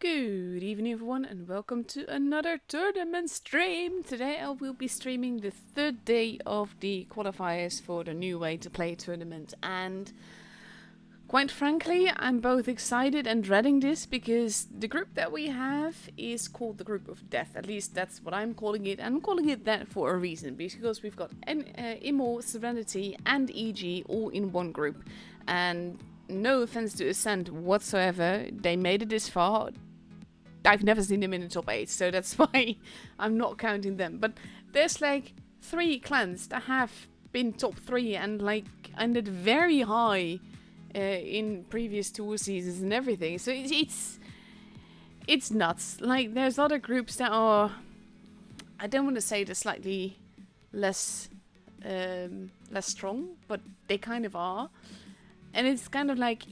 Good evening everyone and welcome to another tournament stream. Today I will be streaming the third day of the qualifiers for the new way to play a tournament, and quite frankly I'm both excited and dreading this because the group that we have is called the Group of Death. At least that's what I'm calling it, and I'm calling it that for a reason, because we've got Immo, Serenity and EG all in one group, and no offense to Ascent whatsoever, they made it this far. I've never seen them in the top 8, so that's why I'm not counting them. But there's like 3 clans that have been top 3 and like ended very high in previous tour seasons and everything. So it's nuts. Like there's other groups that are, I don't want to say they're slightly less strong, but they kind of are. And it's kind of like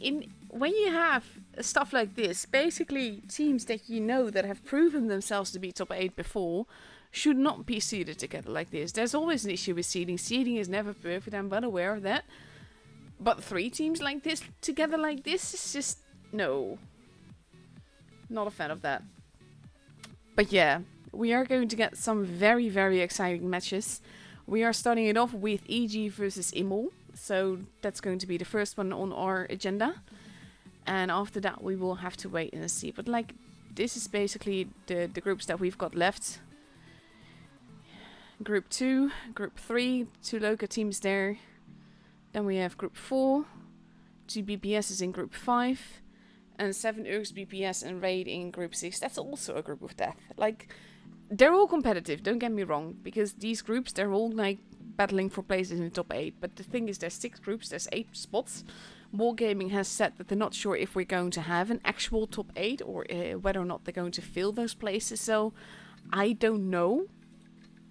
when you have stuff like this, basically teams that you know that have proven themselves to be top 8 before should not be seeded together like this. There's always an issue with seeding. Seeding is never perfect, I'm well aware of that. But 3 teams like this together like this is just, no. Not a fan of that. But yeah, we are going to get some very, very exciting matches. We are starting it off with EG versus Immo. So that's going to be the first one on our agenda. And after that we will have to wait and see. But like, this is basically the groups that we've got left. Group 2, Group 3, 2 local teams there. Then we have Group 4, 2 BPSs in Group 5. And 7 Urgs BPS and Raid in Group 6. That's also a group of death. Like, they're all competitive, don't get me wrong. Because these groups, they're all like battling for places in the top 8. But the thing is, there's 6 groups, there's 8 spots. Wargaming has said that they're not sure if we're going to have an actual top 8 or whether or not they're going to fill those places. So I don't know,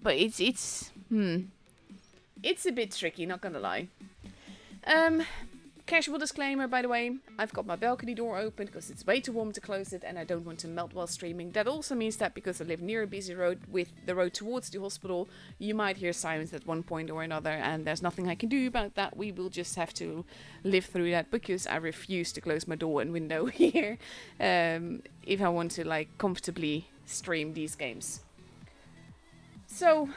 but it's a bit tricky, not gonna lie. Casual disclaimer, by the way, I've got my balcony door open because it's way too warm to close it and I don't want to melt while streaming. That also means that because I live near a busy road with the road towards the hospital, you might hear sirens at one point or another, and there's nothing I can do about that. We will just have to live through that because I refuse to close my door and window here if I want to like comfortably stream these games. So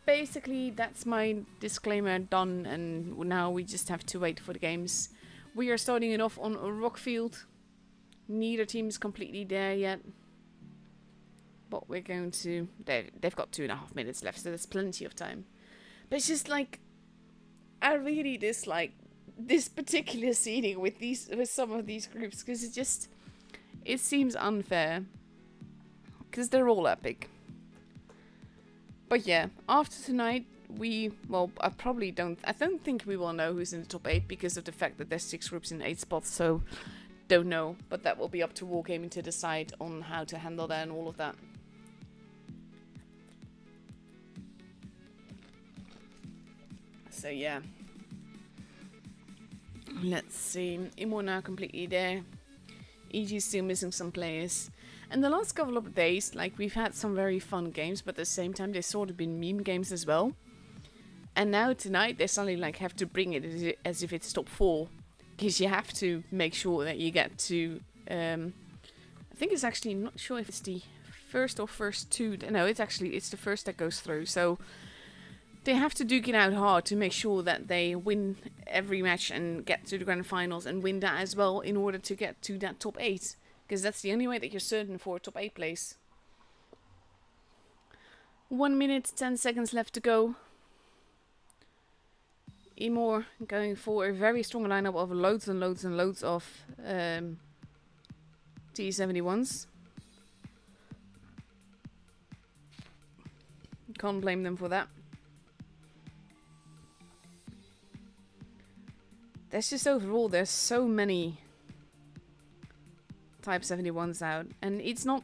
basically that's my disclaimer done, and now we just have to wait for the games. We are starting it off on a rock field. Neither team is completely there yet. But we're going to... They've got 2.5 minutes left, so there's plenty of time. But it's just like, I really dislike this particular seeding with some of these groups, because it seems unfair. Because they're all epic. But yeah, after tonight, I don't think we will know who's in the top 8 because of the fact that there's 6 groups in 8 spots, so don't know. But that will be up to Wargaming to decide on how to handle that and all of that. So yeah. Let's see. Immo now completely there. EG still missing some players. And the last couple of days, like, we've had some very fun games, but at the same time they've sort of been meme games as well. And now tonight they suddenly like have to bring it as if it's top 4, because you have to make sure that you get to. I think it's actually, not sure if it's the first or first 2. No, it's the first that goes through. So they have to duke it out hard to make sure that they win every match and get to the grand finals and win that as well in order to get to that top 8. Because that's the only way that you're certain for a top 8 place. 1 minute, 10 seconds left to go. Immo going for a very strong lineup of loads and loads and loads of T71s. Can't blame them for that. There's just overall, there's so many Type 71s out, and it's not,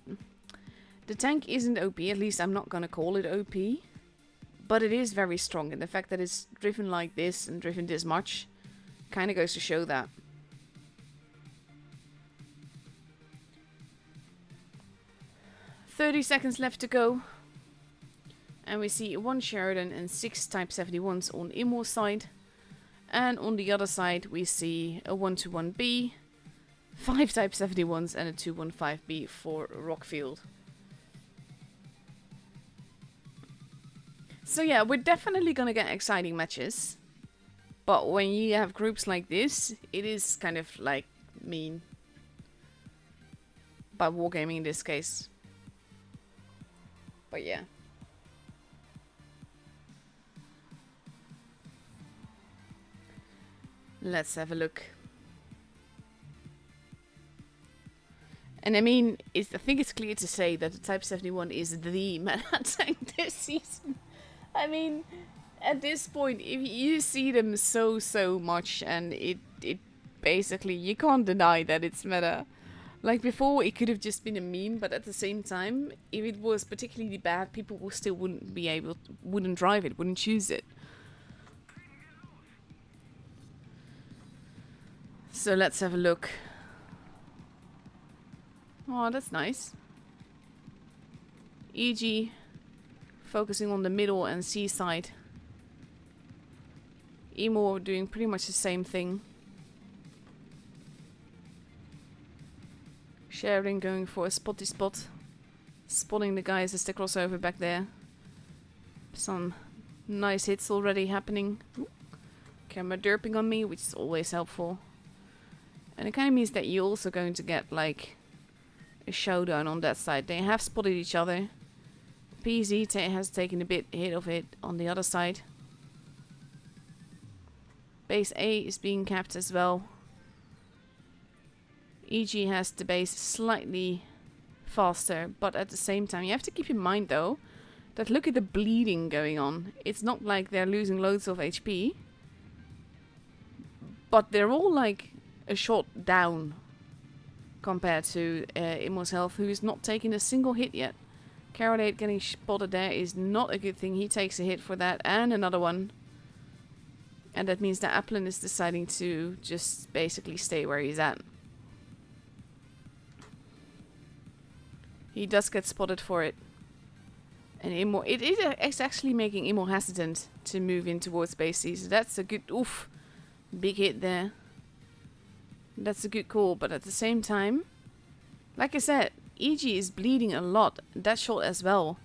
the tank isn't OP, at least I'm not gonna call it OP, but it is very strong, and the fact that it's driven like this and driven this much kind of goes to show that. "30 seconds left to go, and we see 1 Sheridan and 6 Type 71s on Immo's side, and on the other side we see a 1-1B, 5 Type 71s and a 215B for Rockfield. So yeah, we're definitely gonna get exciting matches. But when you have groups like this, it is kind of like mean. By wargaming in this case. But yeah. Let's have a look. And I mean, I think it's clear to say that the Type 71 is the meta tank this season. I mean, at this point, if you see them so much, and it basically, you can't deny that it's meta. Like before, it could have just been a meme, but at the same time, if it was particularly bad, people still wouldn't drive it, wouldn't choose it. So let's have a look. Oh, that's nice. EG focusing on the middle and C side. Emo doing pretty much the same thing. Sharing going for a spotty spot. Spotting the guys as they cross over back there. Some nice hits already happening. Ooh. Camera derping on me, which is always helpful. And it kind of means that you're also going to get like a showdown on that side. They have spotted each other. PZ has taken a bit hit of it on the other side. Base A is being capped as well. EG has the base slightly faster, but at the same time, you have to keep in mind though, that look at the bleeding going on. It's not like they're losing loads of HP, but they're all like a shot down compared to Immo's health, who is not taking a single hit yet. Carolade getting spotted there is not a good thing. He takes a hit for that and another one. And that means that Applin is deciding to just basically stay where he's at. He does get spotted for it. And Immo, it's actually making Immo hesitant to move in towards base C. So that's a good, oof, big hit there. That's a good call, but at the same time, like I said, EG is bleeding a lot. That shot as well.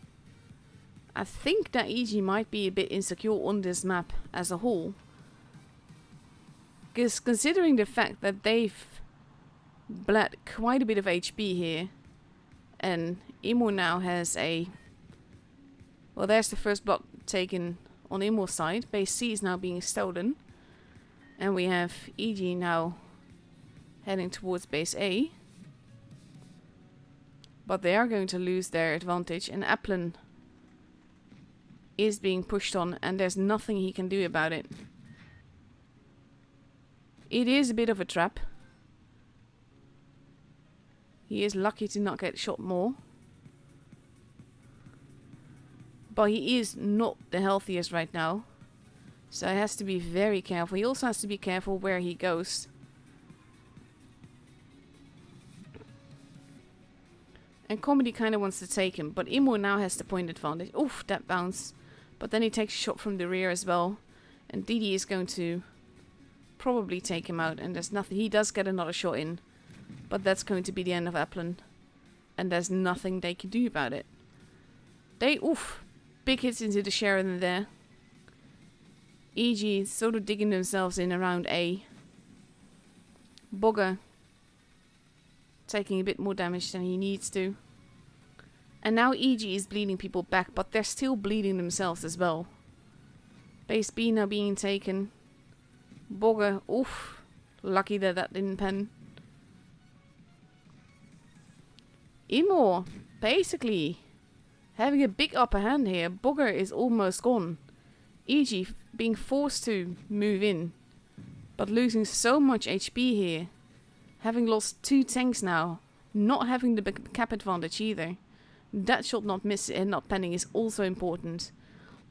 I think that EG might be a bit insecure on this map as a whole. Because considering the fact that they've bled quite a bit of HP here. And Immo now has a... Well, there's the first block taken on Immo's side. Base C is now being stolen. And we have EG now heading towards base A. But they are going to lose their advantage. And Applin is being pushed on. And there's nothing he can do about it. It is a bit of a trap. He is lucky to not get shot more. But he is not the healthiest right now. So he has to be very careful. He also has to be careful where he goes. And Comedy kind of wants to take him. But Immo now has the point advantage. Oof, that bounce. But then he takes a shot from the rear as well. And Didi is going to probably take him out. And there's nothing. He does get another shot in. But that's going to be the end of Applin. And there's nothing they can do about it. They, oof. Big hits into the Sheridan there. EG sort of digging themselves in around A. Bogger taking a bit more damage than he needs to. And now EG is bleeding people back, but they're still bleeding themselves as well. Base B now being taken. Bogger, oof. Lucky that that didn't pen. Immo, basically having a big upper hand here. Bogger is almost gone. EG being forced to move in, but losing so much HP here. Having lost 2 tanks now, not having the cap advantage either. That shot not penning is also important.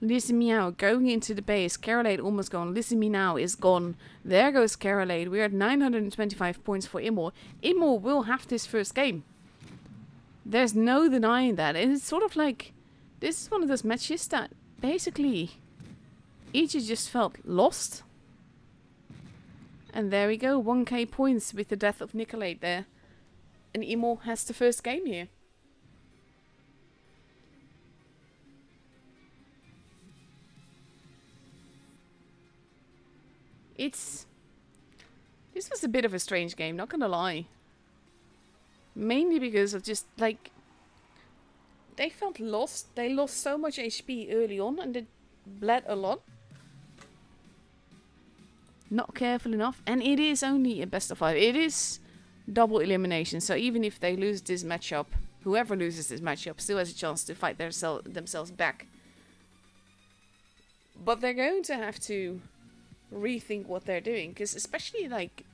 Listen Meow going into the base. Carolade almost gone. Listen Me Now is gone. There goes Carolade. We're at 925 points for Immo. Immo will have this first game. There's no denying that. And it's sort of like, this is one of those matches that basically EG just felt lost. And there we go, 1k points with the death of Nicolate there. And Imo has the first game here. This was a bit of a strange game, not gonna lie. Mainly because of just, like, they felt lost. They lost so much HP early on and they bled a lot. Not careful enough. And it is only a best of 5. It is double elimination. So even if they lose this matchup, whoever loses this matchup still has a chance to fight themselves back. But they're going to have to rethink what they're doing. Because especially like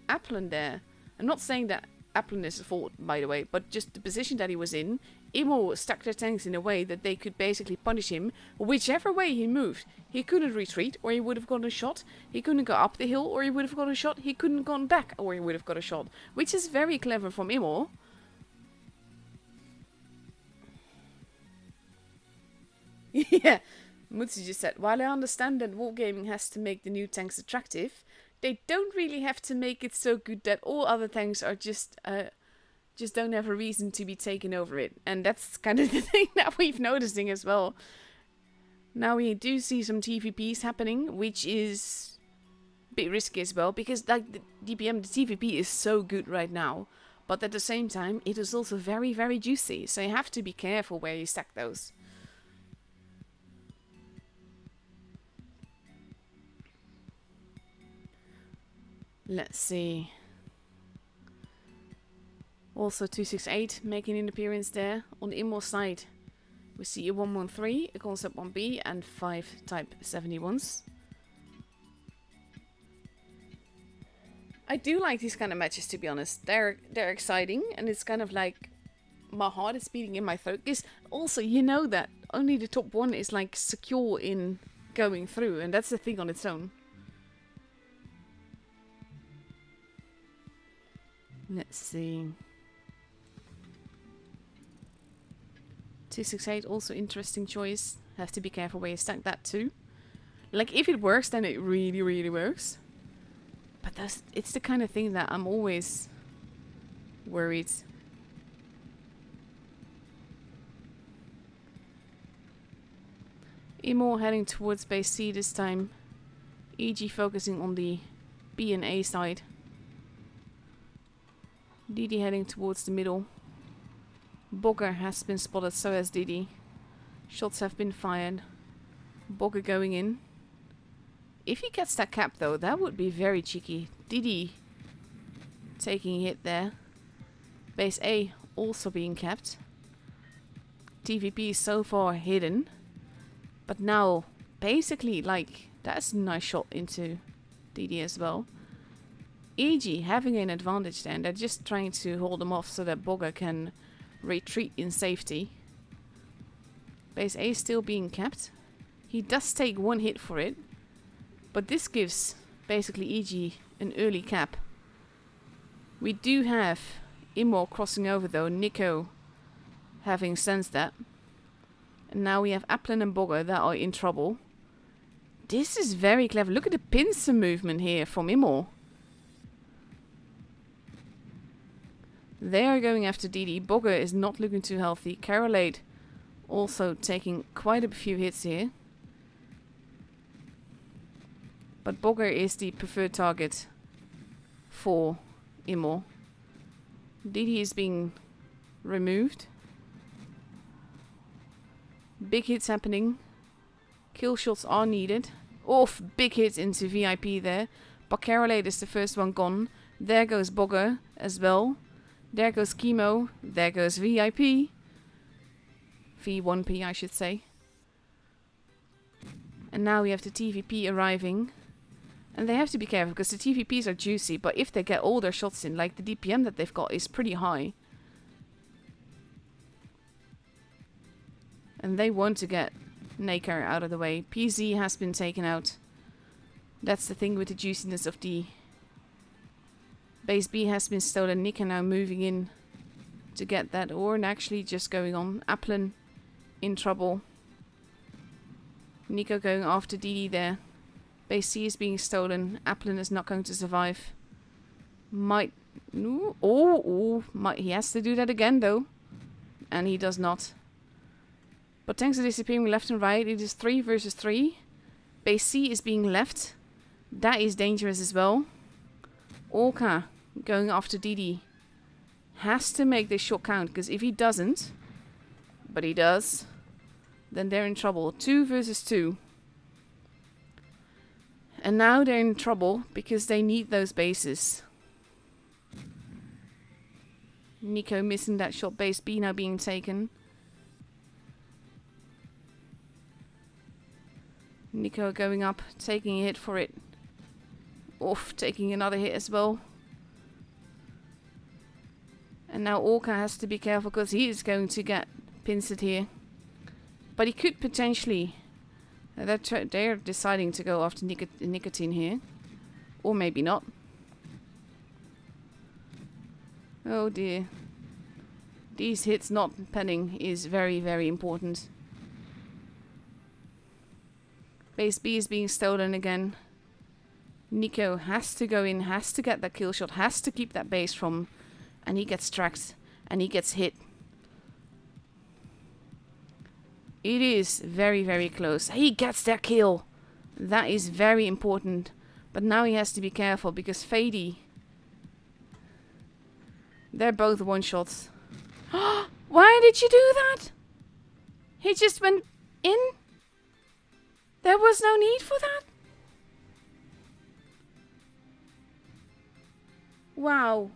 Applin there. I'm not saying that Applin is the fault, by the way. But just the position that he was in. Imo stacked their tanks in a way that they could basically punish him whichever way he moved. He couldn't retreat or he would have gotten a shot. He couldn't go up the hill or he would have got a shot. He couldn't gone back or he would have got a shot. Which is very clever from Imo. Yeah, Mutsu just said, while I understand that wargaming has to make the new tanks attractive, they don't really have to make it so good that all other tanks are just don't have a reason to be taken over it. And that's kind of the thing that we've noticing as well. Now we do see some TVPs happening, which is a bit risky as well, because like the DPM, the TVP is so good right now, but at the same time it is also very, very juicy, so you have to be careful where you stack those. Let's see. Also 268 making an appearance there. On the Imo side, we see a 113, a Concept 1B, and 5 Type 71s. I do like these kind of matches, to be honest. They're exciting, and it's kind of like my heart is beating in my throat. Because also, you know that only the top one is like secure in going through, and that's the thing on its own. Let's see. 268, also interesting choice. Have to be careful where you stack that too. Like, if it works, then it really, really works. But it's the kind of thing that I'm always worried. Imo heading towards base C this time. EG focusing on the B and A side. DD heading towards the middle. Bogger has been spotted, so has DD. Shots have been fired. Bogger going in. If he gets that cap though, that would be very cheeky. DD taking a hit there. Base A also being capped. TVP is so far hidden. But now, basically, like, that's a nice shot into DD as well. EG having an advantage then. They're just trying to hold them off so that Bogger can retreat in safety. Base A still being capped. He does take one hit for it. But this gives basically EG an early cap. We do have Imo crossing over though. Nico having sensed that. And now we have Applin and Bogger that are in trouble. This is very clever. Look at the pincer movement here from Imo. They are going after DD. Bogger is not looking too healthy. Carolade also taking quite a few hits here. But Bogger is the preferred target for Imo. DD is being removed. Big hits happening. Kill shots are needed. Oof, big hits into VIP there. But Carolade is the first one gone. There goes Bogger as well. There goes Chemo. There goes VIP. V1P, I should say. And now we have the TVP arriving. And they have to be careful because the TVPs are juicy. But if they get all their shots in, like the DPM that they've got is pretty high. And they want to get Naker out of the way. PZ has been taken out. That's the thing with the juiciness of the... Base B has been stolen. Nika now moving in to get that. Or actually just going on. Applin in trouble. Nico going after DD there. Base C is being stolen. Applin is not going to survive. Might... he has to do that again, though. And he does not. But tanks are disappearing left and right. It is 3 versus 3. Base C is being left. That is dangerous as well. Orca going after Didi. Has to make this shot count, because if he doesn't, but he does, then they're in trouble. 2 versus 2. And now they're in trouble because they need those bases. Nico missing that shot. Base B now being taken. Nico going up, taking a hit for it. Off, taking another hit as well. And now Orca has to be careful because he is going to get pincered here. But he could potentially... they're deciding to go after nicotine here. Or maybe not. Oh dear. These hits not penning is very, very important. Base B is being stolen again. Nico has to go in, has to get that kill shot, has to keep that base from... And he gets tracked. And he gets hit. It is very, very close. He gets that kill. That is very important. But now he has to be careful because Fady... They're both one-shots. Why did you do that? He just went in? There was no need for that? Wow.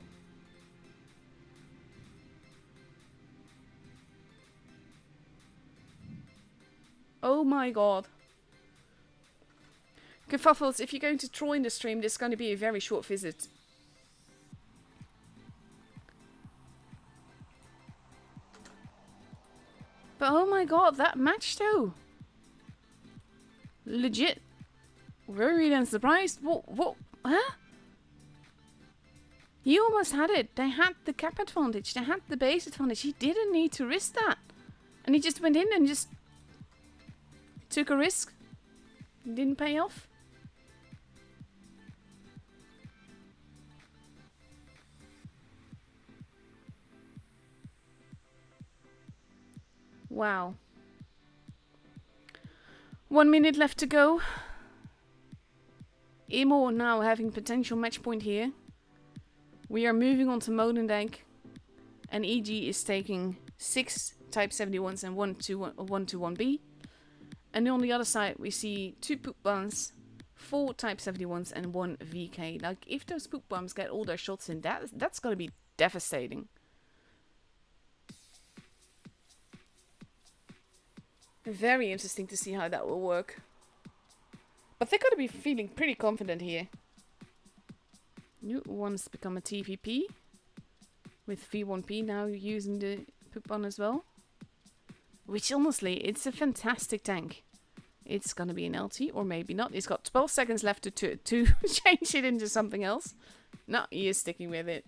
Oh my god. Kerfuffles, if you're going to join the stream, this is going to be a very short visit. But oh my god, that match though. Legit. Worried and surprised. What? Huh? He almost had it. They had the cap advantage. They had the base advantage. He didn't need to risk that. And he just went in and just took a risk. Didn't pay off. Wow. 1 minute left to go. Imo now having potential match point here. We are moving on to Modendijk. And EG is taking 6 Type 71s and 1 to 1B. And on the other side we see 2 poop bombs, 4 Type 71s and 1 VK. Like if those poop bombs get all their shots in, that's gonna be devastating. Very interesting to see how that will work. But they're gonna be feeling pretty confident here. New one's become a TVP. With V1P now using the poop bomb as well. Which honestly, it's a fantastic tank. It's gonna be an LT or maybe not. It's got 12 seconds left to change it into something else. No, he is sticking with it.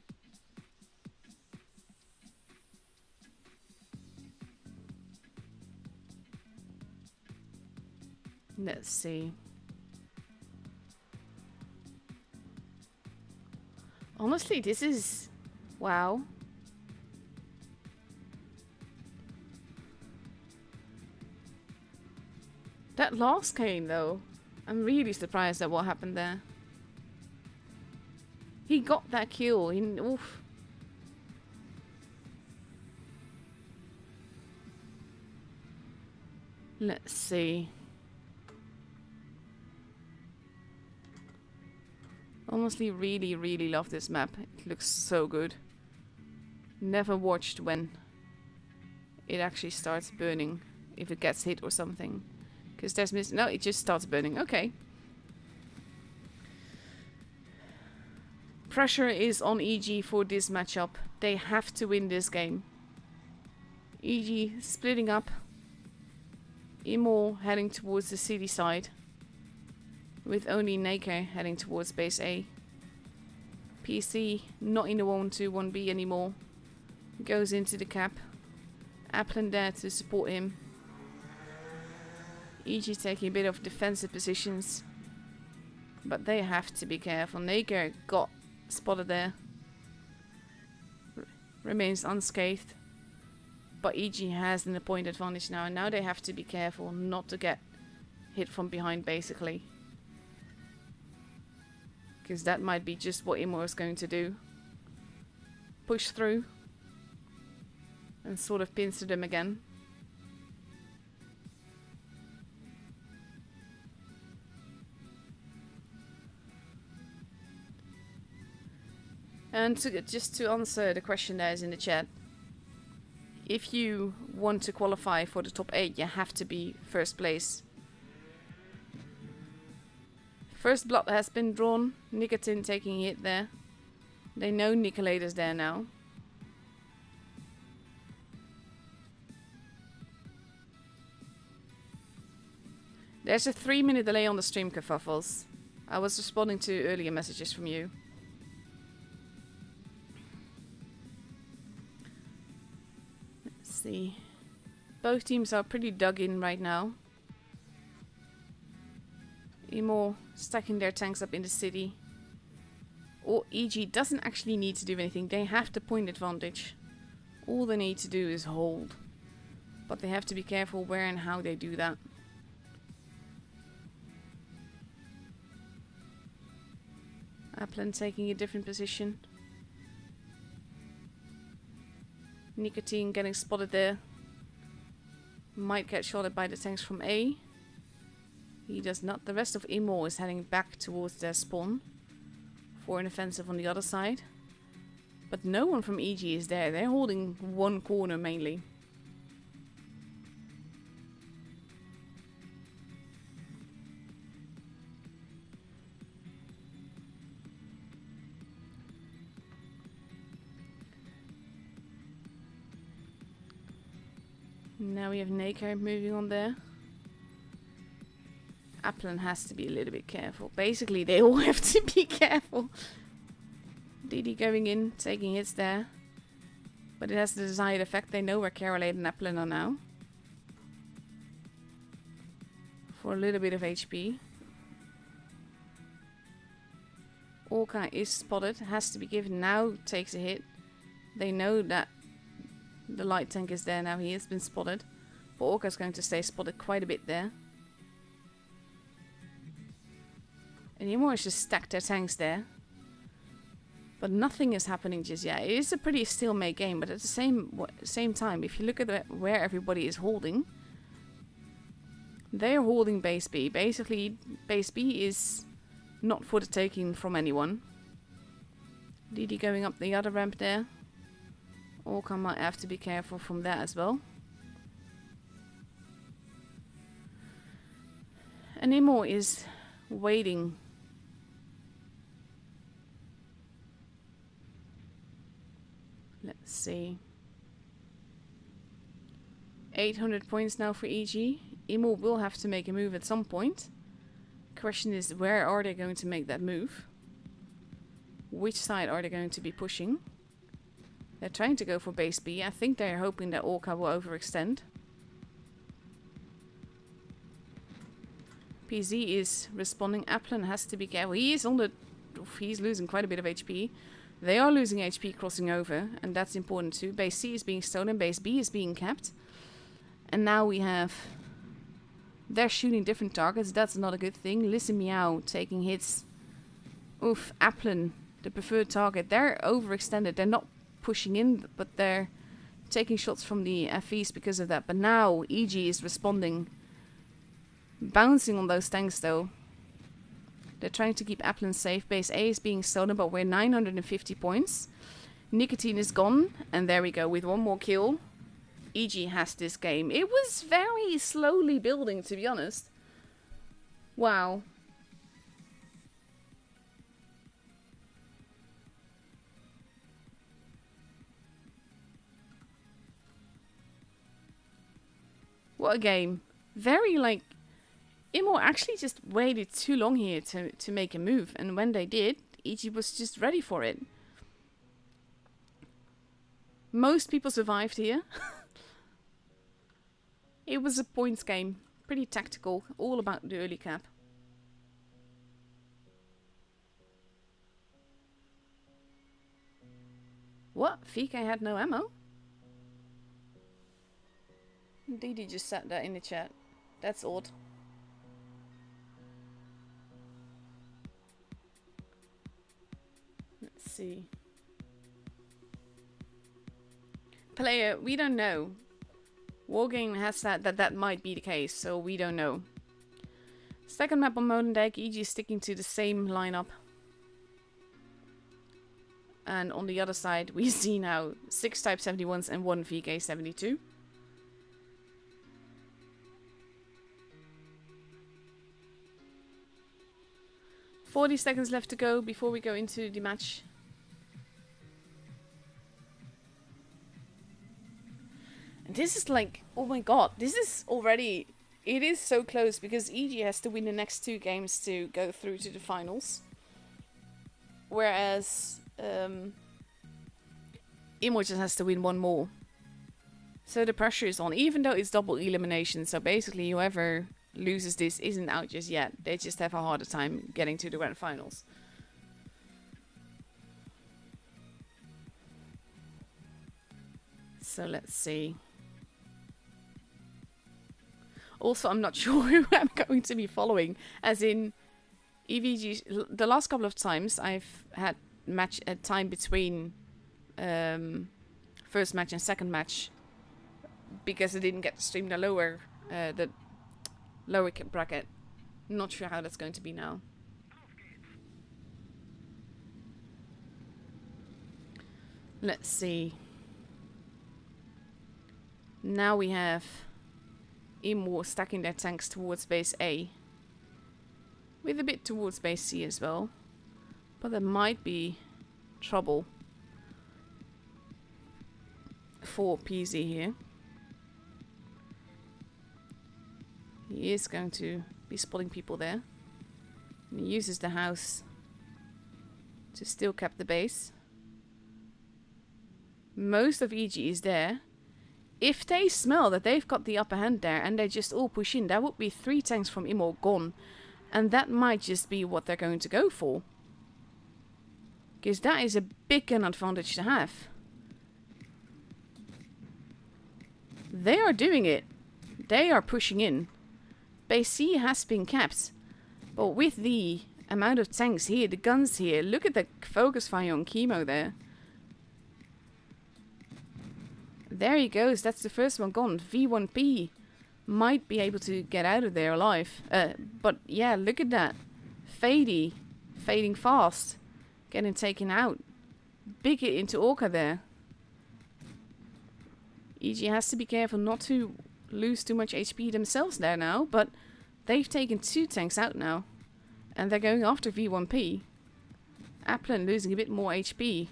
Let's see. Honestly, this is... wow. That last cane, though. I'm really surprised at what happened there. He got that kill. Oof. Let's see. Honestly, really, really love this map. It looks so good. Never watched when it actually starts burning. If it gets hit or something. Because there's no, it just starts burning. Okay. Pressure is on EG for this matchup. They have to win this game. EG splitting up. Imo heading towards the city side. With only Nake heading towards base A. PC not in the 1-2-1B anymore. Goes into the cap. Applin there to support him. EG taking a bit of defensive positions. But they have to be careful. Naker got spotted there. Remains unscathed. But EG has an point advantage now. And now they have to be careful not to get hit from behind, basically. Because that might be just what Imo is going to do. Push through. And sort of pincer them again. And just to answer the question that is in the chat. If you want to qualify for the top 8, you have to be first place. First blood has been drawn. Nicotine taking a hit there. They know Nicolator's there now. There's a 3-minute delay on the stream, kerfuffles. I was responding to earlier messages from you. Let's see. Both teams are pretty dug in right now. Imo stacking their tanks up in the city. Or EG doesn't actually need to do anything. They have the point advantage. All they need to do is hold. But they have to be careful where and how they do that. Applin taking a different position. Nicotine getting spotted there. Might get shot at by the tanks from A. He does not. The rest of Imo is heading back towards their spawn. For an offensive on the other side. But no one from EG is there. They're holding one corner mainly. Now we have Naker moving on there. Applin has to be a little bit careful. Basically, they all have to be careful. DD going in, taking hits there. But it has the desired effect. They know where Carolade and Applin are now. For a little bit of HP. Orca is spotted. Has to be given. Now takes a hit. They know that the light tank is there now. He has been spotted. But Orca's going to stay spotted quite a bit there. And Imo has just stacked their tanks there. But nothing is happening just yet. It is a pretty stalemate game, but at the same time, if you look at where everybody is holding, they are holding base B. Basically, base B is not for the taking from anyone. DD going up the other ramp there. Orca might have to be careful from that as well. And Imo is waiting. Let's see. 800 points now for EG. Imo will have to make a move at some point. Question is, where are they going to make that move? Which side are they going to be pushing? They're trying to go for base B. I think they're hoping that Orca will overextend. PZ is responding. Applin has to be careful. He is on the... He's losing quite a bit of HP. They are losing HP crossing over, and that's important too. Base C is being stolen, base B is being kept. And now we have... They're shooting different targets, that's not a good thing. Listen Meow taking hits. Oof, Applin, the preferred target. They're overextended, they're not pushing in, but they're taking shots from the FEs because of that. But now EG is responding. Bouncing on those tanks though. They're trying to keep Applin safe. Base A is being stolen, but we're 950 points. Nicotine is gone. And there we go. With one more kill, EG has this game. It was very slowly building, to be honest. Wow. What a game. Very, like... Imo actually just waited too long here to make a move. And when they did, EG was just ready for it. Most people survived here. It was a points game. Pretty tactical. All about the early cap. What? VK had no ammo? Didi just said that in the chat. That's odd. Let's see. Player, we don't know. Wargame has said that might be the case, so we don't know. Second map on Modendijk, EG is sticking to the same lineup. And on the other side, we see now 6 Type 71s and 1 VK 72. "40 seconds left to go before we go into the match. And this is like, oh my god, this is already, it is so close because EG has to win the next 2 games to go through to the finals. Whereas Imo just has to win 1 more. So the pressure is on, even though it's double elimination. So basically whoever loses this isn't out just yet. They just have a harder time getting to the grand finals. So let's see. Also, I'm not sure who I'm going to be following. As in, EVG, the last couple of times I've had time between first match and second match because I didn't get to stream the lower bracket. Not sure how that's going to be now. Let's see. Now we have Imo stacking their tanks towards base A. With a bit towards base C as well. But there might be trouble for PZ here. He is going to be spotting people there. And he uses the house to still cap the base. Most of EG is there. If they smell that they've got the upper hand there and they just all push in, that would be 3 tanks from Imo gone. And that might just be what they're going to go for. Because that is a big gun advantage to have. They are doing it. They are pushing in. Base C has been capped. But with the amount of tanks here, the guns here, look at the focus fire on Chemo there. There he goes, that's the first one gone. V1P might be able to get out of there alive. But yeah, look at that. Fading fast. Getting taken out. Big hit into Orca there. EG has to be careful not to lose too much HP themselves there now, but they've taken 2 tanks out now. And they're going after V1P. Applin losing a bit more HP.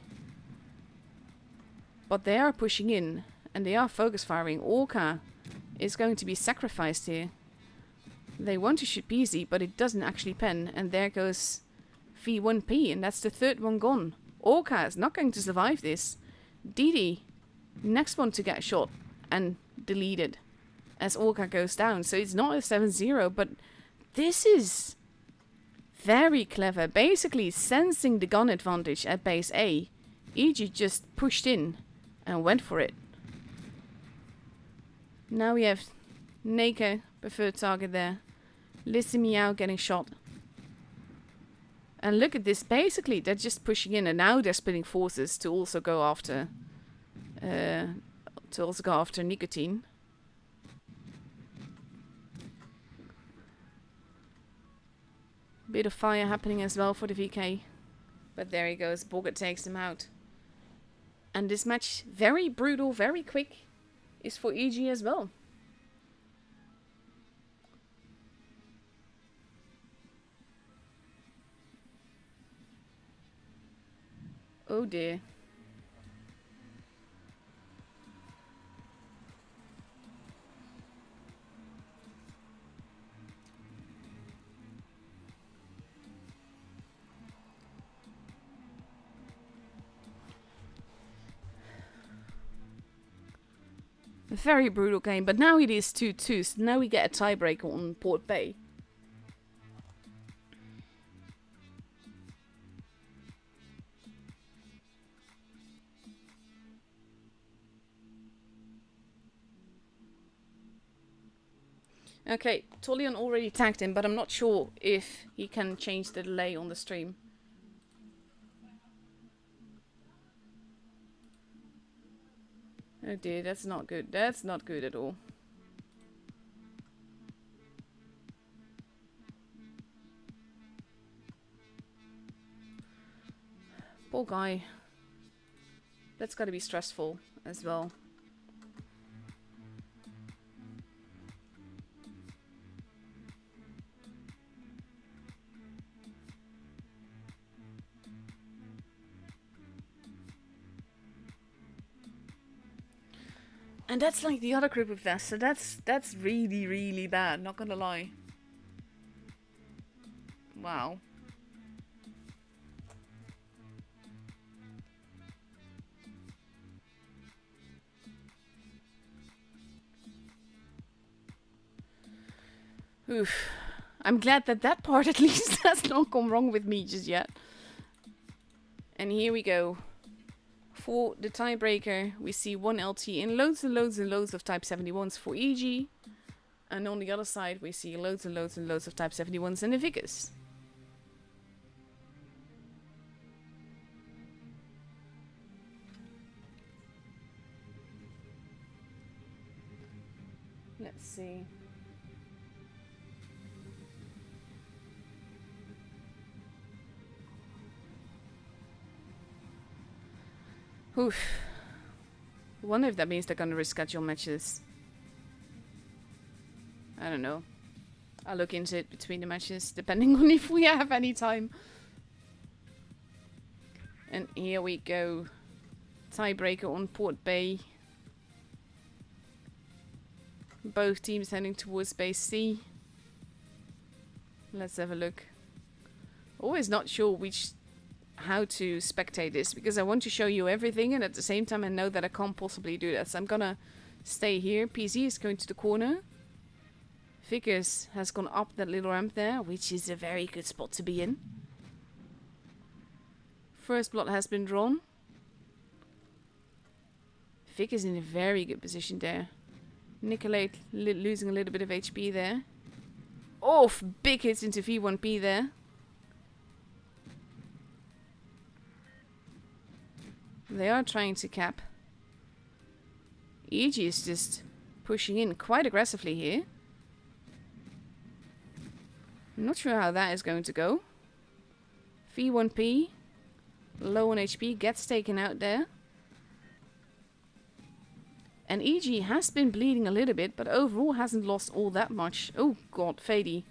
But they are pushing in. And they are focus firing. Orca is going to be sacrificed here. They want to shoot PZ, but it doesn't actually pen. And there goes V1P, and that's the 3rd one gone. Orca is not going to survive this. Didi, next one to get shot and deleted as Orca goes down. So it's not a 7-0, but this is very clever. Basically sensing the gun advantage at base A, EG just pushed in and went for it. Now we have Naka, preferred target there. Listen Meow getting shot. And look at this, basically they're just pushing in and now they're splitting forces to also go after Nicotine. Bit of fire happening as well for the VK. But there he goes, Boggart takes him out. And this match, very brutal, very quick, is for EG as well. Oh dear. A very brutal game, but now it is 2-2, so now we get a tiebreaker on Port Bay. Okay, Tolion already tagged him, but I'm not sure if he can change the delay on the stream. Oh dear, that's not good. That's not good at all. Poor guy. That's gotta be stressful as well. And that's like the other group of deaths, so that's really, really bad, not gonna lie. Wow. Oof. I'm glad that that part at least has not gone wrong with me just yet. And here we go. For the tiebreaker, we see one LT and loads and loads and loads of Type 71s for EG. And on the other side, we see loads and loads and loads of Type 71s and the Vickers. Let's see. Oof. I wonder if that means they're gonna reschedule matches. I don't know. I'll look into it between the matches, depending on if we have any time. And here we go. Tiebreaker on Port Bay. Both teams heading towards Base C. Let's have a look. Always not sure how to spectate this, because I want to show you everything, and at the same time I know that I can't possibly do that. So I'm gonna stay here. PZ is going to the corner. Vickers has gone up that little ramp there, which is a very good spot to be in. First blood has been drawn. Vickers in a very good position there. Nicolate losing a little bit of HP there. Oh, big hits into V1P there. They are trying to cap. EG is just pushing in quite aggressively here. I'm not sure how that is going to go. V1P, low on HP, gets taken out there. And EG has been bleeding a little bit, but overall hasn't lost all that much. Oh god, Fady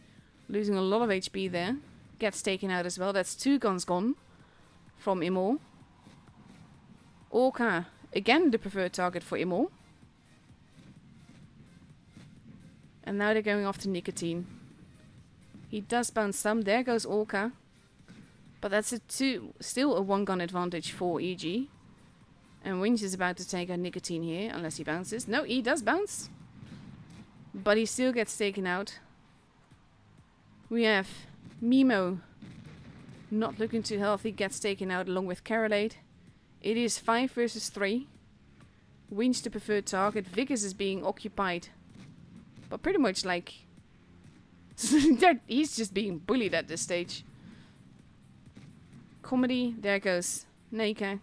losing a lot of HP there. Gets taken out as well. That's 2 guns gone from Imol. Orca, again the preferred target for Imol. And now they're going after Nicotine. He does bounce some. There goes Orca. But that's still a 1-gun advantage for EG. And Winch is about to take out Nicotine here, unless he bounces. No, he does bounce. But he still gets taken out. We have Mimo, not looking too healthy, gets taken out along with Carolade. It is 5 versus 3. Winch the preferred target. Vickers is being occupied. But pretty much like... he's just being bullied at this stage. Comedy, there goes Naka.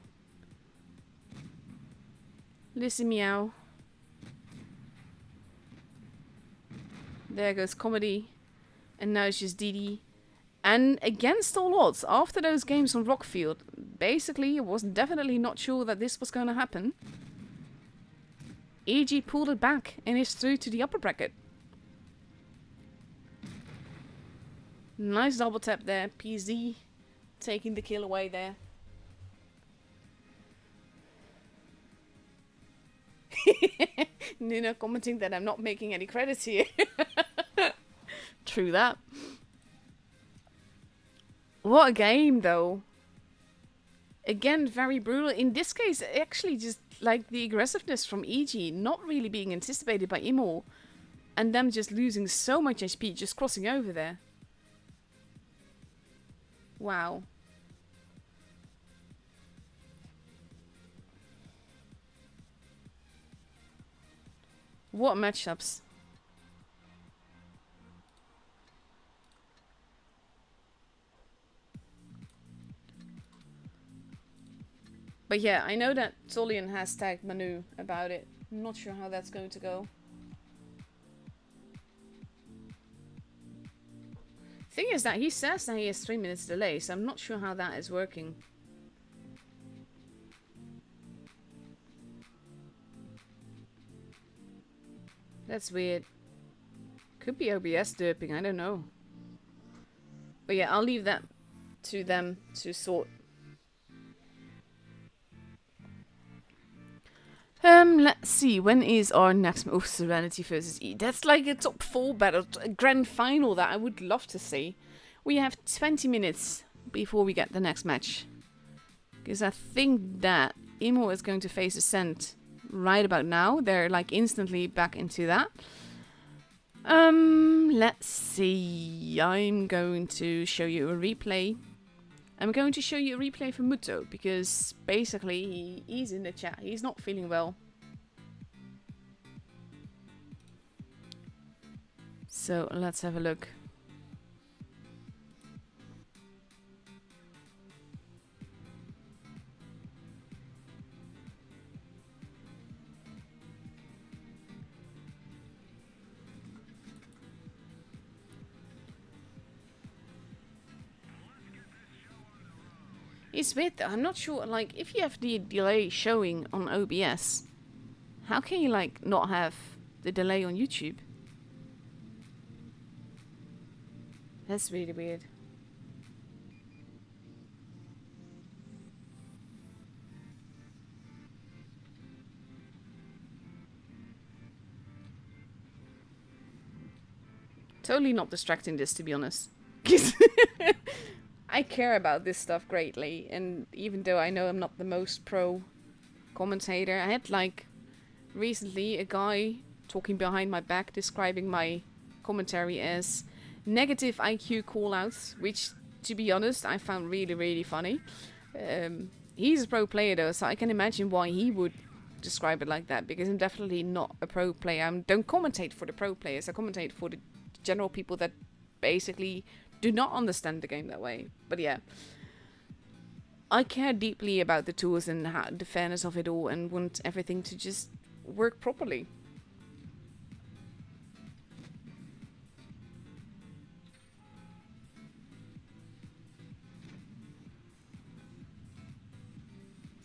Listen meow. There goes Comedy. And now it's just Didi. And against all odds, after those games on Rockfield, basically I was definitely not sure that this was going to happen. EG pulled it back and is through to the upper bracket. Nice double tap there. PZ taking the kill away there. Nina commenting that I'm not making any credits here. True that. What a game though. Again, very brutal. In this case, actually just like the aggressiveness from EG not really being anticipated by Imol. And them just losing so much HP just crossing over there. Wow. What matchups. But yeah, I know that Tolian has tagged Manu about it. I'm not sure how that's going to go. Thing is that he says that he has 3 minutes delay, so I'm not sure how that is working. That's weird. Could be OBS derping, I don't know. But yeah, I'll leave that to them to sort. Let's see, when is our next move? Serenity versus E. That's like a top 4 battle, a grand final that I would love to see. We have 20 minutes before we get the next match. Because I think that Imo is going to face Ascent right about now. They're like instantly back into that. Let's see. I'm going to show you a replay. I'm going to show you a replay for Muto, because basically he's in the chat. He's not feeling well. So let's have a look. It's weird though, I'm not sure, like, if you have the delay showing on OBS, how can you, like, not have the delay on YouTube? That's really weird. Totally not distracting this, to be honest. I care about this stuff greatly, and even though I know I'm not the most pro commentator, I had like recently a guy talking behind my back describing my commentary as negative IQ callouts, which to be honest I found really, really funny. He's a pro player though, so I can imagine why he would describe it like that, because I'm definitely not a pro player. I don't commentate for the pro players, I commentate for the general people that basically do not understand the game that way. But yeah, I care deeply about the tools and the fairness of it all, and want everything to just work properly.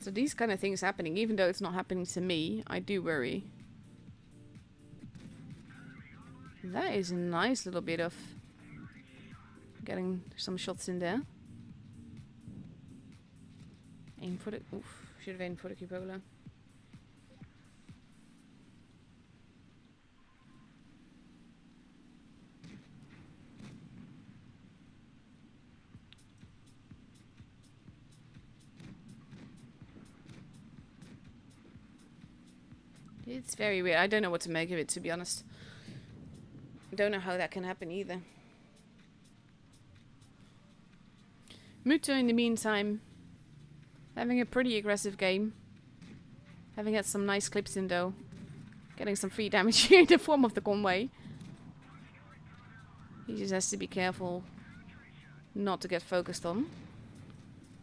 So these kind of things happening, even though it's not happening to me, I do worry. That is a nice little bit of getting some shots in there. Aim for the... Oof, should have aimed for the cupola. It's very weird. I don't know what to make of it, to be honest. I don't know how that can happen either. Muto, in the meantime, having a pretty aggressive game. Having had some nice clips in though. Getting some free damage here in the form of the Conway. He just has to be careful not to get focused on.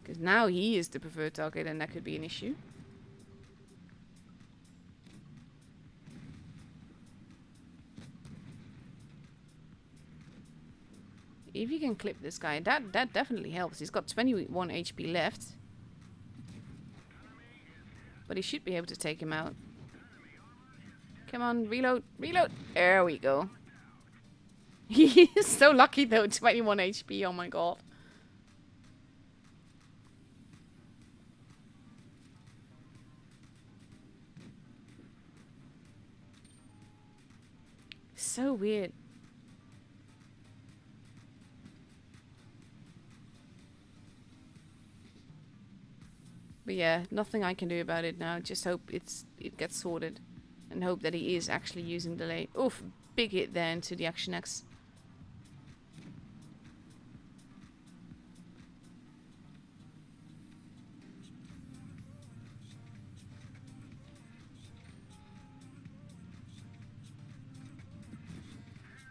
Because now he is the preferred target and that could be an issue. If you can clip this guy, that definitely helps. He's got 21 HP left. But he should be able to take him out. Come on, reload, reload. There we go. He is so lucky though, 21 HP, oh my god. So weird. But yeah, nothing I can do about it now. Just hope it gets sorted. And hope that he is actually using delay. Oof, big hit there into the Action X.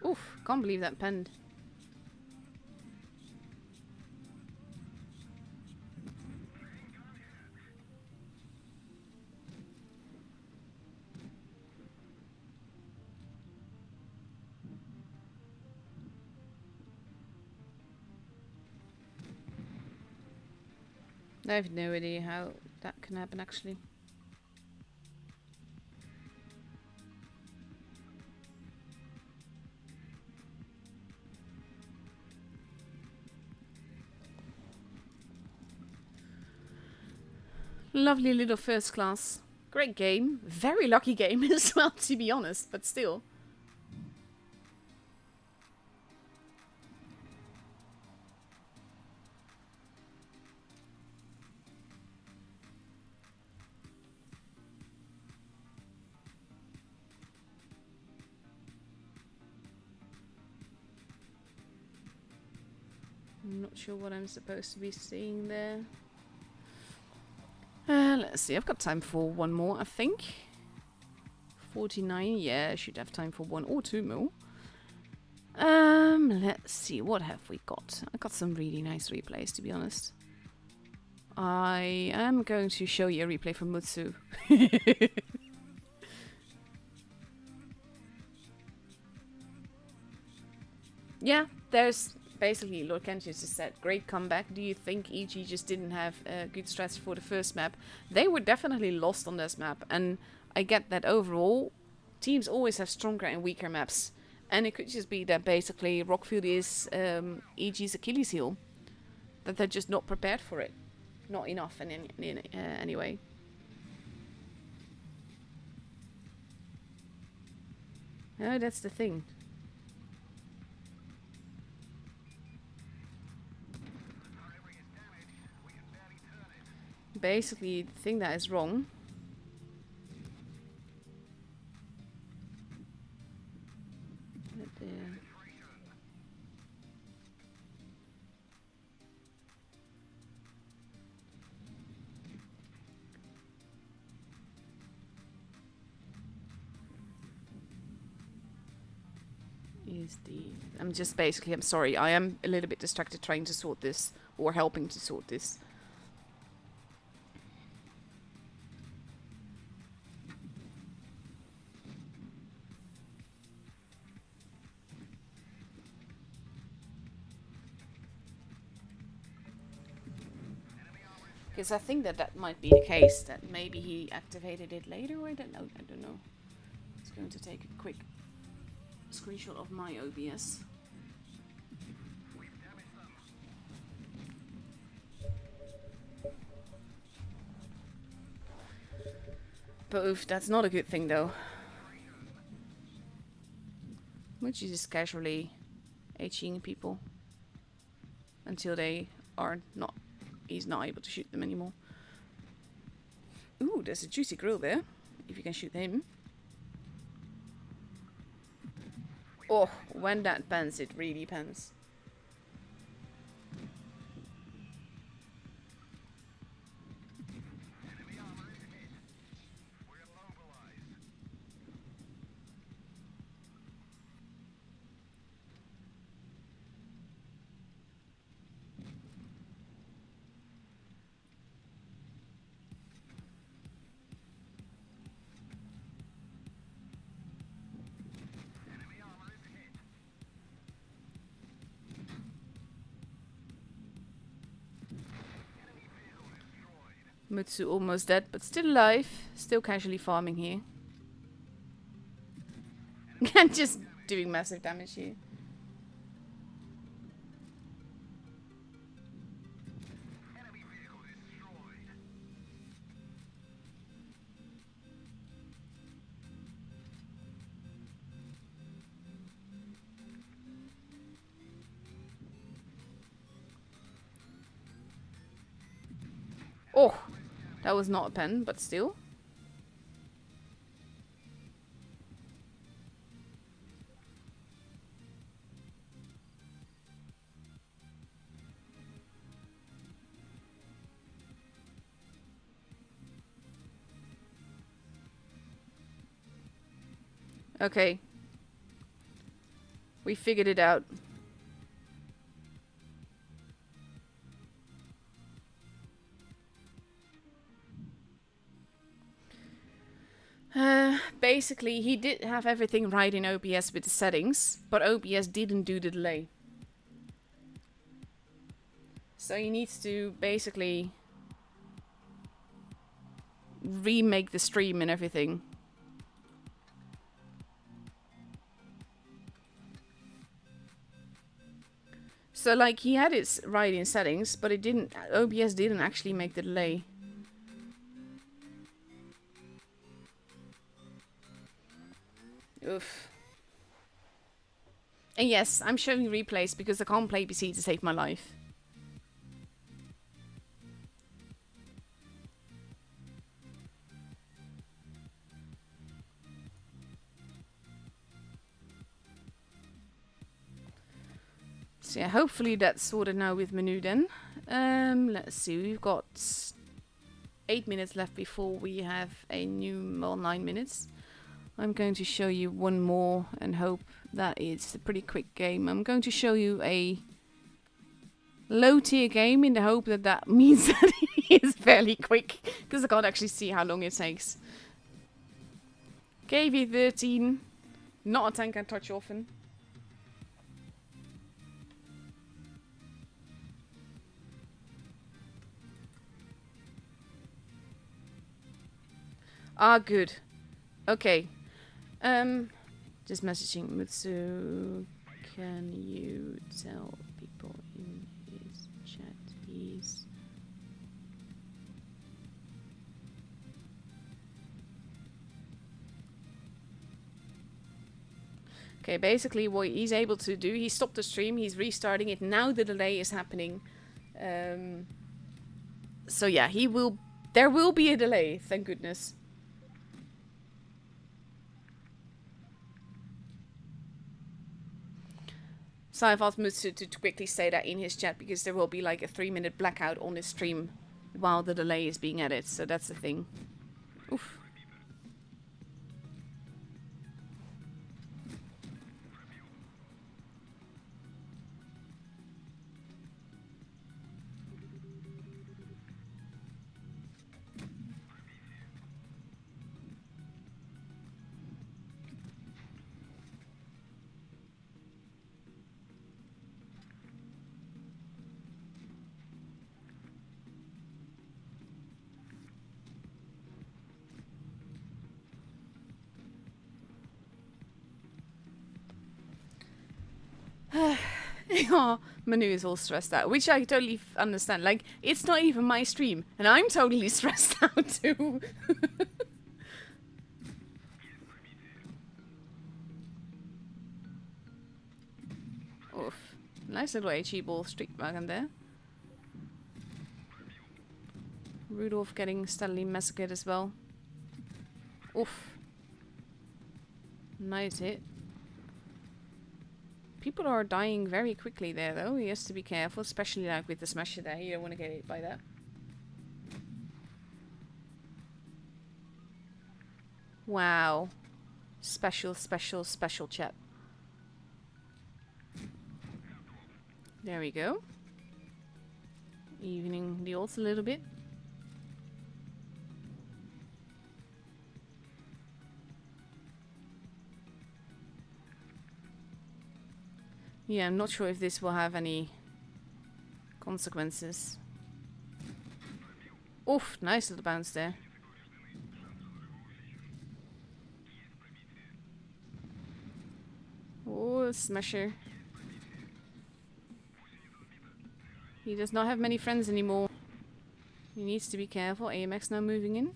Oof, can't believe that penned. I have no idea how that can happen actually. Lovely little first class. Great game. Very lucky game as well, to be honest, but still. I'm not sure what I'm supposed to be seeing there. Let's see, I've got time for one more, I think. 49, yeah, I should have time for one or two more. Let's see, what have we got? I got some really nice replays, to be honest. I am going to show you a replay from Mutsu. Yeah, there's basically Lord Kenji just said, great comeback. Do you think EG just didn't have a good stretch for the first map? They were definitely lost on this map, and I get that overall teams always have stronger and weaker maps, and it could just be that basically Rockfield is EG's Achilles heel, that they're just not prepared for it, not enough anyway. No, that's the thing. Basically, the thing that is wrong is I'm just basically, I'm sorry, I am a little bit distracted trying to sort this, or helping to sort this. Because I think that might be the case, that maybe he activated it later, I don't know. It's going to take a quick screenshot of my OBS. But oof, that's not a good thing though. Which is just casually HEing people until they are not, he's not able to shoot them anymore. Ooh, there's a juicy grill there, if you can shoot him. Oh, when that pans, it really pans. Mutsu almost dead, but still alive. Still casually farming here. And just doing massive damage here. Oh, that was not a pen, but still. Okay. We figured it out. Basically, he did have everything right in OBS with the settings, but OBS didn't do the delay. So he needs to basically remake the stream and everything. So like he had it right in settings, but it didn't. OBS didn't actually make the delay. Oof. And yes, I'm showing replays because I can't play PC to save my life. So yeah, hopefully that's sorted now with menu then. Let's see, we've got 8 minutes left before we have a new, well, 9 minutes. I'm going to show you one more and hope that it's a pretty quick game. I'm going to show you a low tier game in the hope that that means that it is fairly quick, because I can't actually see how long it takes. KV13, not a tank I touch often. Ah, good. Okay. Just messaging Mutsu. Can you tell people in his chat he's... Okay, basically what he's able to do, he stopped the stream, he's restarting it, now the delay is happening. So yeah, there will be a delay, thank goodness. So I've asked Mutsu to quickly say that in his chat, because there will be like a 3-minute blackout on his stream while the delay is being added, so that's the thing. Oof. Oh, Manu is all stressed out, which I totally understand. Like, it's not even my stream, and I'm totally stressed out too. Oof. Nice little HE ball streak wagon there. Rudolph getting steadily massacred as well. Oof. Nice hit. People are dying very quickly there, though. He has to be careful, especially like with the smasher there. You don't want to get hit by that. Wow. Special, special, special chat. There we go. Evening the ults a little bit. Yeah, I'm not sure if this will have any consequences. Oof, nice little bounce there. Oh, smasher. He does not have many friends anymore. He needs to be careful. AMX now moving in.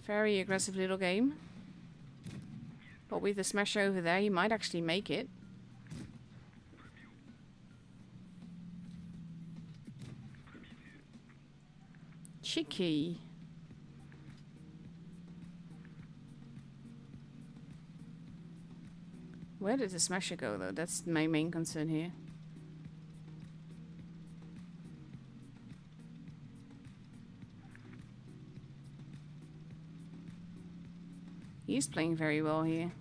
Very aggressive little game. But with the smasher over there, you might actually make it. Cheeky. Where did the smasher go, though? That's my main concern here. He's playing very well here.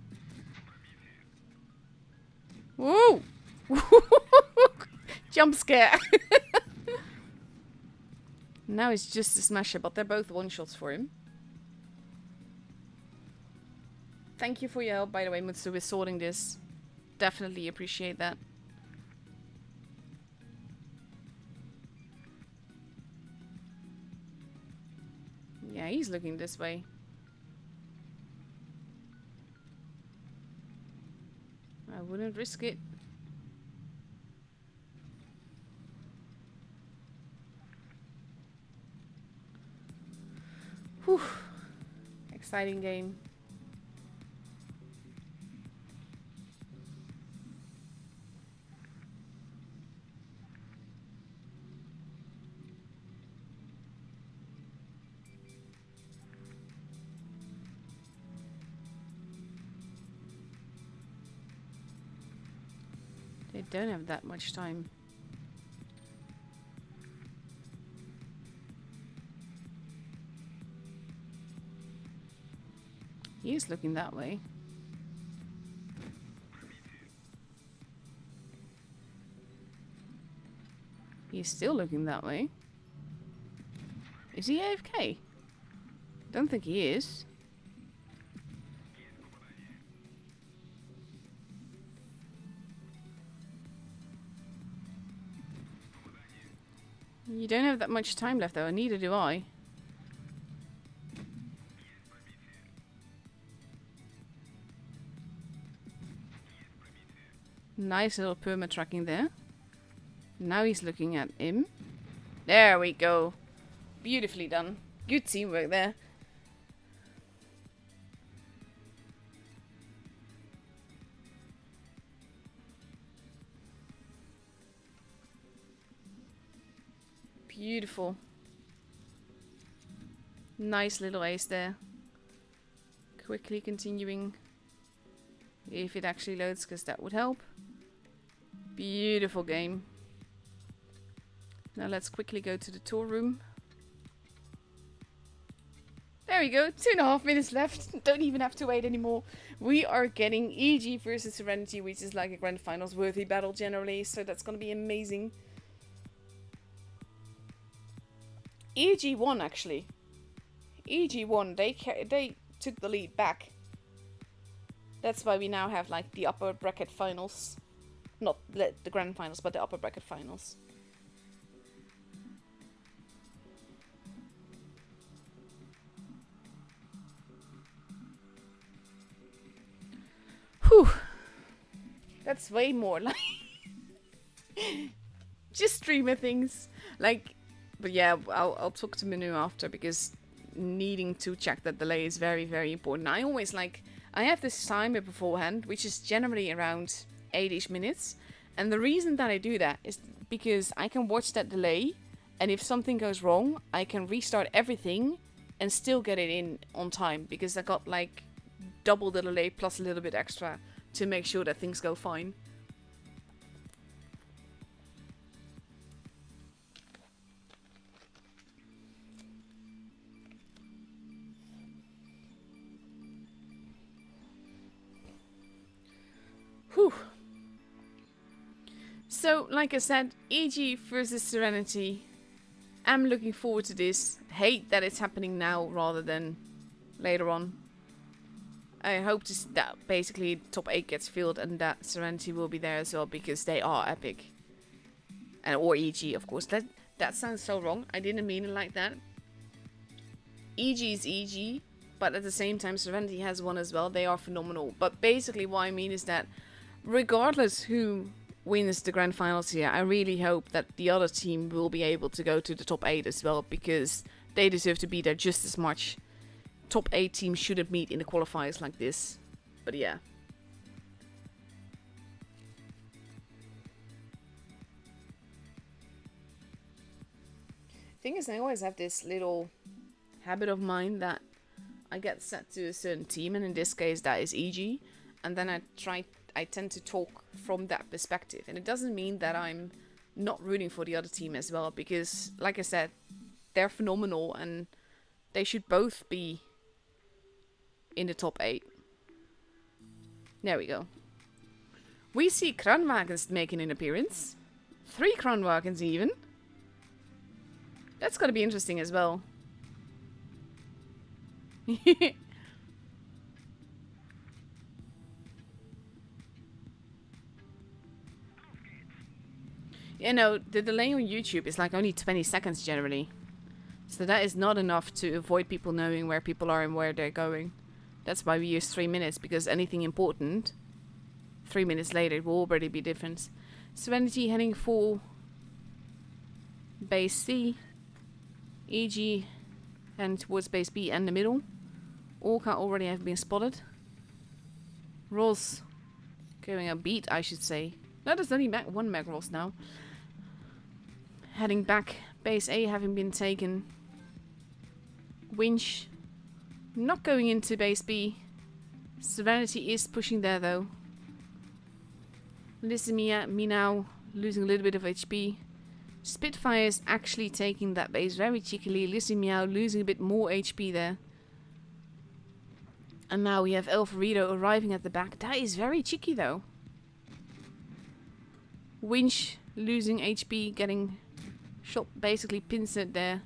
Whoa! Jump scare! Now it's just a smasher, but they're both one-shots for him. Thank you for your help, by the way, Mutsu, with sorting this. Definitely appreciate that. Yeah, he's looking this way. I wouldn't risk it. Whew. Exciting game. They don't have that much time. He is looking that way. He's still looking that way. Is he AFK? Don't think he is. You don't have that much time left though, and neither do I. Nice little perma tracking there. Now he's looking at him. There we go. Beautifully done. Good teamwork there. Beautiful. Nice little ace there. Quickly continuing. If it actually loads, because that would help. Beautiful game. Now let's quickly go to the tour room. There we go, 2.5 minutes left. Don't even have to wait anymore. We are getting EG versus Serenity, which is like a grand finals worthy battle generally, so that's gonna be amazing. EG won actually. EG won. They took the lead back. That's why we now have like the upper bracket finals. Not the grand finals, but the upper bracket finals. Whew. That's way more like just streamer things. Like, but yeah, I'll talk to Manu after because needing to check that delay is very, very important. I always I have this timer beforehand, which is generally around 8-ish minutes. And the reason that I do that is because I can watch that delay, and if something goes wrong, I can restart everything and still get it in on time, because I got like double the delay plus a little bit extra to make sure that things go fine. Whew. So, like I said, EG versus Serenity. I'm looking forward to this. Hate that it's happening now rather than later on. I hope that basically top 8 gets filled and that Serenity will be there as well, because they are epic. And or EG, of course. That sounds so wrong. I didn't mean it like that. EG is EG, but at the same time Serenity has one as well. They are phenomenal. But basically what I mean is that regardless who wins the grand finals here, I really hope that the other team will be able to go to the top 8 as well, because they deserve to be there just as much. Top 8 teams shouldn't meet in the qualifiers like this. But yeah. Thing is, I always have this little habit of mine that I get set to a certain team, and in this case that is EG, and then I tend to talk from that perspective. And it doesn't mean that I'm not rooting for the other team as well, because like I said, they're phenomenal and they should both be in the top 8. There we go. We see Kranwagens making an appearance. 3 Kranwagens even. That's gonna be interesting as well. You know, the delay on YouTube is like only 20 seconds generally. So that is not enough to avoid people knowing where people are and where they're going. That's why we use 3 minutes, because anything important, 3 minutes later, it will already be different. Serenity heading for base C. EG heading towards base B and the middle. Orca already have been spotted. Ros going a beat, I should say. No, there's only one Mag Ros now. Heading back, base A having been taken. Winch not going into base B. Serenity is pushing there though. Listen me now, losing a little bit of HP. Spitfire is actually taking that base very cheekily. Listen Meow losing a bit more HP there. And now we have Elfrito arriving at the back. That is very cheeky though. Winch losing HP, getting shot, basically pincered there.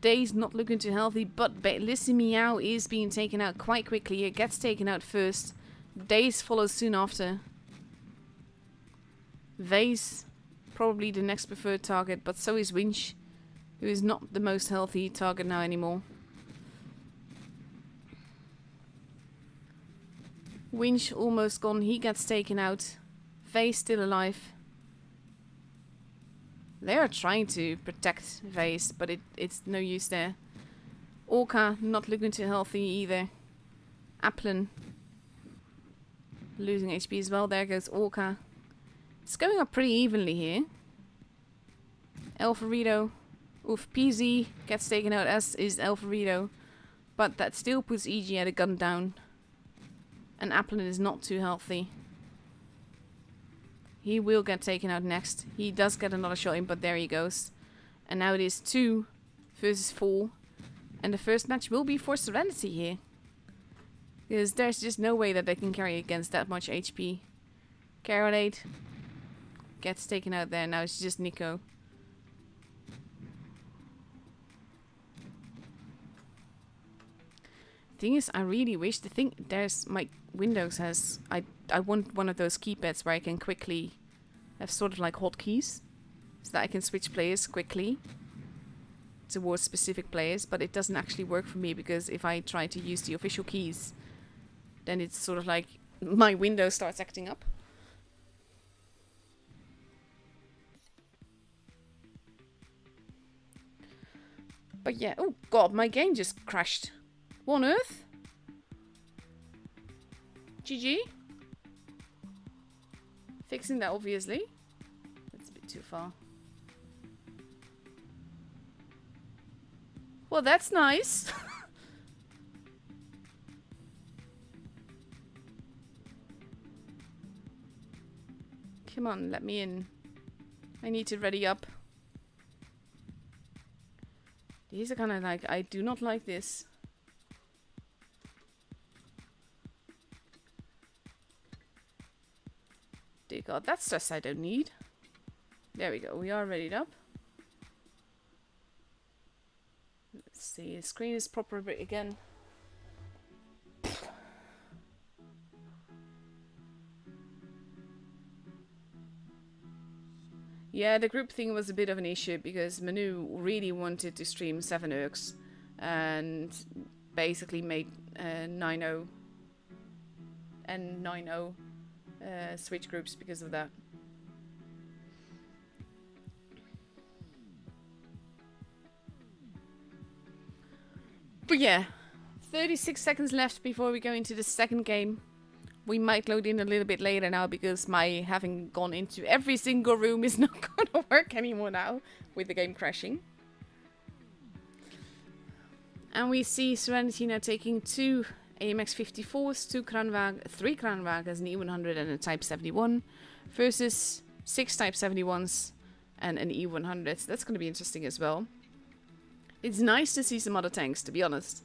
Days not looking too healthy, but Listen Meow is being taken out quite quickly. It gets taken out first. Days follows soon after. Vase, probably the next preferred target, but so is Winch, who is not the most healthy target now anymore. Winch almost gone, he gets taken out. Vase still alive. They are trying to protect Vase, but it's no use there. Orca not looking too healthy either. Applin losing HP as well. There goes Orca. It's going up pretty evenly here. Elfrito. Oof, PZ gets taken out, as is Elfrito. But that still puts EG at a gun down. And Applin is not too healthy. He will get taken out next. He does get another shot in, but there he goes. And now it is 2 versus 4. And the first match will be for Serenity here. Because there's just no way that they can carry against that much HP. Carolade gets taken out there. Now it's just Nico. Thing is, I really wish there's my Windows has I want one of those keypads where I can quickly have sort of like hotkeys so that I can switch players quickly towards specific players, but it doesn't actually work for me because if I try to use the official keys, then it's sort of like my Windows starts acting up. But yeah, oh god, my game just crashed. What on earth? GG. Fixing that, obviously. That's a bit too far. Well, that's nice. Come on, let me in. I need to ready up. These are kind of like, I do not like this. Dear God, that's stress I don't need. There we go, we are readied up. Let's see, the screen is proper again. Yeah, the group thing was a bit of an issue because Manu really wanted to stream 7 Urks and basically made 9-0 and 9-0 switch groups because of that. But yeah, 36 seconds left before we go into the second game. We might load in a little bit later now because my having gone into every single room is not going to work anymore now with the game crashing. And we see Serenity now taking 2 AMX 54s, 2 Kranwagen, 3 Kranwagens, an E100 and a Type 71 versus 6 Type 71s and an E100. So that's going to be interesting as well. It's nice to see some other tanks, to be honest.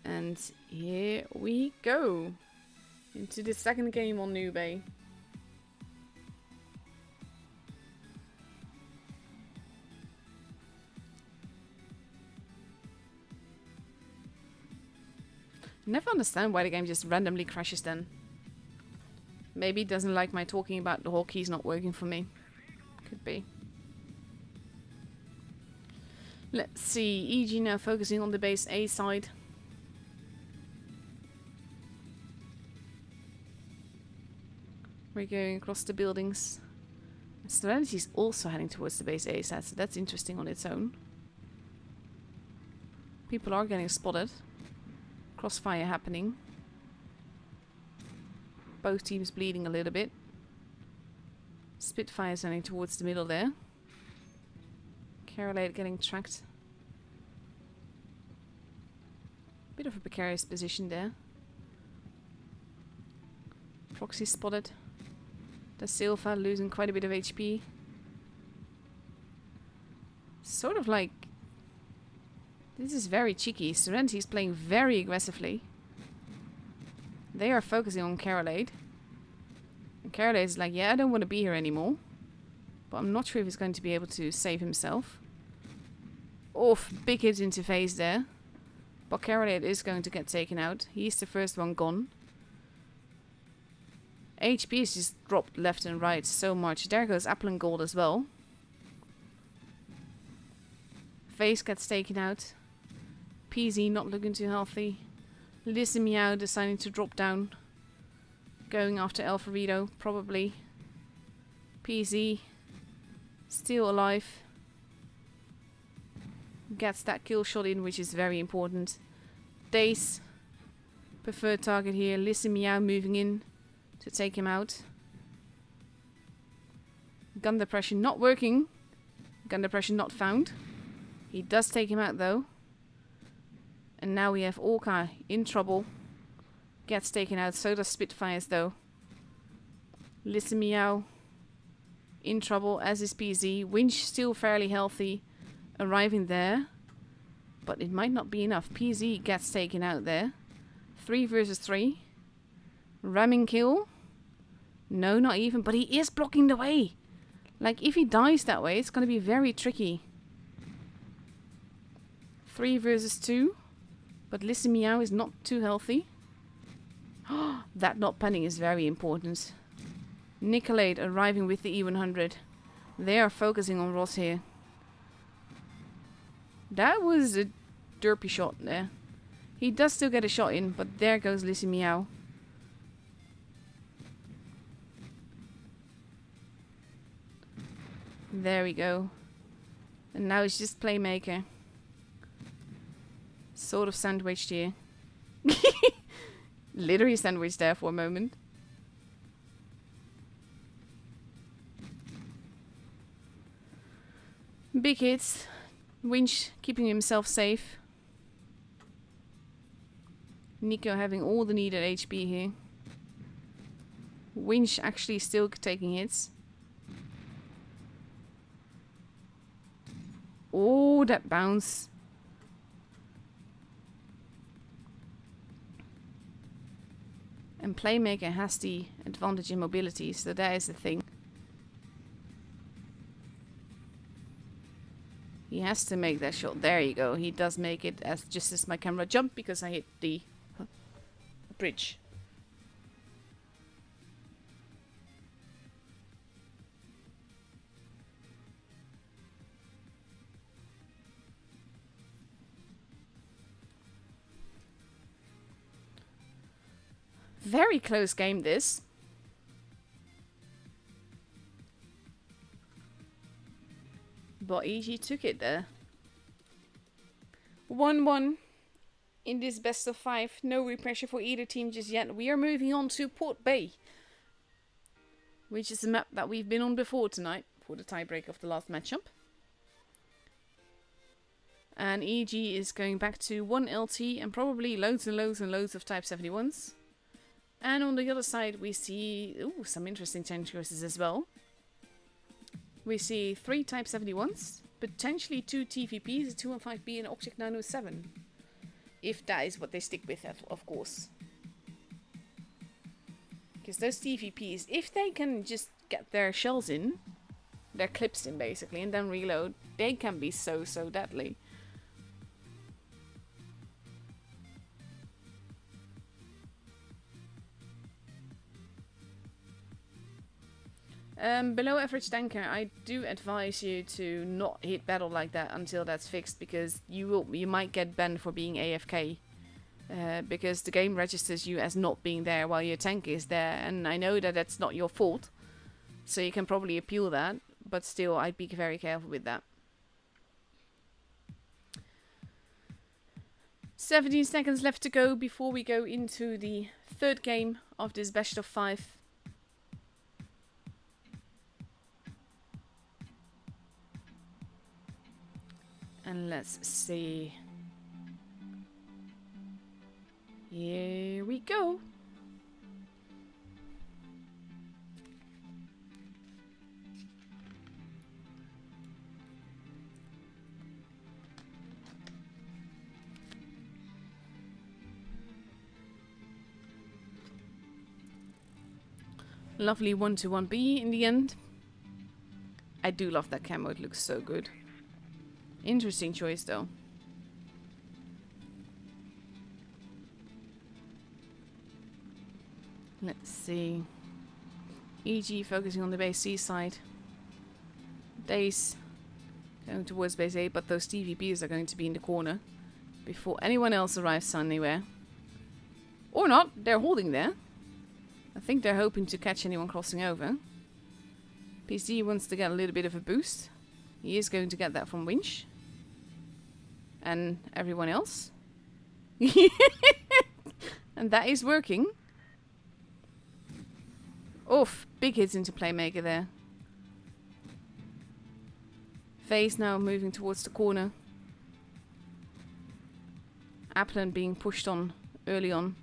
And here we go into the second game on New Bay. Never understand why the game just randomly crashes then. Maybe it doesn't like my talking about the whole keys not working for me. Could be. Let's see. EG now focusing on the base A side. We're going across the buildings. Serenity is also heading towards the base A side, so that's interesting on its own. People are getting spotted. Crossfire happening. Both teams bleeding a little bit. Spitfire's heading towards the middle there. Carolade getting tracked. Bit of a precarious position there. Proxy spotted. Da Silva losing quite a bit of HP. Sort of like... This is very cheeky. Serenity is playing very aggressively. They are focusing on Carolade. And Carolade is like, yeah, I don't want to be here anymore. But I'm not sure if he's going to be able to save himself. Oof, big hit into face there. But Carolade is going to get taken out. He's the first one gone. HP is just dropped left and right so much. There goes Apple and Gold as well. Face gets taken out. PZ not looking too healthy. Listen Meow deciding to drop down. Going after Alfredo, probably. PZ still alive. Gets that kill shot in, which is very important. Dace, preferred target here. Listen Meow moving in to take him out. Gun depression not working. Gun depression not found. He does take him out though. And now we have Orca in trouble. Gets taken out. So does Spitfires though. Listen Meow in trouble, as is PZ. Winch still fairly healthy. Arriving there. But it might not be enough. PZ gets taken out there. 3 versus 3. Ramming kill. No, not even. But he is blocking the way. Like, if he dies that way, it's going to be very tricky. 3 versus 2. But Listen Meow is not too healthy. That not panning is very important. Nicolade arriving with the E100. They are focusing on Ross here. That was a derpy shot there. He does still get a shot in, but there goes Listen Meow. There we go. And now it's just Playmaker. Sort of sandwiched here. Literally sandwiched there for a moment. Big hits. Winch keeping himself safe. Nico having all the needed HP here. Winch actually still taking hits. Oh, that bounce. And Playmaker has the advantage in mobility, so that is the thing. He has to make that shot. There you go. He does make it as just as my camera jumped because I hit the bridge. Very close game this. But EG took it there. 1-1 in this best of 5. No repressure for either team just yet. We are moving on to Port Bay, which is a map that we've been on before tonight for the tiebreak of the last matchup. And EG is going back to 1 LT and probably loads and loads and loads of Type 71s. And on the other side we see some interesting change choices as well. We see 3 Type 71s, potentially 2 TVPs, a 215B and Object 907. If that is what they stick with, of course. Because those TVPs, if they can just get their shells in, their clips in basically, and then reload, they can be so deadly. Below average tanker, I do advise you to not hit battle like that until that's fixed, because you might get banned for being AFK. Because the game registers you as not being there while your tank is there, and I know that that's not your fault, so you can probably appeal that, but still I'd be very careful with that. 17 seconds left to go before we go into the third game of this best of 5. And let's see. Here we go. Lovely 1-1B in the end. I do love that camo, it looks so good. Interesting choice though. Let's see. EG focusing on the base C side. Days going towards base A, but those TVPs are going to be in the corner before anyone else arrives anywhere. Or not, they're holding there. I think they're hoping to catch anyone crossing over. PC wants to get a little bit of a boost. He is going to get that from Winch. And everyone else. And that is working. Oof, big hits into Playmaker there. Vase now moving towards the corner. Applin being pushed on early on.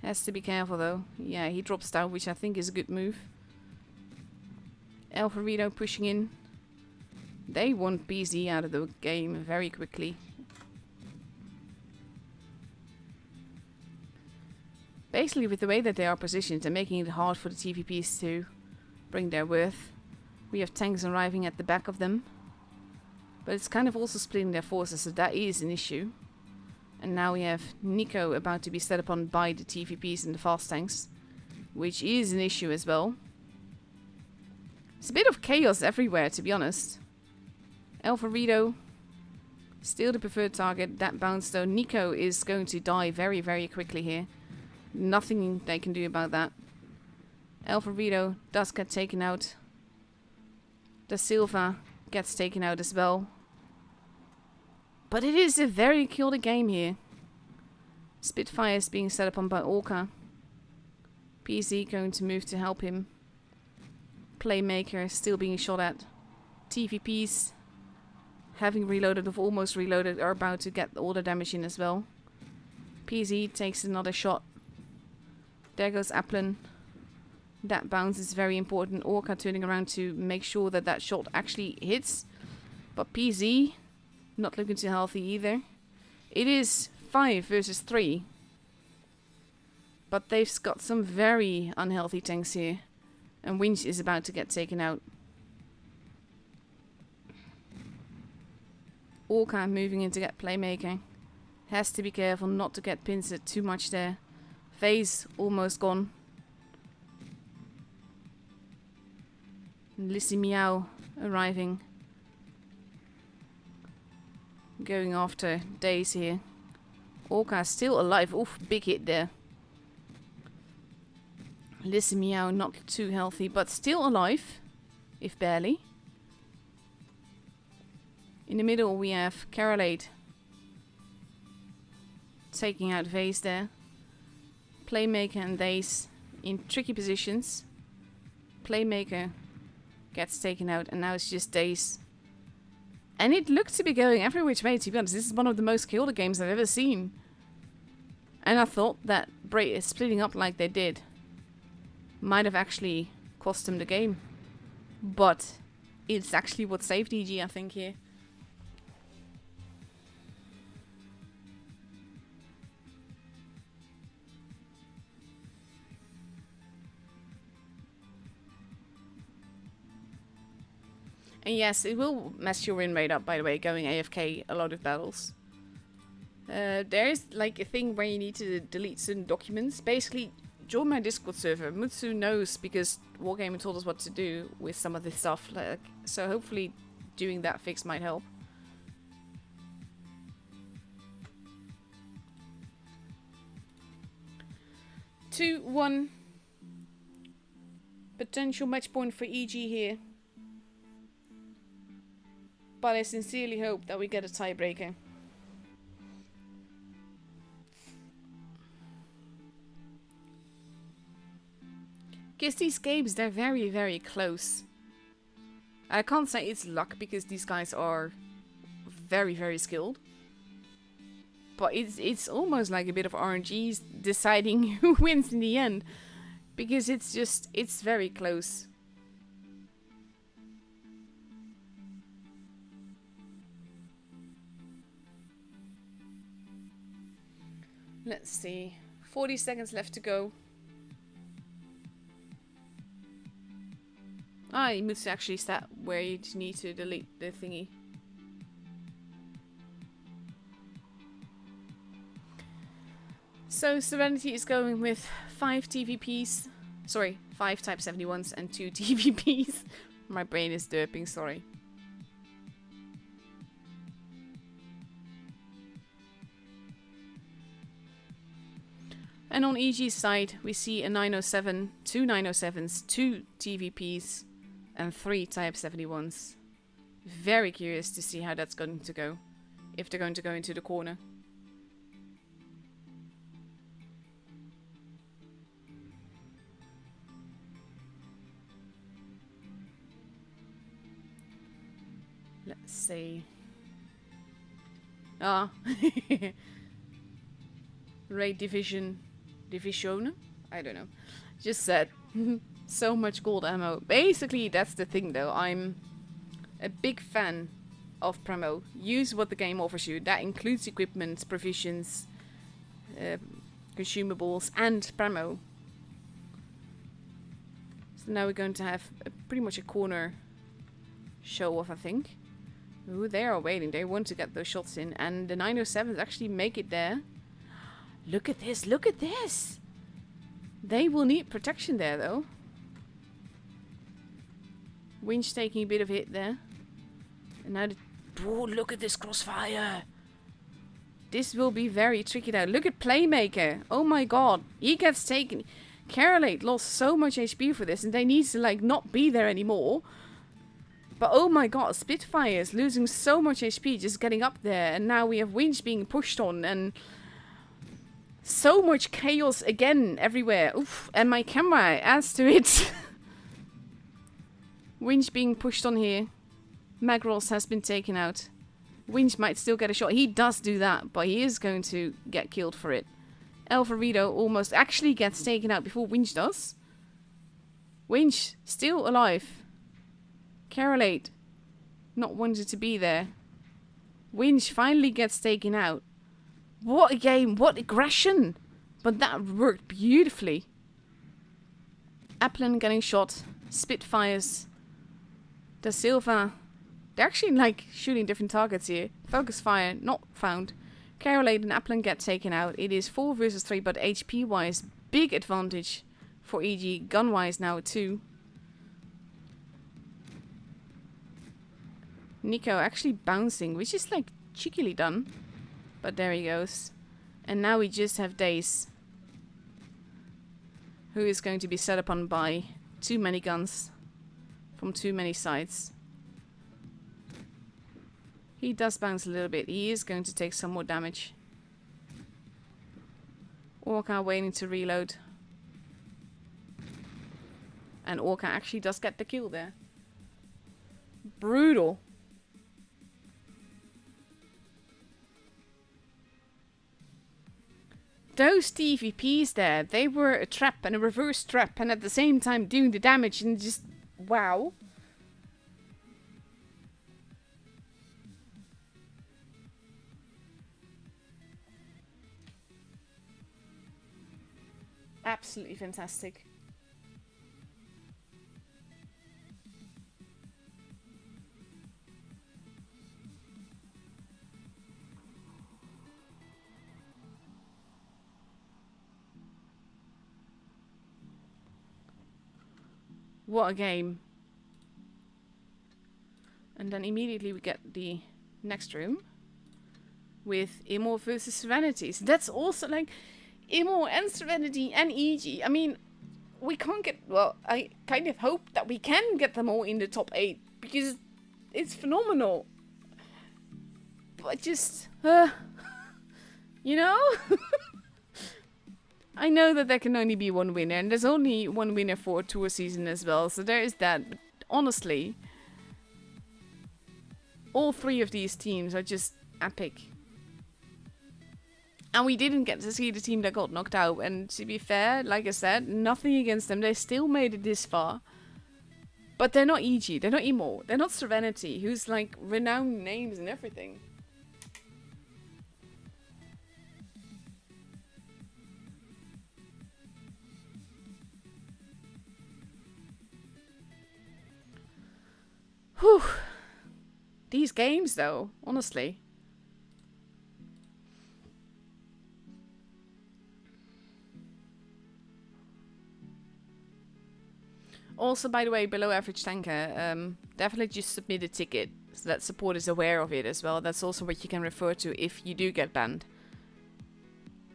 Has to be careful though. Yeah, he drops down, which I think is a good move. Alfredo pushing in. They want BZ out of the game very quickly. Basically, with the way that they are positioned, they're making it hard for the TVPs to bring their worth. We have tanks arriving at the back of them. But it's kind of also splitting their forces, so that is an issue. And now we have Nico about to be set upon by the TVPs and the fast tanks, which is an issue as well. It's a bit of chaos everywhere, to be honest. Alfredo, still the preferred target. That bounce though. Nico is going to die very, very quickly here. Nothing they can do about that. Alfredo does get taken out. Da Silva gets taken out as well. But it is a very chaotic game here. Spitfire is being set upon by Orca. PZ going to move to help him. Playmaker still being shot at. TVPs, having reloaded or almost reloaded, are about to get all the damage in as well. PZ takes another shot. There goes Applin. That bounce is very important. Orca turning around to make sure that that shot actually hits. But PZ not looking too healthy either. It is 5 versus 3. But they've got some very unhealthy tanks here. And Winch is about to get taken out. Orca moving in to get Playmaker. Has to be careful not to get pincered too much there. Vase almost gone. Lissy Meow arriving. Going after Days here. Orca still alive. Oof, big hit there. Lissy Meow not too healthy, but still alive. If barely. In the middle we have Carolade. Taking out Vase there. Playmaker and Days in tricky positions. Playmaker gets taken out, and now it's just Days. And it looked to be going every which way, to be honest. This is one of the most chaotic games I've ever seen. And I thought that splitting up like they did might have actually cost them the game. But it's actually what saved EG, I think, here. And yes, it will mess your win rate up, by the way, going AFK a lot of battles. There is like a thing where you need to delete certain documents. Basically, join my Discord server. Mutsu knows because Wargaming told us what to do with some of this stuff. Like, so hopefully doing that fix might help. Two, one. Potential match point for EG here. But I sincerely hope that we get a tiebreaker. Because these games, they're very, very close. I can't say it's luck because these guys are very, very skilled. But it's almost like a bit of RNGs deciding who wins in the end. Because it's very close. Let's see. 40 seconds left to go. Ah, you must actually start where you need to delete the thingy. So Serenity is going with 5 TVPs. Sorry, 5 Type 71s and 2 TVPs. My brain is derping, sorry. And on EG's side, we see a 907, 2 907s, 2 TVPs, and 3 Type 71s. Very curious to see how that's going to go. If they're going to go into the corner. Let's see. Ah. Raid Division. I don't know. Just said. So much gold ammo. Basically, that's the thing though. I'm a big fan of Pramo. Use what the game offers you. That includes equipment, provisions, consumables, and Pramo. So now we're going to have pretty much a corner show off, I think. Ooh, they are waiting. They want to get those shots in. And the 907s actually make it there. Look at this. Look at this. They will need protection there, though. Winch taking a bit of hit there. And now oh, look at this crossfire. This will be very tricky now. Look at Playmaker. Oh my god. He gets taken. Carolate lost so much HP for this. And they need to, like, not be there anymore. But oh my god. Spitfires losing so much HP just getting up there. And now we have Winch being pushed on. And so much chaos again everywhere. Oof. And my camera adds to it. Winch being pushed on here. Magros has been taken out. Winch might still get a shot. He does do that, but he is going to get killed for it. Alvarito almost actually gets taken out before Winch does. Winch still alive. Carolate not wanted to be there. Winch finally gets taken out. What a game, what aggression. But that worked beautifully. Applin getting shot. Spitfires. Da Silva. They're actually like shooting different targets here. Focus fire, not found. Carolade and Applin get taken out. It is 4 versus 3, but HP wise, big advantage for EG. Gun wise now 2. Nico actually bouncing, which is like cheekily done. But there he goes. And now we just have Daze, who is going to be set upon by too many guns from too many sides. He does bounce a little bit. He is going to take some more damage. Orca waiting to reload. And Orca actually does get the kill there. Brutal. Those TVPs there, they were a trap and a reverse trap, and at the same time doing the damage, and just wow. Absolutely fantastic. What a game. And then immediately we get the next room with Imo versus Serenity. So that's also like Imo and Serenity and EG. I mean, we can't get... Well, I kind of hope that we can get them all in the top 8 because it's phenomenal. But just... you know? I know that there can only be one winner, and there's only one winner for a tour season as well, so there is that. But honestly, all 3 of these teams are just epic. And we didn't get to see the team that got knocked out, and to be fair, like I said, nothing against them, they still made it this far. But they're not EG, they're not Emo, they're not Serenity, who's like renowned names and everything. Whew. These games though, honestly. Also, by the way, below average tanker, definitely just submit a ticket so that support is aware of it as well. That's also what you can refer to if you do get banned.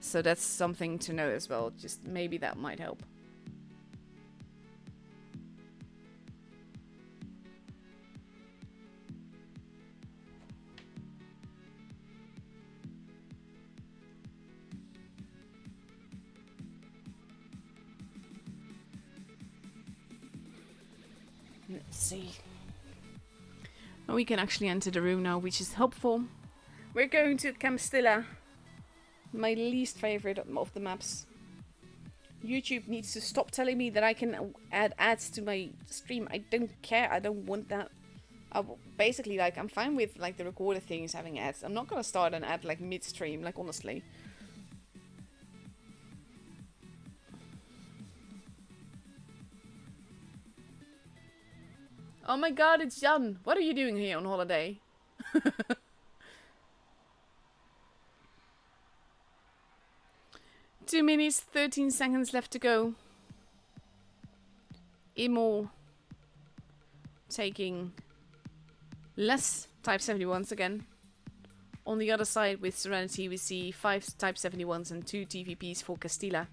So that's something to know as well. Just maybe that might help. Let's see. And we can actually enter the room now, which is helpful. We're going to Camstilla. My least favorite of the maps. YouTube needs to stop telling me that I can add ads to my stream. I don't care. I don't want that. Basically, like, I'm fine with like the recorder things having ads. I'm not gonna start an ad like mid-stream, like honestly. Oh my god, it's Jan. What are you doing here on holiday? 2 minutes, 13 seconds left to go. Imo taking less Type 71s again. On the other side with Serenity we see 5 Type 71s and 2 TVPs for Castilla.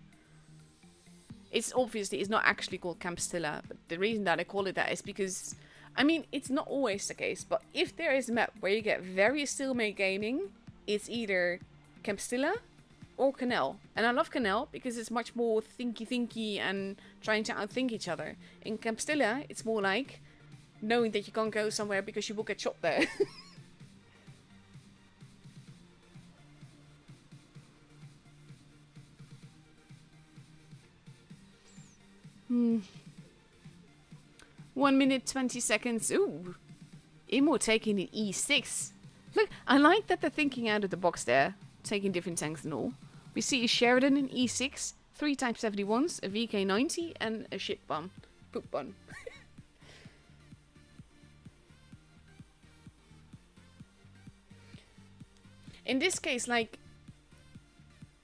It's obviously, it's not actually called Campstilla, but the reason that I call it that is because, I mean, it's not always the case, but if there is a map where you get very stalemate gaming, it's either Campstilla or Canal. And I love Canal because it's much more thinky and trying to outthink each other. In Campstilla, it's more like knowing that you can't go somewhere because you will get shot there. Hmm. 1 minute 20 seconds. Ooh. Imo taking an E6. Look, I like that they're thinking out of the box there. Taking different tanks and all. We see a Sheridan in E6, 3 Type 71s, a VK90 and a shit bomb. Poop bomb. In this case, like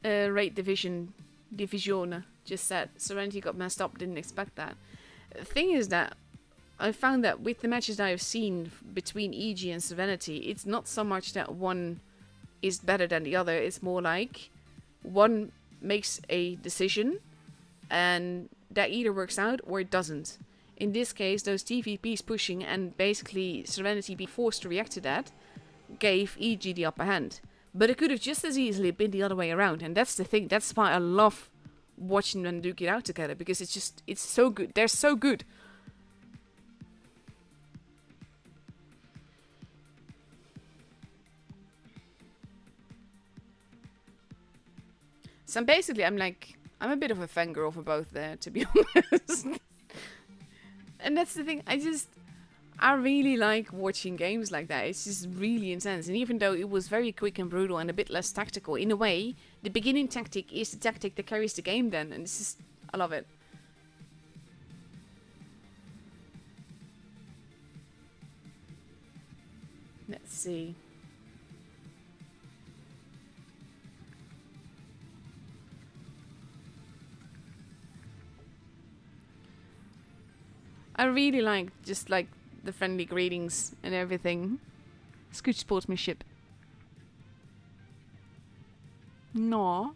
Raid Division just said, Serenity got messed up, didn't expect that. The thing is that I found that with the matches that I've seen between EG and Serenity, it's not so much that one is better than the other, it's more like one makes a decision and that either works out or it doesn't. In this case, those TVPs pushing and basically Serenity being forced to react to that gave EG the upper hand. But it could have just as easily been the other way around, and that's the thing. That's why I love watching them duke it out together, because it's so good. They're so good. So basically, I'm a bit of a fangirl for both there, to be honest. And that's the thing. I really like watching games like that. It's just really intense. And even though it was very quick and brutal and a bit less tactical, in a way, the beginning tactic is the tactic that carries the game then. And it's just, I love it. Let's see. I really like just like the friendly greetings and everything. It's good sportsmanship. No.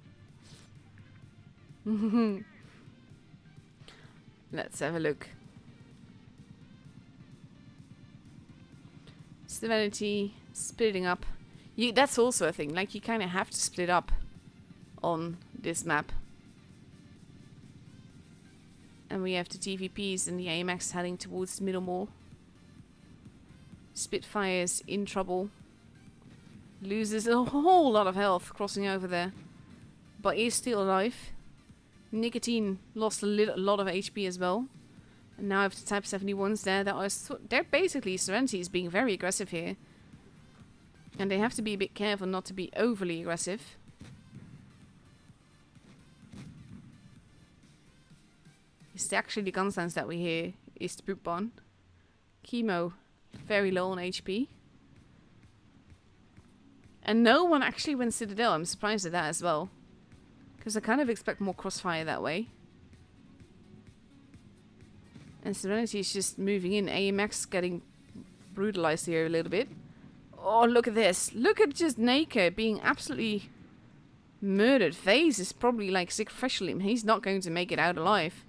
Let's have a look. Serenity, splitting up. That's also a thing. Like, you kind of have to split up on this map. And we have the TVPs and the AMX heading towards the middle more. Spitfire's in trouble. Loses a whole lot of health crossing over there. But is still alive. Nicotine lost a lot of HP as well. And now I have the Type 71s there. They're basically Serenity's being very aggressive here. And they have to be a bit careful not to be overly aggressive. It's actually the Gunstance that we hear is the poop bomb. Chemo, very low on HP. And no one actually went Citadel. I'm surprised at that as well. Because I kind of expect more crossfire that way. And Serenity is just moving in. AMX getting brutalized here a little bit. Oh, look at this. Look at just Naka being absolutely murdered. Vase is probably like sacrificial him. He's not going to make it out alive.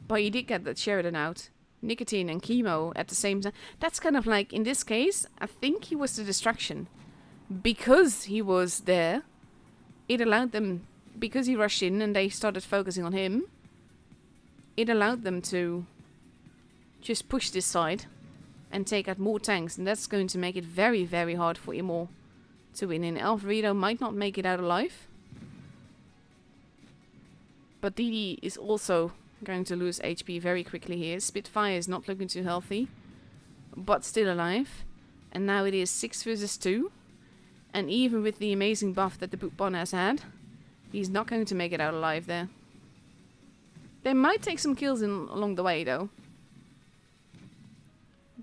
But he did get that Sheridan out. Nicotine and Chemo at the same time. That's kind of like, in this case, I think he was the distraction. Because he was there, it allowed them, because he rushed in and they started focusing on him, it allowed them to just push this side and take out more tanks. And that's going to make it very, very hard for Imor to win. And Alfredo might not make it out alive. But Didi is also going to lose HP very quickly here. Spitfire is not looking too healthy, but still alive. And now it is 6 versus 2. And even with the amazing buff that the Poupon has had, he's not going to make it out alive there. They might take some kills along the way though.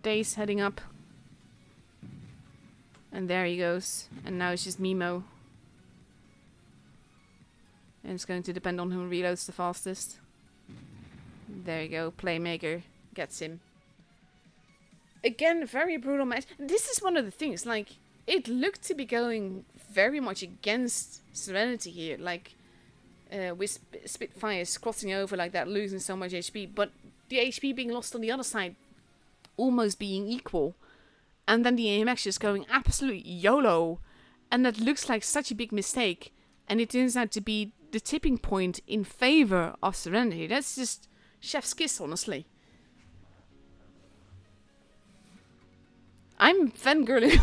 Dace heading up. And there he goes. And now it's just Mimo. And it's going to depend on who reloads the fastest. There you go. Playmaker gets him. Again, very brutal match. This is one of the things, like, it looked to be going very much against Serenity here. Like, with Spitfires crossing over like that, losing so much HP. But the HP being lost on the other side almost being equal. And then the AMX just going absolute YOLO. And that looks like such a big mistake. And it turns out to be the tipping point in favor of Serenity. That's just chef's kiss, honestly. I'm fangirling.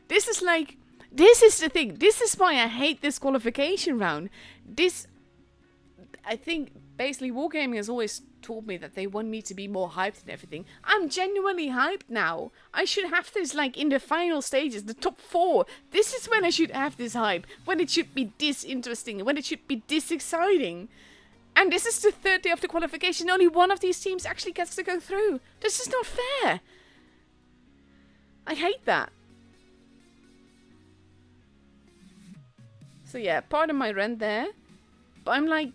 This is the thing. This is why I hate this qualification round. I think, basically, Wargaming has always told me that they want me to be more hyped and everything. I'm genuinely hyped now. I should have this, like, in the final stages, the top 4. This is when I should have this hype. When it should be this interesting. When it should be this exciting. And this is the third day of the qualification. Only one of these teams actually gets to go through. This is not fair. I hate that. So yeah, pardon my rant there. But I'm like,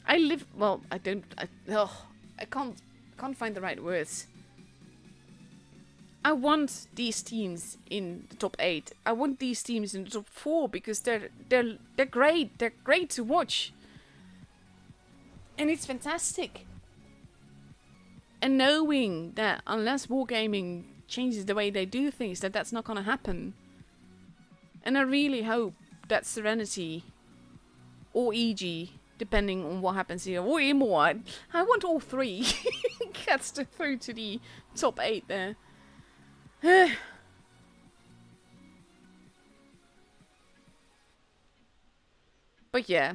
I can't find the right words. I want these teams in the top 8. I want these teams in the top 4 because they're great. They're great to watch. And it's fantastic. And knowing that unless Wargaming changes the way they do things, that's not gonna happen. And I really hope that Serenity or EG, depending on what happens here, or Imor, I want all 3 gets through to the top 8 there. But yeah.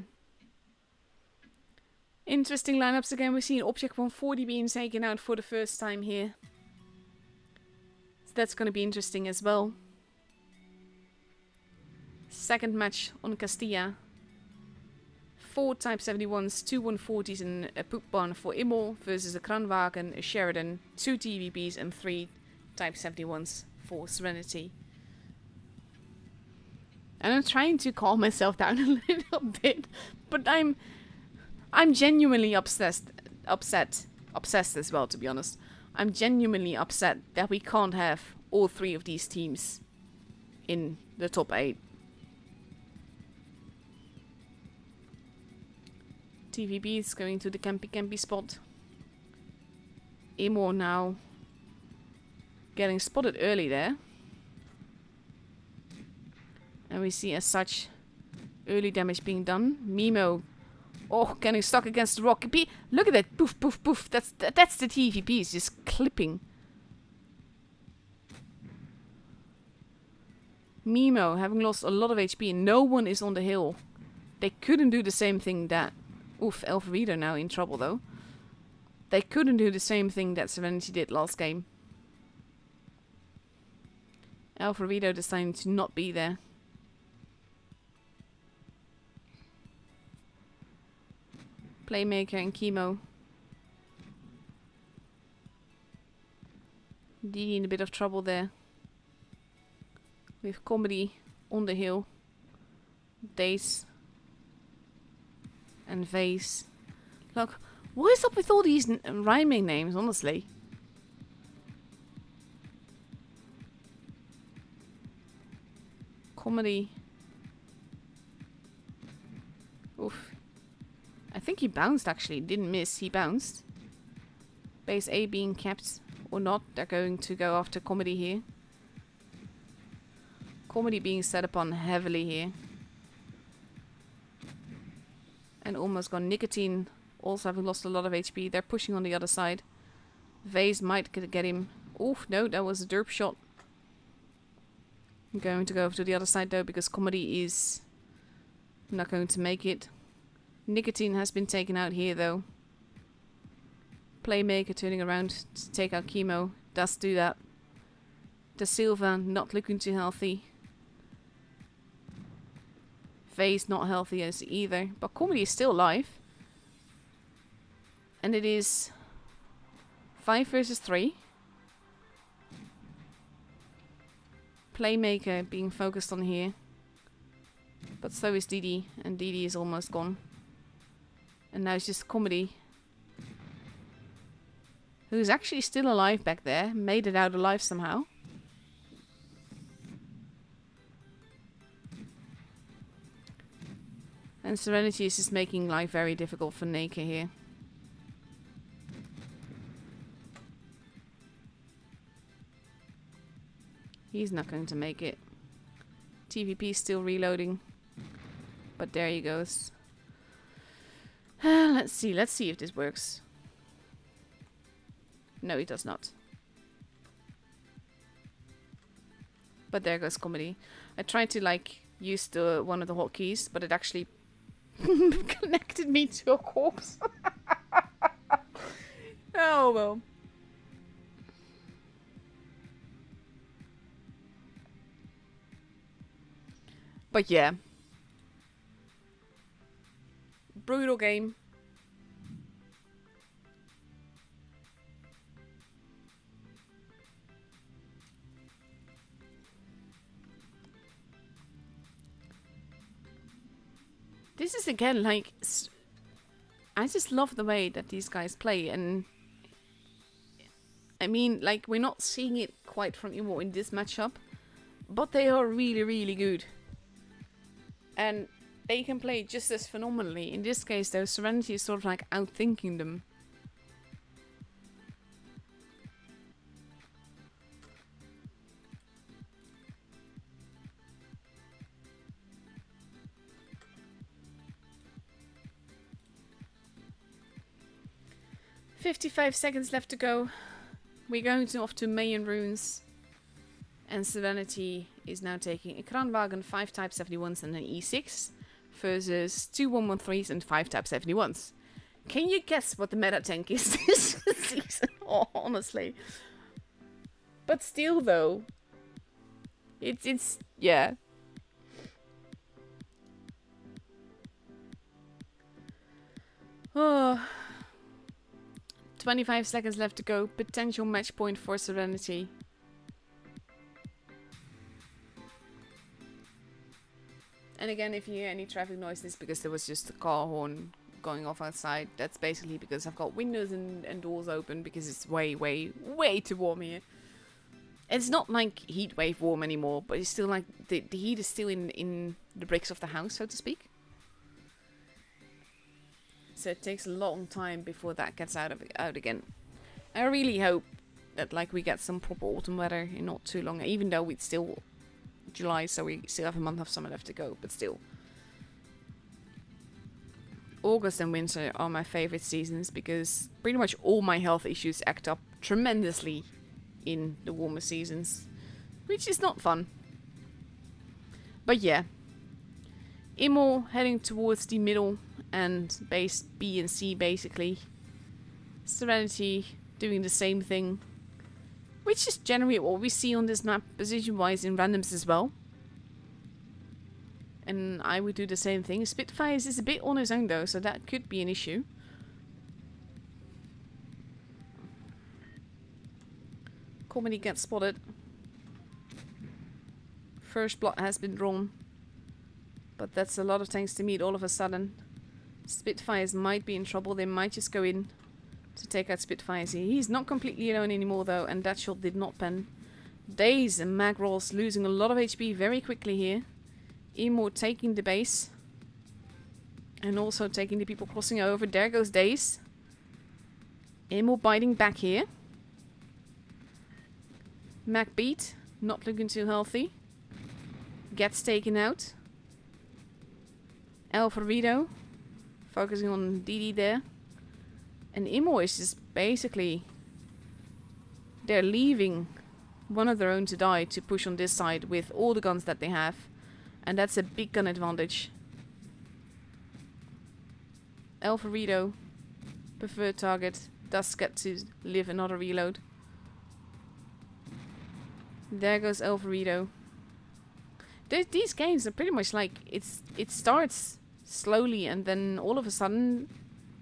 Interesting lineups again. We've seen Object 140 being taken out for the first time here. So that's going to be interesting as well. Second match on Castilla. 4 Type 71s, 2 140s and a Poupon for Immol versus a Kranwagen, a Sheridan, 2 TVPs and 3 Type 71s for Serenity. And I'm trying to calm myself down a little bit, but I'm I'm genuinely obsessed as well, to be honest. I'm genuinely upset that we can't have all three of these teams in the top 8. TVB is going to the campy spot. Emo now getting spotted early there. And we see as such early damage being done. Mimo, oh, getting stuck against the rock. Look at that, poof, poof, poof. That's the TVP, it's just clipping. Mimo having lost a lot of HP and no one is on the hill. They couldn't do the same thing that... Oof, Alfredo now in trouble though. They couldn't do the same thing that Serenity did last game. Alfredo deciding to not be there. Playmaker and Chemo. Didi in a bit of trouble there. With Comedy on the hill. Dace. And Vase. Look, what is up with all these rhyming names, honestly? Comedy. Oof. I think he bounced actually, didn't miss, he bounced. Base A being kept or not, they're going to go after Comedy here. Comedy being set upon heavily here. And almost gone. Nicotine also having lost a lot of HP. They're pushing on the other side. Vase might get him. Oof, no, that was a derp shot. I'm going to go over to the other side though, because Comedy is not going to make it. Nicotine has been taken out here though. Playmaker turning around to take out Chemo. Does do that. Da Silva not looking too healthy. Vase not healthy as either. But Comedy is still alive. And it is 5 versus 3. Playmaker being focused on here. But so is Didi. And Didi is almost gone. And now it's just Comedy. Who's actually still alive back there. Made it out alive somehow. And Serenity is just making life very difficult for Naka here. He's not going to make it. TVP still reloading. But there he goes. Let's see if this works. No, it does not. But there goes Comedy. I tried to like use the one of the hotkeys, but it actually connected me to a corpse. Oh well. But yeah. Brutal game. This is again like, I just love the way that these guys play, and I mean, like, we're not seeing it quite from Emo in this matchup, but they are really, really good. And they can play just as phenomenally. In this case, though, Serenity is sort of like outthinking them. "55 seconds left to go. We're going off to Mayan Runes. And Serenity is now taking a Kranwagen, 5 Type 71s and an E6 versus 2 113s and 5 Type 71s. Can you guess what the meta tank is this season? Oh, honestly. But still though, it's yeah. Oh. 25 seconds left to go. Potential match point for Serenity. And again, if you hear any traffic noises, because there was just a car horn going off outside. That's basically because I've got windows and doors open because it's way, way, way too warm here. It's not like heat wave warm anymore, but it's still like the heat is still in the bricks of the house, so to speak. So it takes a long time before that gets out again. I really hope that like we get some proper autumn weather in not too long, even though it's still July, so we still have a month of summer left to go, but still. August and winter are my favorite seasons because pretty much all my health issues act up tremendously in the warmer seasons, which is not fun. But yeah, Immol heading towards the middle and base B and C basically. Serenity doing the same thing, which is generally what we see on this map position wise in randoms as well. And I would do the same thing. Spitfires is a bit on his own though, so that could be an issue. Comedy gets spotted. First blood has been drawn. But that's a lot of tanks to meet all of a sudden. Spitfires might be in trouble. They might just go in to take out Spitfires here. He's not completely alone anymore though, and that shot did not pen. Daze and Magrolls losing a lot of HP very quickly here. Immol taking the base. And also taking the people crossing over. There goes Daze. Immol biting back here. Mac beat, not looking too healthy. Gets taken out. Alvarito, focusing on DD there. And Immol is just basically... They're leaving one of their own to die to push on this side with all the guns that they have. And that's a big gun advantage. Alvarito, preferred target, does get to live another reload. There goes Alvarito. These games are pretty much like it starts slowly and then all of a sudden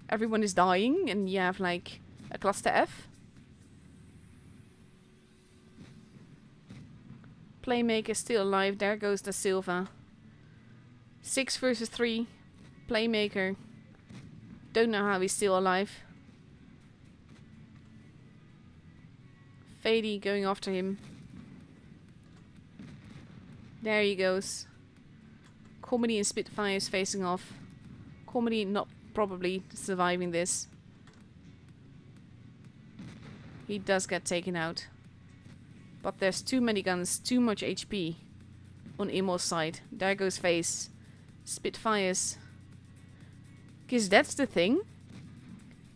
everyone is dying and you have like a cluster F. Playmaker still alive. There goes Da Silva. 6 versus 3. Playmaker. Don't know how he's still alive. Fady going after him. There he goes. Comedy and Spitfires facing off. Comedy not probably surviving this. He does get taken out. But there's too many guns, too much HP on Immol's side. There goes Face. Spitfires. Because that's the thing.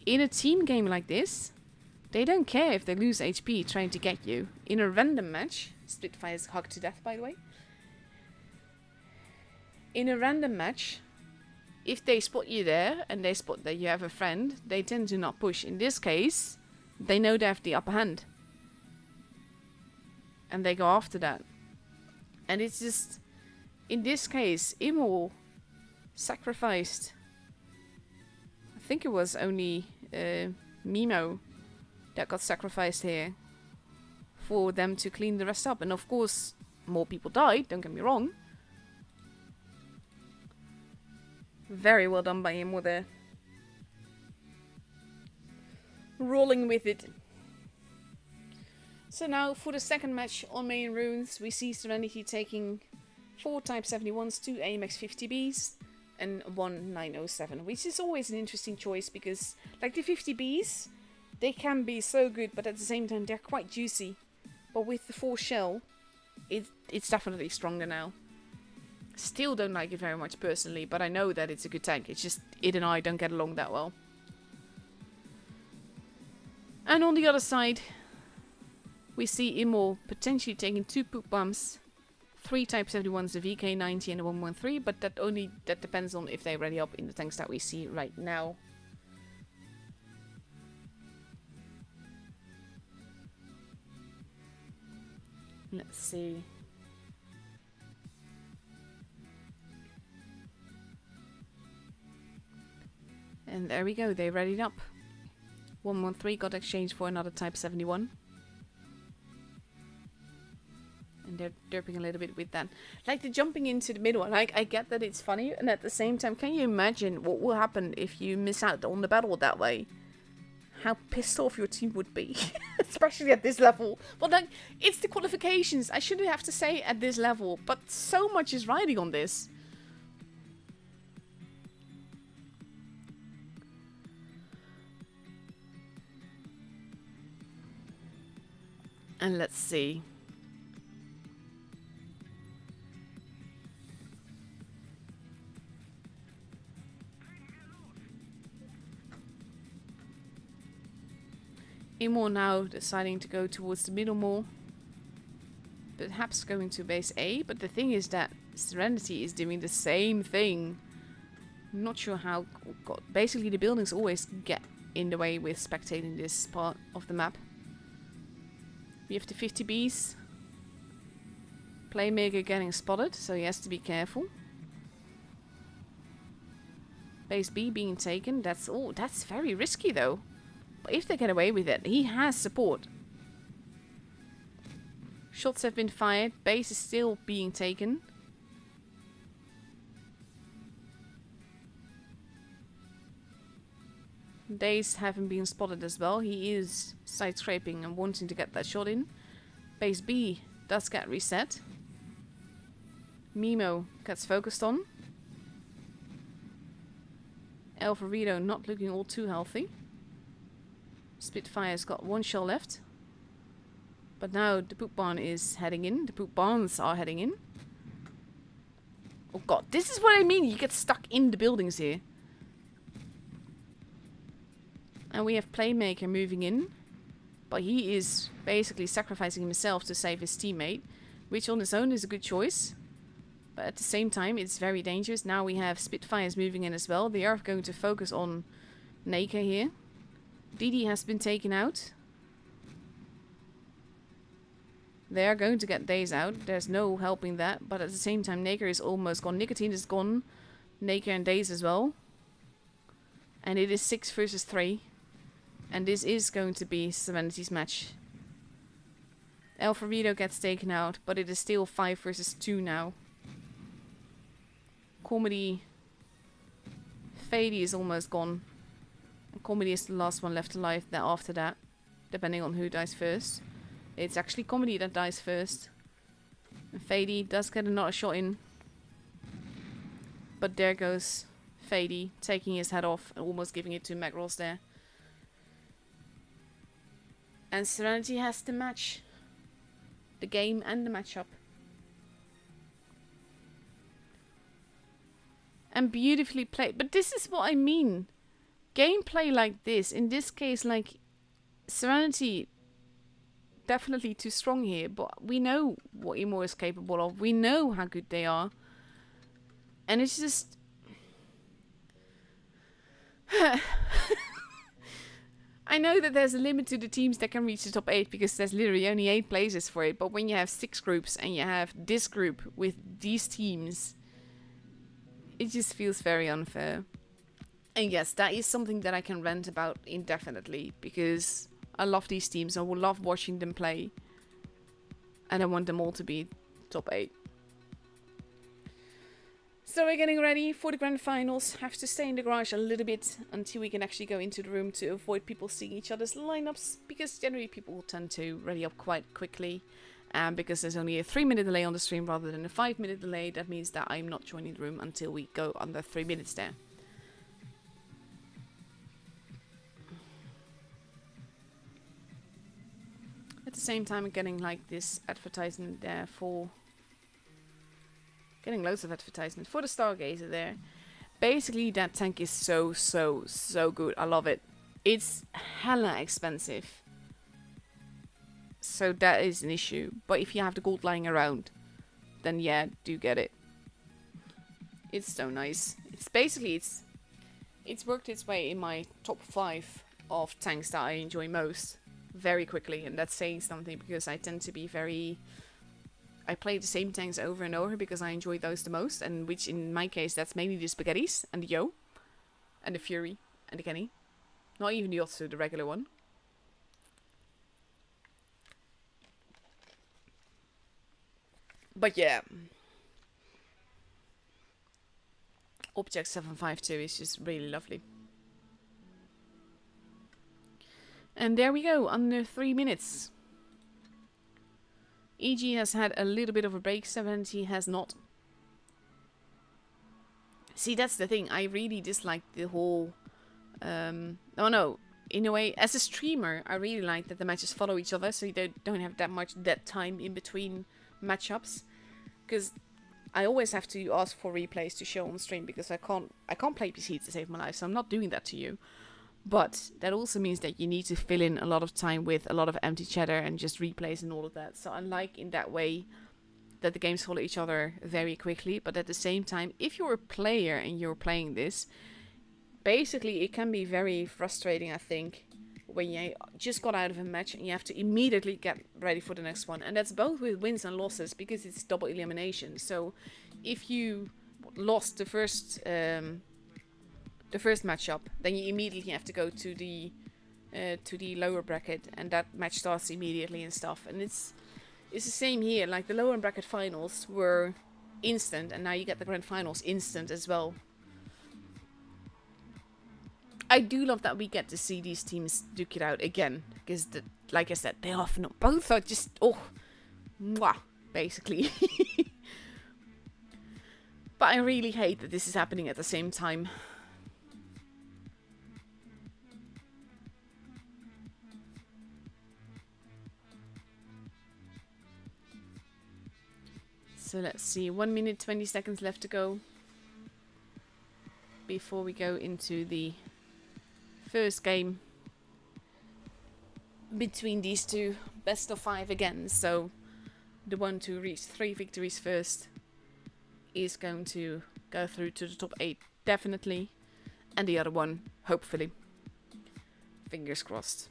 In a team game like this, they don't care if they lose HP trying to get you. In a random match, Spitfires hugged to death by the way. In a random match, if they spot you there and they spot that you have a friend, they tend to not push. In this case, they know they have the upper hand. And they go after that. And it's just, in this case, Immol sacrificed. I think it was only Mimo that got sacrificed here for them to clean the rest up. And of course, more people died, don't get me wrong. Very well done by Immol there. Rolling with it. So now for the second match on main runes, we see Serenity taking 4 Type 71s, 2 AMX 50Bs, and 1 907, which is always an interesting choice because, like the 50Bs, they can be so good, but at the same time they're quite juicy. But with the 4 shell, it's definitely stronger now. Still don't like it very much personally, but I know that it's a good tank. It's just it and I don't get along that well. And on the other side, we see Immol potentially taking 2 poop bombs, 3 Type 71s, a VK90 and a 113, but that depends on if they ready up in the tanks that we see right now. Let's see. And there we go, they readied up. 113 got exchanged for another Type 71. And they're derping a little bit with that. Like the jumping into the middle. Like I get that it's funny, and at the same time, can you imagine what will happen if you miss out on the battle that way? How pissed off your team would be, especially at this level. But like, it's the qualifications. I shouldn't have to say at this level, but so much is riding on this. And let's see. Imor now deciding to go towards the middle more. Perhaps going to base A, but the thing is that Serenity is doing the same thing. Not sure how. God, basically the buildings always get in the way with spectating this part of the map. We have the 50 Bs. Playmaker getting spotted, so he has to be careful. Base B being taken. That's very risky though. But if they get away with it, he has support. Shots have been fired. Base is still being taken. Days haven't been spotted as well. He is side scraping and wanting to get that shot in. Base B does get reset. Mimo gets focused on. Alvarito not looking all too healthy. Spitfire's got one shell left. But now the poop barn is heading in. The poop barns are heading in. Oh god, this is what I mean. You get stuck in the buildings here. And we have Playmaker moving in. But he is basically sacrificing himself to save his teammate. Which on its own is a good choice. But at the same time, it's very dangerous. Now we have Spitfires moving in as well. They are going to focus on Naka here. Didi has been taken out. They are going to get Days out. There's no helping that. But at the same time, Naka is almost gone. Nicotine is gone. Naka and Days as well. And it is 6 versus 3. And this is going to be Serenity's match. Alvarito gets taken out, but it is still 5 versus 2 now. Comedy. Fady is almost gone. And Comedy is the last one left alive after that. Depending on who dies first. It's actually Comedy that dies first. And Fady does get another shot in. But there goes Fady taking his head off and almost giving it to Magros there. And Serenity has the match. The game and the matchup. And beautifully played. But this is what I mean. Gameplay like this. In this case, like, Serenity definitely too strong here. But we know what Imor is capable of. We know how good they are. And it's just... I know that there's a limit to the teams that can reach the top 8 because there's literally only 8 places for it. But when you have 6 groups and you have this group with these teams, it just feels very unfair. And yes, that is something that I can rant about indefinitely because I love these teams. I will love watching them play. And I want them all to be top 8. So we're getting ready for the grand finals. Have to stay in the garage a little bit until we can actually go into the room to avoid people seeing each other's lineups. Because generally people will tend to ready up quite quickly. And because there's only a 3-minute delay on the stream rather than a 5-minute delay, that means that I'm not joining the room until we go under 3 minutes there. At the same time, I'm getting like this advertisement there for... Getting loads of advertisement for the Stargazer there. Basically, that tank is so good. I love it. It's hella expensive. So that is an issue. But if you have the gold lying around, then yeah, do get it. It's so nice. It's basically, it's worked its way in my top 5 of tanks that I enjoy most very quickly. And that's saying something because I tend to be very... I play the same tanks over and over because I enjoy those the most, and which in my case that's mainly the Spaghettis and the Yo and the Fury and the Kenny. Not even the Otsu, the regular one. But yeah. Object 752 is just really lovely. And there we go, under 3 minutes. EG has had a little bit of a break, 70 has not. See, that's the thing, I really dislike the whole... oh no, in a way, as a streamer, I really like that the matches follow each other, so you don't have that much dead time in between matchups. Because I always have to ask for replays to show on stream, because I can't play PC to save my life, so I'm not doing that to you. But that also means that you need to fill in a lot of time with a lot of empty chatter and just replays and all of that. So I like in that way that the games follow each other very quickly. But at the same time, if you're a player and you're playing this, basically it can be very frustrating, I think, when you just got out of a match and you have to immediately get ready for the next one. And that's both with wins and losses, because it's double elimination. So if you lost the first matchup, then you immediately have to go to the lower bracket, and that match starts immediately and stuff. And it's the same here. Like, the lower bracket finals were instant, and now you get the grand finals instant as well. I do love that we get to see these teams duke it out again, because like I said, they often both are just mwah, basically. But I really hate that this is happening at the same time. So let's see, 1 minute 20 seconds left to go before we go into the first game between these two, best of 5 again. So the one to reach 3 victories first is going to go through to the top 8 definitely, and the other one hopefully. Fingers crossed.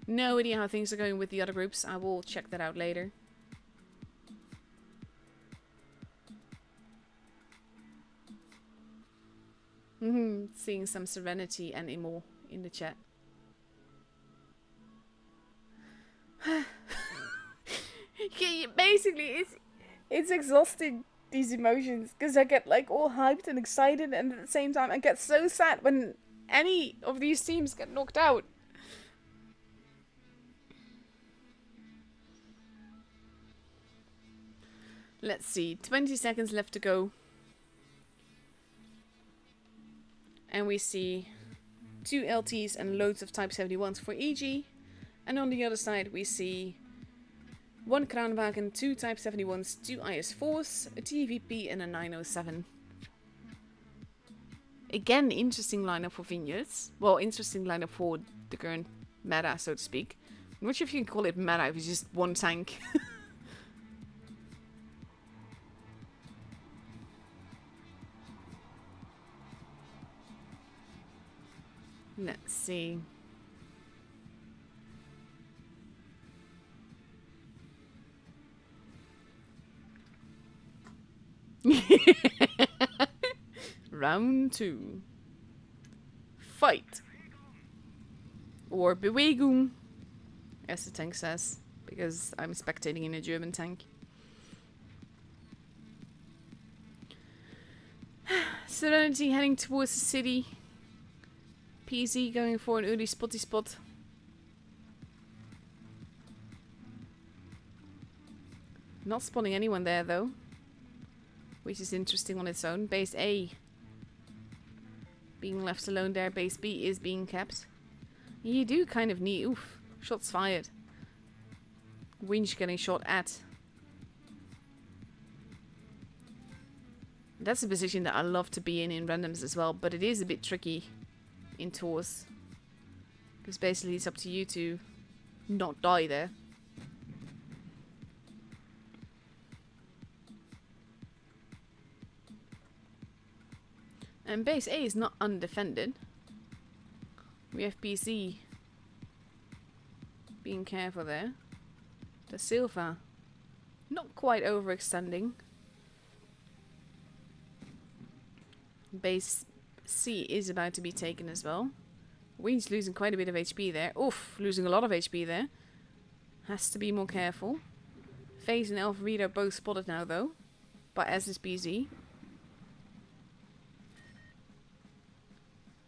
No idea how things are going with the other groups. I will check that out later. Seeing some Serenity and Imo in the chat. Basically, it's exhausting, these emotions, because I get like all hyped and excited, and at the same time I get so sad when any of these teams get knocked out. Let's see, 20 seconds left to go. And we see 2 LTs and loads of Type 71s for EG. And on the other side we see 1 Kraanwagen, 2 Type 71s, 2 IS4s, a TVP and a 907. Again, interesting lineup for Vineyards. Well, interesting lineup for the current meta, so to speak. I'm not sure if you can call it meta if it's just one tank. Let's see. Round 2. Fight. Or Bewegung, as the tank says, because I'm spectating in a German tank. Serenity heading towards the city. PZ going for an early spotty spot. Not spotting anyone there though, which is interesting on its own. Base A being left alone there. Base B is being kept. You do kind of need... Oof. Shots fired. Winch getting shot at. That's a position that I love to be in randoms as well, but it is a bit tricky in tours, because basically it's up to you to not die there. And base A is not undefended. We have PC being careful there. The Silva not quite overextending. Base C is about to be taken as well. Ween's losing quite a bit of HP there. Oof, losing a lot of HP there. Has to be more careful. FaZe and Alvarito are both spotted now though, by SSBZ.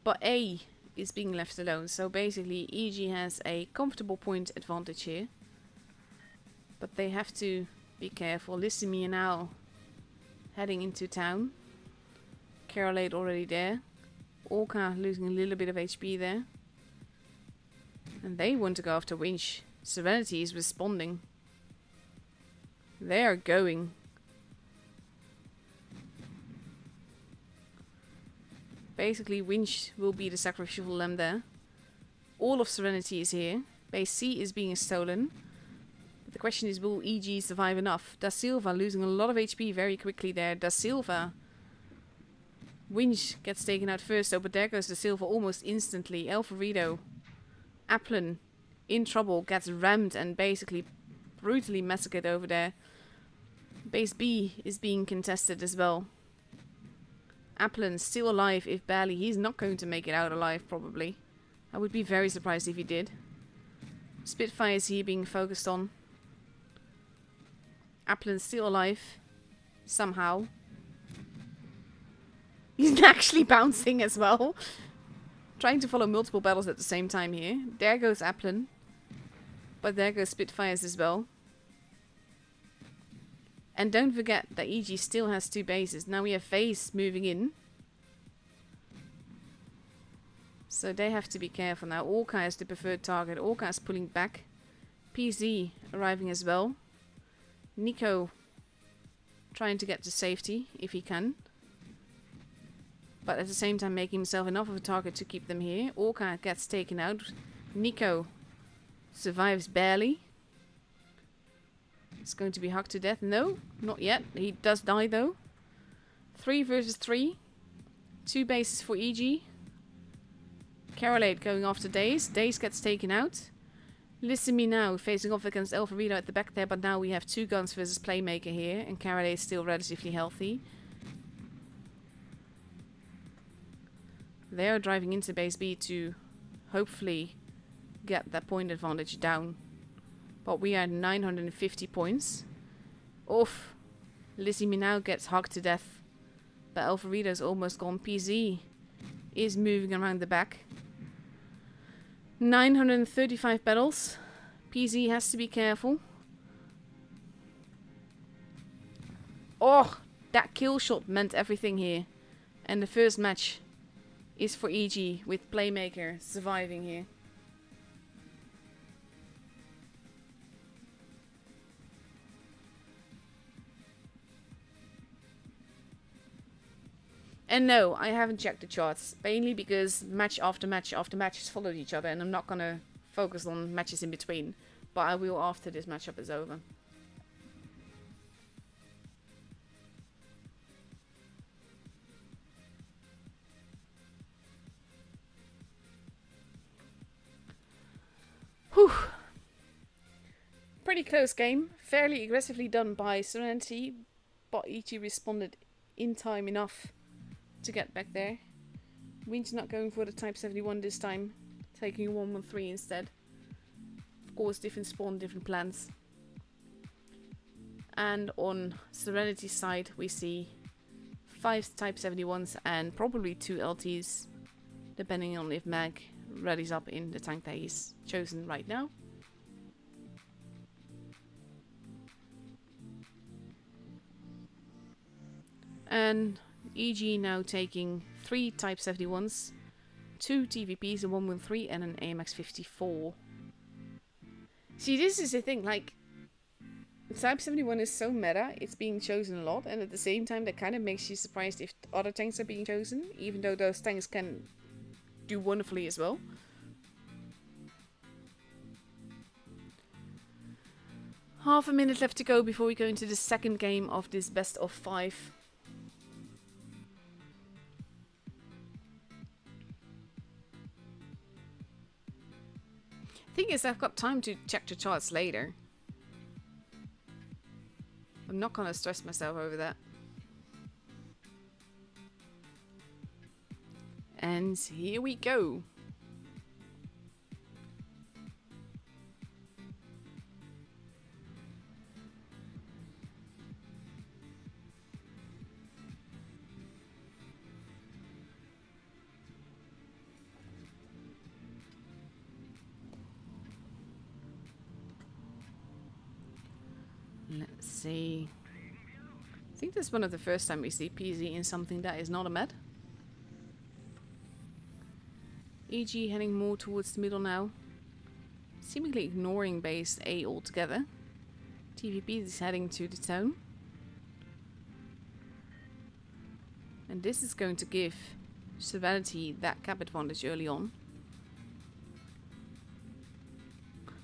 But A is being left alone, so basically EG has a comfortable point advantage here. But they have to be careful. Lissimi now heading into town. Carolade already there. Orca losing a little bit of HP there. And they want to go after Winch. Serenity is responding. They are going. Basically, Winch will be the sacrificial lamb there. All of Serenity is here. Base C is being stolen. But the question is, will EG survive enough? Da Silva losing a lot of HP very quickly there. Da Silva. Winch gets taken out first though, but there goes Da Silva almost instantly. Alvarito. Applin in trouble, gets rammed and basically brutally massacred over there. Base B is being contested as well. Applin still alive, if barely. He's not going to make it out alive, probably. I would be very surprised if he did. Spitfire is here being focused on. Applin still alive. Somehow. He's actually bouncing as well. Trying to follow multiple battles at the same time here. There goes Applin. But there goes Spitfires as well. And don't forget that EG still has 2 bases. Now we have FaZe moving in. So they have to be careful now. Orca is the preferred target. Orca is pulling back. PZ arriving as well. Nico trying to get to safety if he can. But at the same time making himself enough of a target to keep them here. Orca gets taken out. Nico survives barely. It's going to be hacked to death. No, not yet. He does die though. 3 versus 3. 2 bases for EG. Carolade going after Daze. Daze gets taken out. Lissimi now facing off against Alvarito at the back there. But now we have 2 guns versus Playmaker here. And Carolade is still relatively healthy. They are driving into base B to hopefully get that point advantage down. But we are 950 points. Oof. Lissimi now gets hacked to death. But Alvarito's almost gone. PZ is moving around the back. 935 battles. PZ has to be careful. Oh, that kill shot meant everything here. And the first match is for EG with Playmaker surviving here. And no, I haven't checked the charts, mainly because match after match after match has followed each other and I'm not gonna focus on matches in between, but I will after this matchup is over. Whew. Pretty close game, fairly aggressively done by Serenity, but EG responded in time enough to get back there. Winch not going for the Type 71 this time, taking a 113 instead. Of course, different spawn, different plans. And on Serenity's side, we see 5 Type 71s and probably 2 LTs, depending on if Mag readies up in the tank that he's chosen right now. And EG now taking 3 Type 71s, 2 TVPs, a 113 and an AMX 54. See, this is the thing, like, Type 71 is so meta, it's being chosen a lot, and at the same time that kind of makes you surprised if other tanks are being chosen, even though those tanks can do wonderfully as well. Half a minute left to go before we go into the second game of this best of 5. Thing is, I've got time to check the charts later. I'm not gonna stress myself over that. And here we go. Let's see. I think this is one of the first time we see PZ in something that is not a med. EG heading more towards the middle now. Seemingly ignoring base A altogether. TVP is heading to the tone. And this is going to give Serenity that cap advantage early on.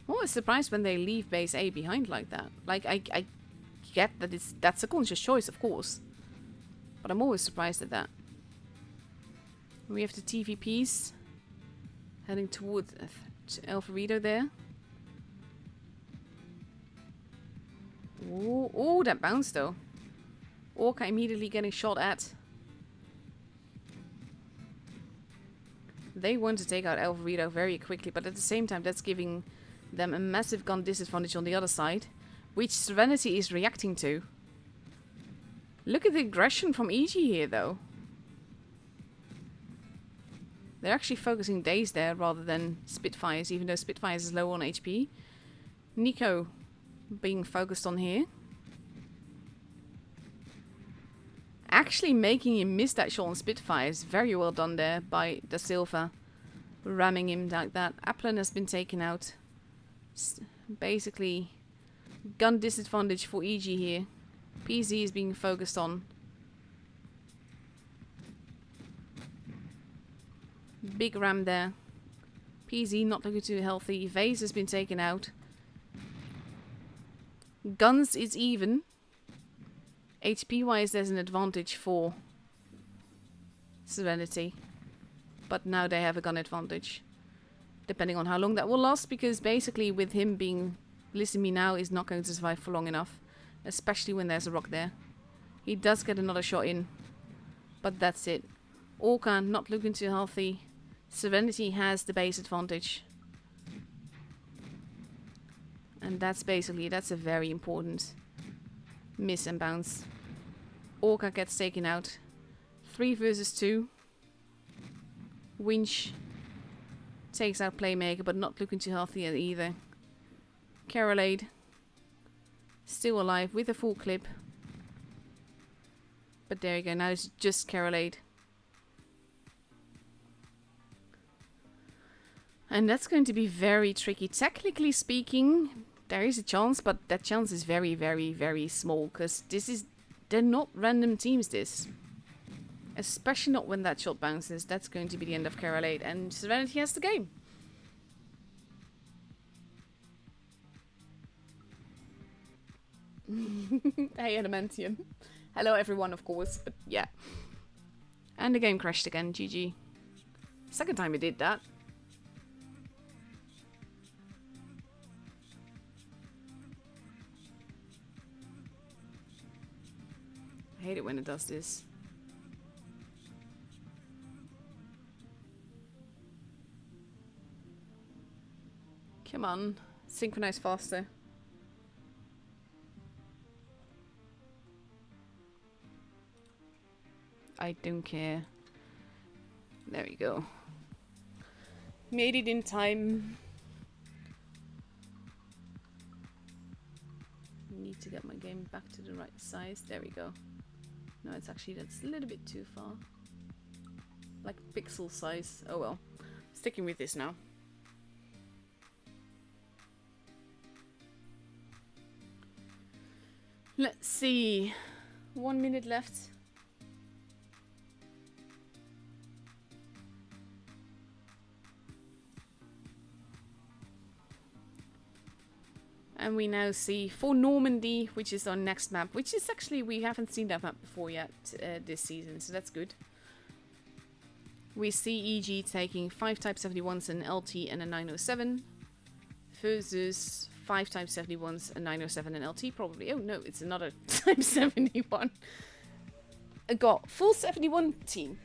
I'm always surprised when they leave base A behind like that. Like, I get that that's a conscious choice, of course. But I'm always surprised at that. We have the TVPs heading towards Alvarito there. Oh, that bounced though. Orca immediately getting shot at. They want to take out Alvarito very quickly, but at the same time that's giving them a massive gun disadvantage on the other side, which Serenity is reacting to. Look at the aggression from EG here though. They're actually focusing Daze there rather than Spitfires, even though Spitfires is low on HP. Nico being focused on here. Actually making him miss that shot on Spitfires. Very well done there by Da Silva. Ramming him like that. Applin has been taken out. Basically, gun disadvantage for EG here. PZ is being focused on. Big ram there. PZ not looking too healthy. Vase has been taken out. Guns is even. HP wise there's an advantage for Serenity. But now they have a gun advantage. Depending on how long that will last, because basically with him being Listen Me Now is not going to survive for long enough. Especially when there's a rock there. He does get another shot in. But that's it. Orca not looking too healthy. Serenity has the base advantage. And that's basically, that's a very important miss and bounce. Orca gets taken out. 3 versus 2. Winch takes out Playmaker, but not looking too healthy either. Carolade still alive with a full clip. But there you go, now it's just Carolade. And that's going to be very tricky. Technically speaking, there is a chance, but that chance is very, very, very small. Because they're not random teams, this. Especially not when that shot bounces. That's going to be the end of Carolade. And Serenity has the game. Hey, Adamantium. Hello, everyone, of course. But yeah. And the game crashed again. GG. Second time it did that. I hate it when it does this. Come on. Synchronize faster. I don't care. There we go. Made it in time. Need to get my game back to the right size. There we go. No, it's actually, that's a little bit too far. Like pixel size. Oh well. Sticking with this now. Let's see. 1 minute left. And we now see for Normandy, which is our next map, which is actually, we haven't seen that map before yet this season, so that's good. We see EG taking 5 Type 71s, an LT and a 907 versus 5 Type 71s, a 907 and LT probably. Oh no, it's another Type 71. I got full 71 team.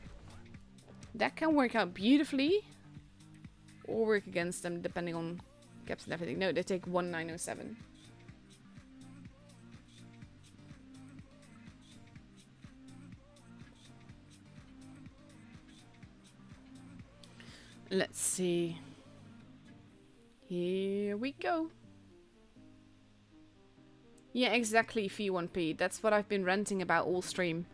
That can work out beautifully or work against them depending on caps and everything. No, they take 1 907. Let's see. Here we go. Yeah, exactly, V1P. That's what I've been ranting about all stream.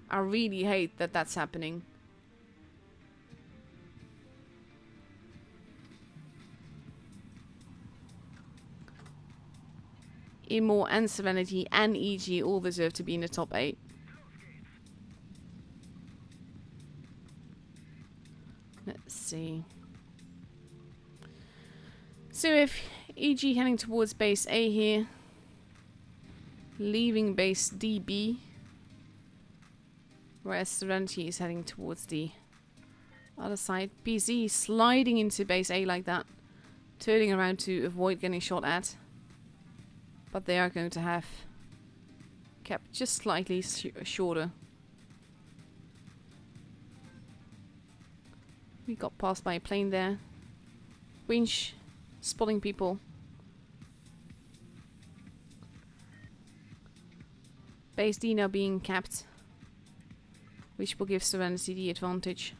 I really hate that that's happening. Immor and Serenity and EG all deserve to be in the top 8. Let's see. So if EG heading towards base A here, leaving base DB, whereas Serenity is heading towards the other side. PZ sliding into base A like that, turning around to avoid getting shot at. But they are going to have kept just slightly shorter. We got passed by a plane there. Winch spotting people. Base D now being capped, which will give Serenity the advantage.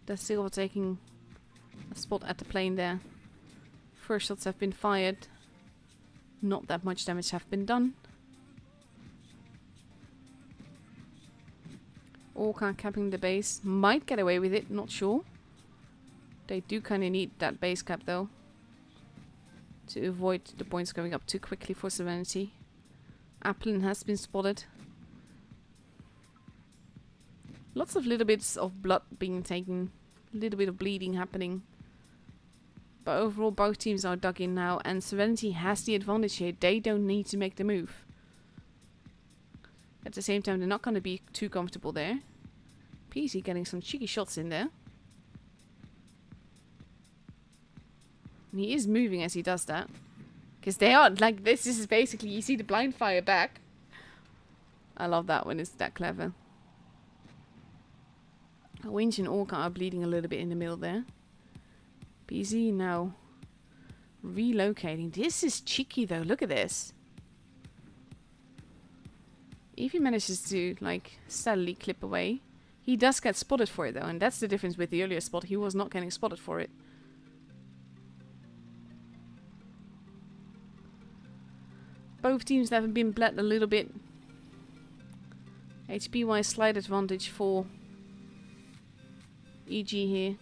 They're still taking a spot at the plane there. First shots have been fired. Not that much damage have been done. Orca capping the base. Might get away with it, not sure. They do kind of need that base cap though, to avoid the points going up too quickly for Serenity. Applin has been spotted. Lots of little bits of blood being taken. A little bit of bleeding happening. But overall both teams are dug in now, and Serenity has the advantage here. They don't need to make the move. At the same time, they're not going to be too comfortable there. PC getting some cheeky shots in there. And he is moving as he does that. Because they are, like, this is basically, you see the blind fire back. I love that when it's that clever. Winch and Orca are bleeding a little bit in the middle there. PZ now relocating. This is cheeky though, look at this. If he manages to, like, steadily clip away, he does get spotted for it though, and that's the difference with the earlier spot. He was not getting spotted for it. Both teams have been bled a little bit. HP wise, slight advantage for EG here.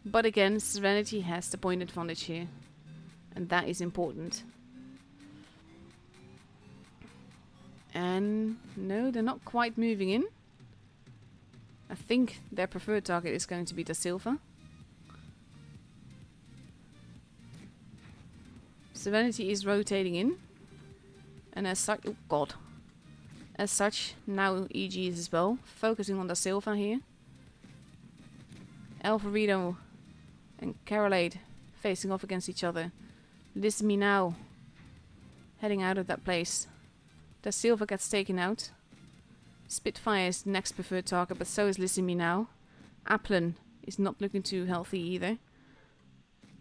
But again, Serenity has the point advantage here. And that is important. And no, they're not quite moving in. I think their preferred target is going to be the silver. Serenity is rotating in. And as such, oh god. As such, now EG is as well, focusing on the silver here. Alvarito and Carolade facing off against each other. Listen me now. Heading out of that place. The silver gets taken out. Spitfire is the next preferred target, but so is Listen Me Now. Applin is not looking too healthy either.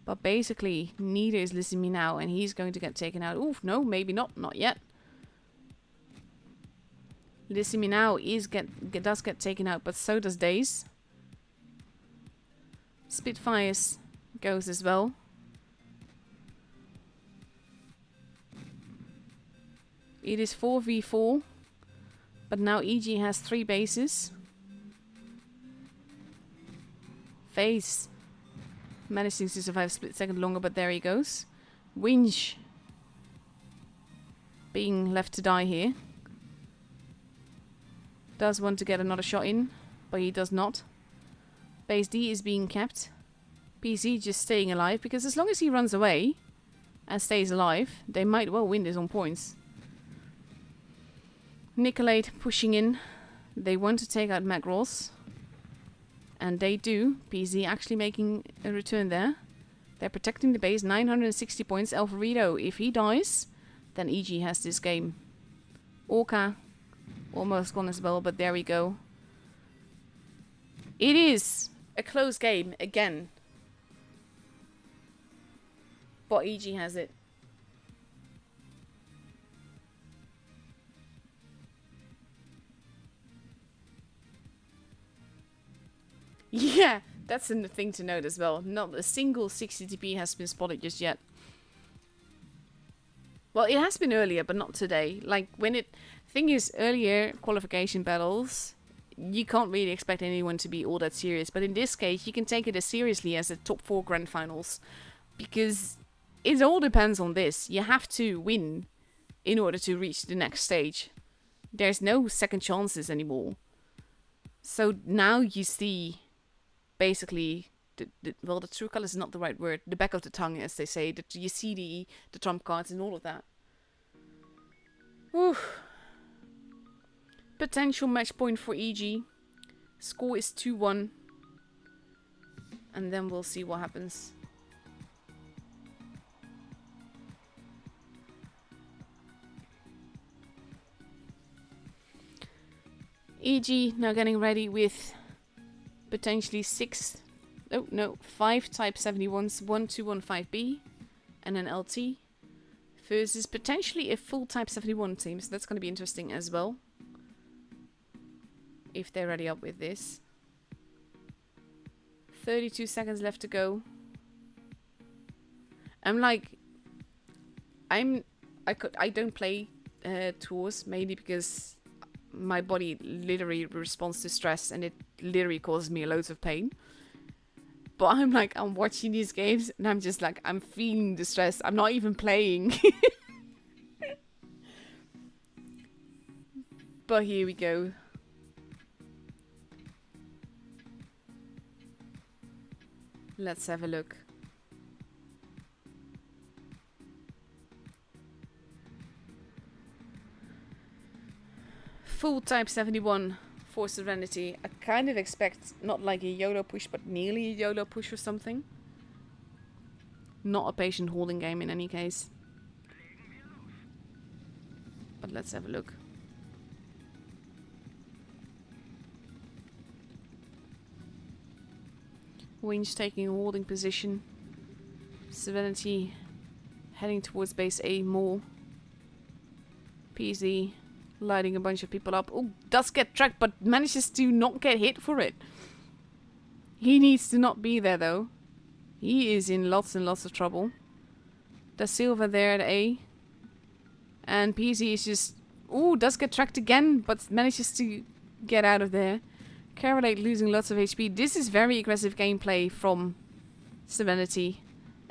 But basically, neither is Listen Me Now, and he's going to get taken out. Oof, no, maybe not. Not yet. Listen Me Now does get taken out, but so does Daze. Spitfires goes as well. It is 4v4, but now EG has 3 bases. FaZe managing to survive a split second longer, but there he goes. Winch being left to die here. Does want to get another shot in, but he does not. Base D is being kept. PC just staying alive, because as long as he runs away and stays alive, they might well win this on points. Nicolate pushing in. They want to take out Magros. And they do. PZ actually making a return there. They're protecting the base. 960 points. Alvarito, if he dies, then EG has this game. Orca almost gone as well, but there we go. It is a close game again. But EG has it. Yeah, that's the thing to note as well. Not a single 60 TP has been spotted just yet. Well, it has been earlier, but not today. Like, thing is, earlier qualification battles, you can't really expect anyone to be all that serious. But in this case, you can take it as seriously as the top 4 grand finals. Because it all depends on this. You have to win in order to reach the next stage. There's no second chances anymore. So now you see, basically, the true colors is not the right word. The back of the tongue, as they say. That you see the trump cards and all of that. Whew. Potential match point for EG. Score is 2-1. And then we'll see what happens. EG now getting ready with potentially 5 Type 71s, 1215B, and an LT, versus potentially a full Type 71 team, so that's going to be interesting as well, if they're ready up with this. 32 seconds left to go. I don't play tours, mainly because my body literally responds to stress and it literally causes me loads of pain. But I'm watching these games and I'm just like, I'm feeling the stress. I'm not even playing. But here we go. Let's have a look. Full Type 71 for Serenity. I kind of expect not like a YOLO push, but nearly a YOLO push or something. Not a patient holding game in any case. But let's have a look. Winch taking a holding position. Serenity heading towards base A more. PZ lighting a bunch of people up. Oh, does get tracked, but manages to not get hit for it. He needs to not be there, though. He is in lots and lots of trouble. Da Silva there at A. And PZ is just... Ooh, does get tracked again, but manages to get out of there. Carolate losing lots of HP. This is very aggressive gameplay from Serenity.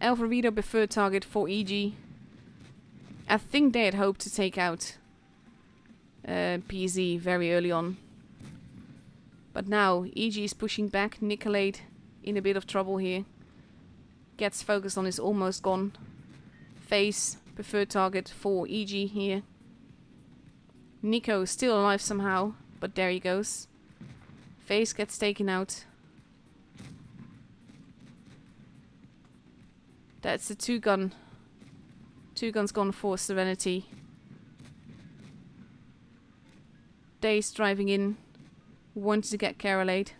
Alvarito preferred target for EG. I think they had hoped to take out PZ very early on. But now EG is pushing back. Nicolade in a bit of trouble here. Gets focused on his almost gone. Face preferred target for EG here. Nico still alive somehow, but there he goes. Face gets taken out. That's the 2-gun. 2-gun's gone for Serenity. Daze driving in. Wanted to get Carolade.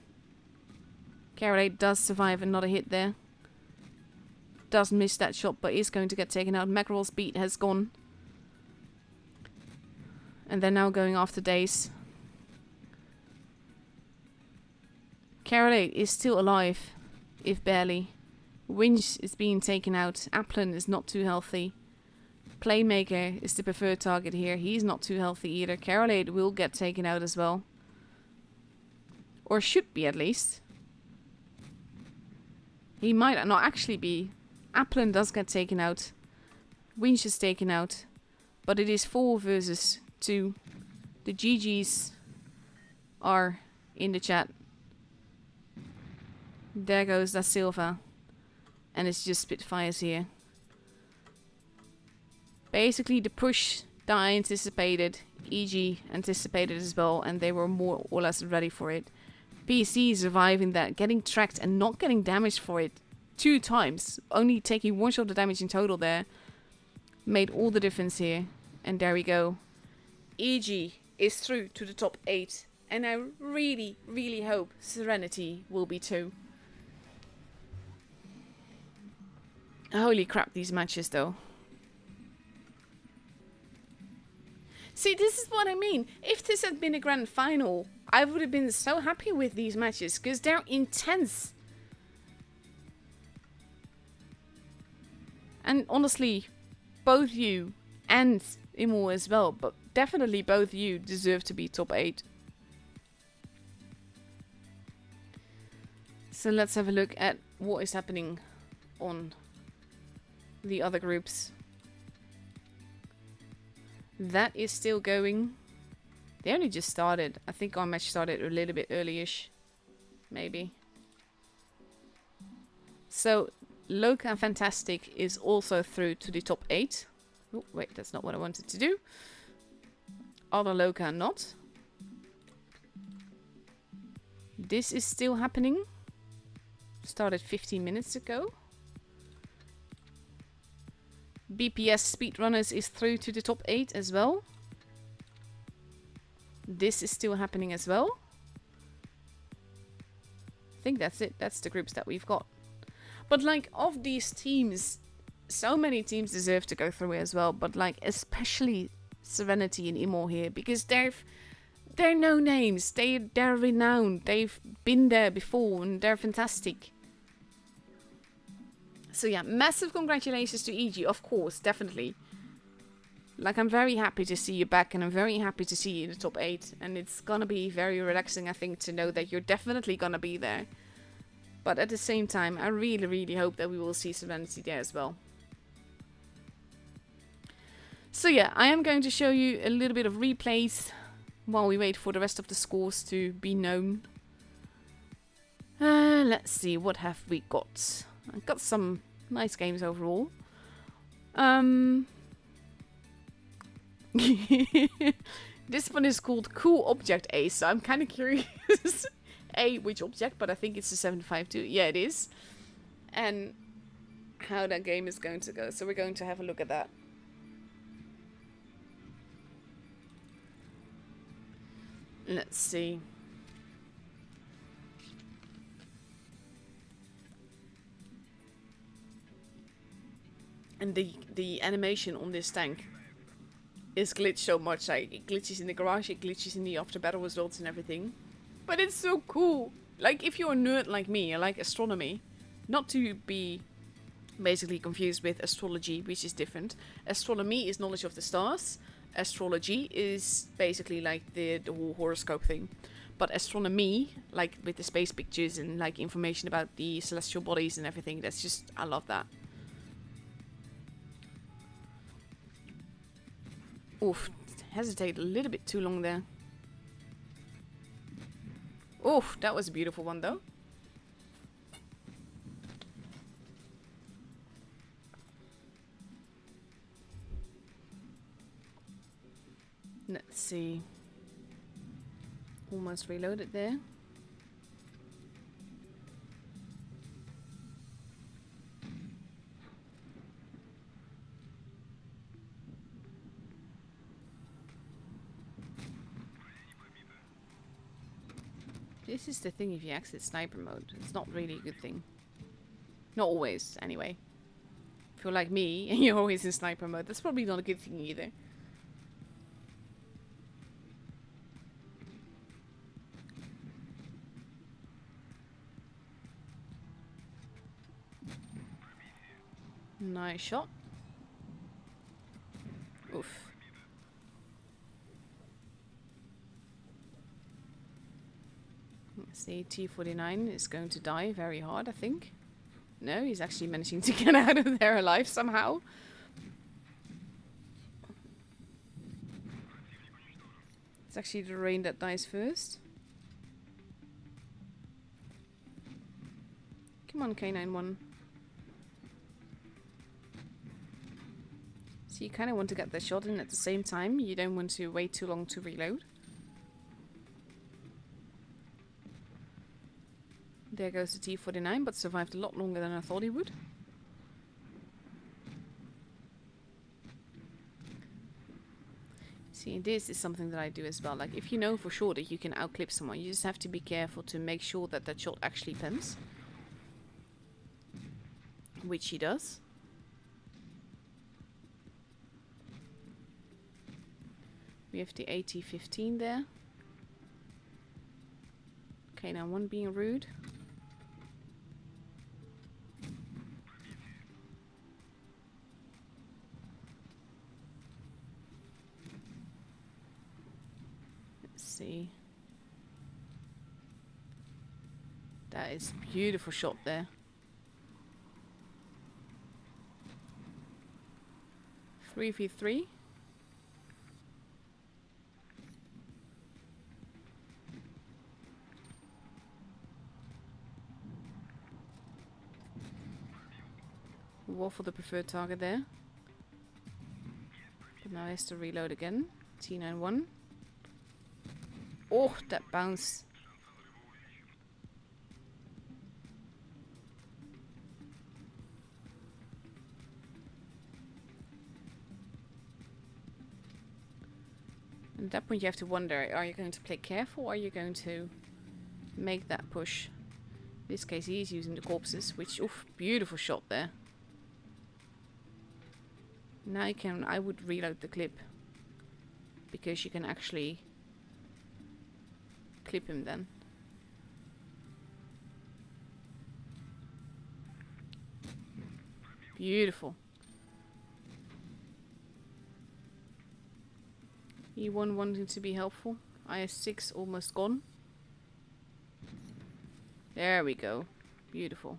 Carolade does survive another hit there. Does miss that shot, but is going to get taken out. Mackerel's beat has gone. And they're now going after Daze. Carolade is still alive, if barely. Winch is being taken out. Applin is not too healthy. Playmaker is the preferred target here. He's not too healthy either. Carolade will get taken out as well. Or should be, at least. He might not actually be. Applin does get taken out. Winch is taken out. But it is 4 versus 2. The GGs are in the chat. There goes Da Silva. And it's just Spitfires here. Basically, the push that I anticipated, EG anticipated as well, and they were more or less ready for it. PC surviving that, getting tracked and not getting damaged for it 2 times, only taking 1 shot of damage in total there, made all the difference here. And there we go. EG is through to the top 8, and I really, really hope Serenity will be too. Holy crap, these matches though. See, this is what I mean. If this had been a grand final, I would have been so happy with these matches, because they're intense. And honestly, both you and Imo as well, but definitely both you deserve to be top 8. So let's have a look at what is happening on the other groups. That is still going. They only just started. I think our match started a little bit early-ish. Maybe. So, Loka and Fantastic is also through to the top 8. Oh, wait, that's not what I wanted to do. Other Loka not. This is still happening. Started 15 minutes ago. BPS Speedrunners is through to the top 8 as well. This is still happening as well. I think that's it. That's the groups that we've got. But like, of these teams, so many teams deserve to go through it as well. But like, especially Serenity and Imo here, because they're no names. They're renowned. They've been there before and they're fantastic. So yeah, massive congratulations to EG, of course, definitely. Like, I'm very happy to see you back, and I'm very happy to see you in the top 8. And it's gonna be very relaxing, I think, to know that you're definitely gonna be there. But at the same time, I really, really hope that we will see Serenity there as well. So yeah, I am going to show you a little bit of replays while we wait for the rest of the scores to be known. Let's see, what have we got? I've got some nice games overall. This one is called Cool Object A, so I'm kind of curious which object, but I think it's the 752. Yeah, it is. And how that game is going to go. So we're going to have a look at that. Let's see. And the animation on this tank is glitched so much. Like, it glitches in the garage, it glitches in the after battle results and everything. But it's so cool. Like, if you're a nerd like me, I like astronomy. Not to be basically confused with astrology, which is different. Astronomy is knowledge of the stars. Astrology is basically like the whole horoscope thing. But astronomy, like with the space pictures and like information about the celestial bodies and everything, that's just, I love that. Oof, hesitate a little bit too long there. Oof, that was a beautiful one though. Let's see. Almost reloaded there. This is the thing if you exit sniper mode. It's not really a good thing. Not always, anyway. If you're like me and you're always in sniper mode, that's probably not a good thing either. Nice shot. Oof. Let's see, T49 is going to die very hard, I think. No, he's actually managing to get out of there alive somehow. It's actually the rain that dies first. Come on, K91. So you kind of want to get the shot in at the same time. You don't want to wait too long to reload. There goes the T49, but survived a lot longer than I thought he would. See, this is something that I do as well. Like, if you know for sure that you can outclip someone, you just have to be careful to make sure that that shot actually pens. Which he does. We have the AT-15 there. Okay, now one being rude. see. That is a beautiful shot there. Three v 3. Waffle the preferred target there. But now he has to reload again. T91. Oh, that bounce. And at that point you have to wonder, are you going to play careful or are you going to make that push? In this case he's using the corpses, which, oof, beautiful shot there. Now I would reload the clip, because you can actually clip him then. Beautiful. E1 wanting to be helpful. IS6 almost gone. There we go. Beautiful.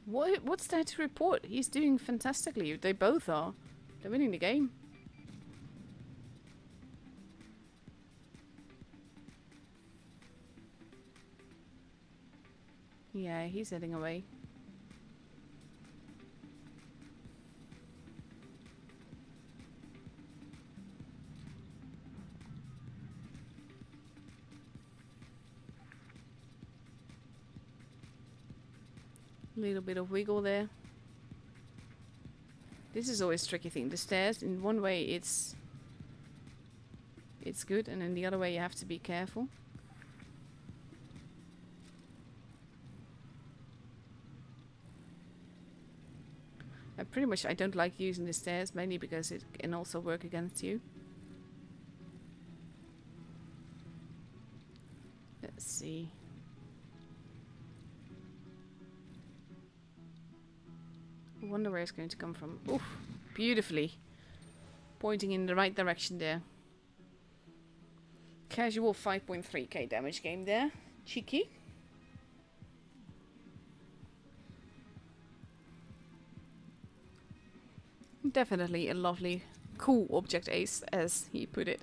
What's there to report? He's doing fantastically. They both are. They're winning the game. Yeah, he's heading away. Little bit of wiggle there. This is always a tricky thing. The stairs, in one way it's good, and in the other way you have to be careful. Pretty much I don't like using the stairs, mainly because it can also work against you. Let's see. I wonder where it's going to come from. Oof, beautifully. Pointing in the right direction there. Casual 5.3k damage game there. Cheeky. Definitely a lovely, cool object ace, as he put it.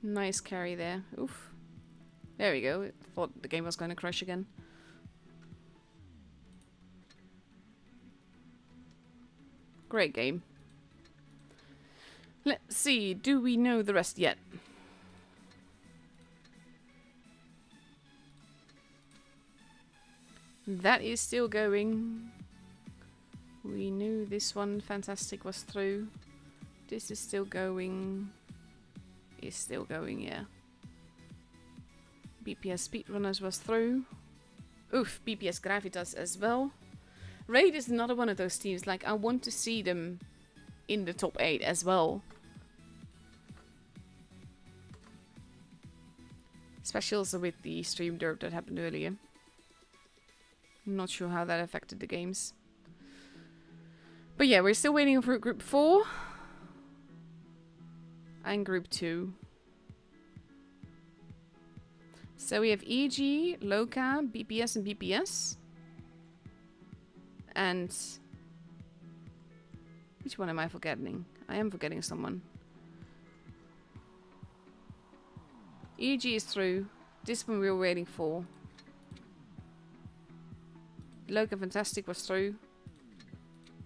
Nice carry there. Oof. There we go. Thought the game was going to crash again. Great game. Let's see. Do we know the rest yet? That is still going. We knew this one, Fantastic, was through. This is still going. Is still going, yeah. BPS Speedrunners was through. Oof, BPS Gravitas as well. Raid is another one of those teams, like, I want to see them in the top 8 as well. Especially also with the stream derp that happened earlier. I'm not sure how that affected the games. But yeah, we're still waiting for Group 4. And Group 2. So we have EG, Loka, BPS and BPS. And... which one am I forgetting? I am forgetting someone. EG is through. This one we were waiting for. Loka Fantastic was through.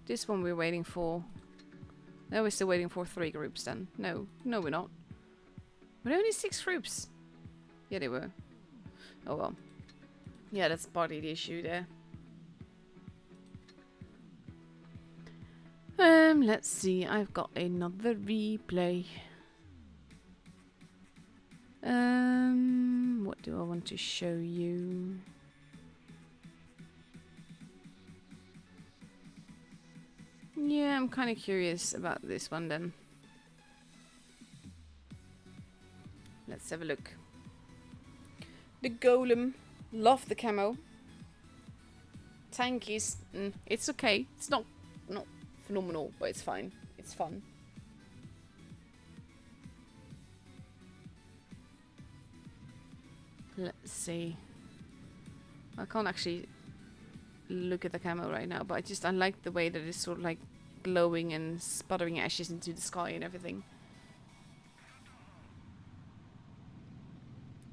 This one we're waiting for. No, we're still waiting for 3 groups then. No, we're not. We're only 6 groups. Yeah, they were. Oh well. Yeah, that's partly the issue there. Let's see. I've got another replay. What do I want to show you? Yeah, I'm kind of curious about this one then. Let's have a look. The Golem Love the camo. Tank is... it's okay. It's not phenomenal, but it's fine. It's fun. Let's see. I can't actually look at the camo right now, but I like the way that it's sort of like glowing and sputtering ashes into the sky and everything.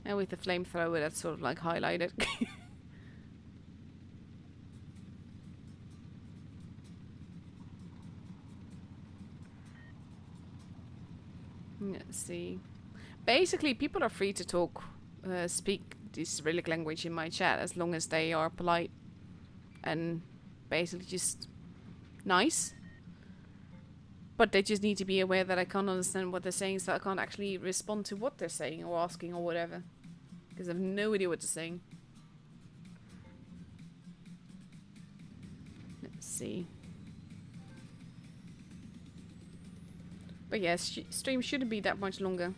And with the flamethrower, that's sort of like highlighted. Let's see. Basically, people are free to talk, speak this Cyrillic language in my chat as long as they are polite and basically just nice. But they just need to be aware that I can't understand what they're saying, so I can't actually respond to what they're saying or asking or whatever. Because I have no idea what they're saying. Let's see. But yes, stream shouldn't be that much longer.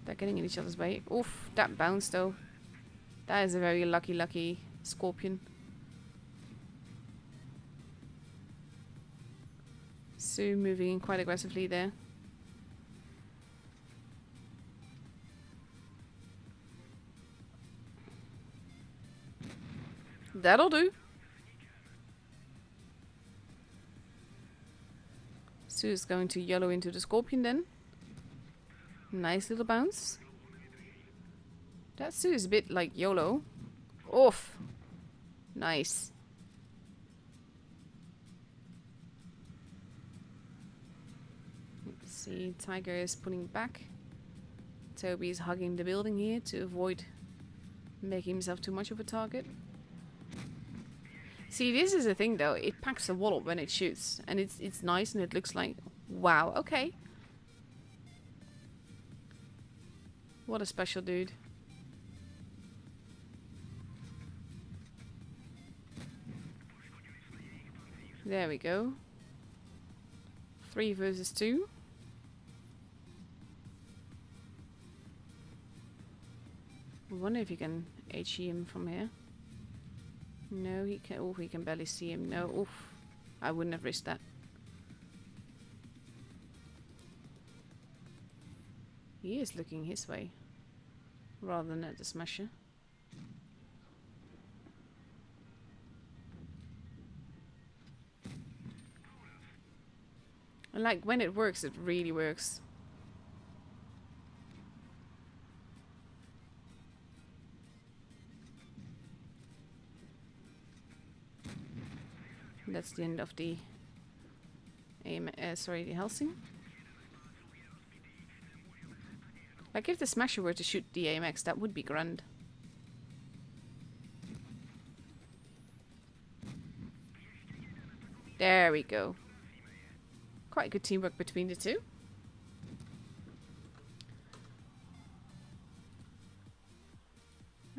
They're getting in each other's way. Oof, that bounced though. That is a very lucky scorpion. Sue moving in quite aggressively there. That'll do. Sue's going to yellow into the scorpion then. Nice little bounce. That Sue is a bit like YOLO. Oof. Nice. Let's see. Tiger is pulling back. Toby is hugging the building here to avoid making himself too much of a target. See, this is the thing though. It packs a wallop when it shoots. And it's nice and it looks like... Wow, okay. What a special dude. There we go. 3 versus 2. I wonder if you can HE him from here. No, he can. Oh, he can barely see him. No, oof. I wouldn't have risked that. He is looking his way rather than at the smasher. And like when it works, it really works. That's the end of the the Helsing. Like if the Smasher were to shoot the AMX, that would be grand. There we go. Quite good teamwork between the two.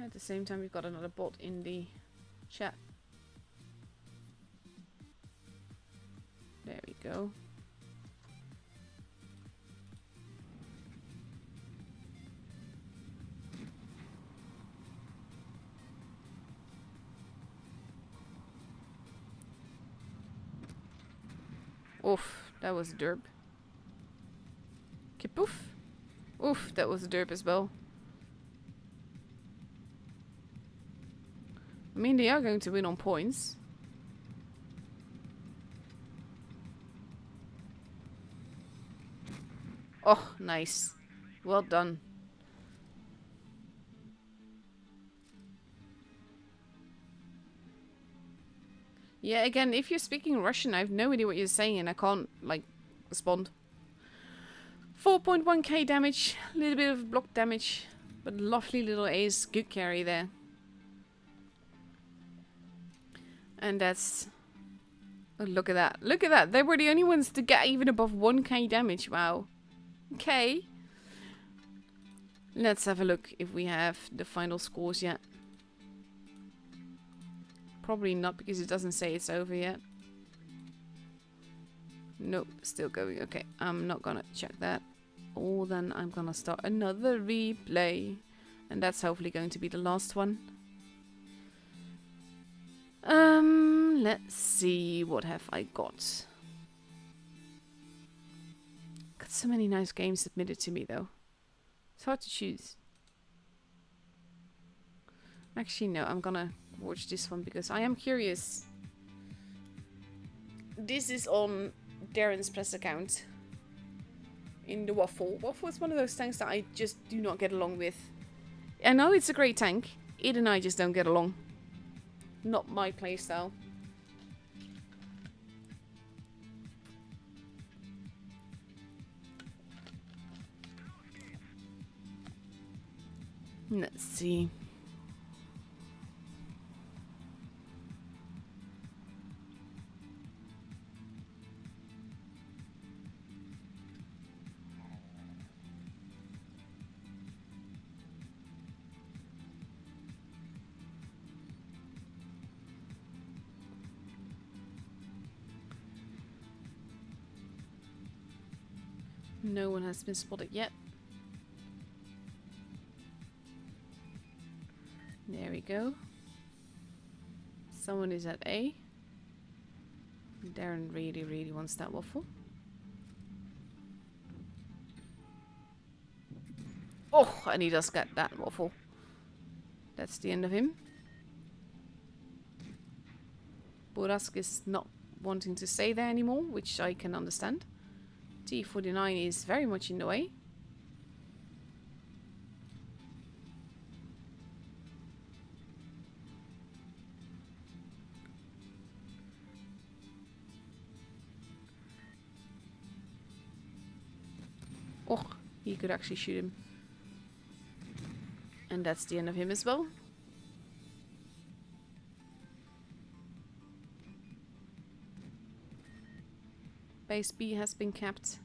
At the same time, we've got another bot in the chat. There we go. Oof, that was a derp. Kipoof. Oof, that was a derp as well. I mean, they are going to win on points. Oh, nice. Well done. Yeah, again, if you're speaking Russian, I have no idea what you're saying and I can't, like, respond. 4.1k damage, a little bit of block damage, but lovely little ace, good carry there. And that's... Oh, look at that. Look at that. They were the only ones to get even above 1k damage. Wow. Okay. Let's have a look if we have the final scores yet. Probably not because it doesn't say it's over yet. Nope, still going. Okay, I'm not gonna check that. Oh, then I'm gonna start another replay. And that's hopefully going to be the last one. Let's see, what have I got? Got so many nice games submitted to me though. It's hard to choose. Actually, no, I'm gonna watch this one because I am curious. This is on Darren's press account. In the Waffle. Waffle is one of those tanks that I just do not get along with. I know it's a great tank. It and I just don't get along. Not my playstyle. Let's see. No one has been spotted yet. There we go. Someone is at A. Darren really, really wants that waffle. Oh, and he does get that waffle. That's the end of him. Burask is not wanting to stay there anymore, which I can understand. T49 is very much in the way. Oh, he could actually shoot him. And that's the end of him as well. Base B has been capped.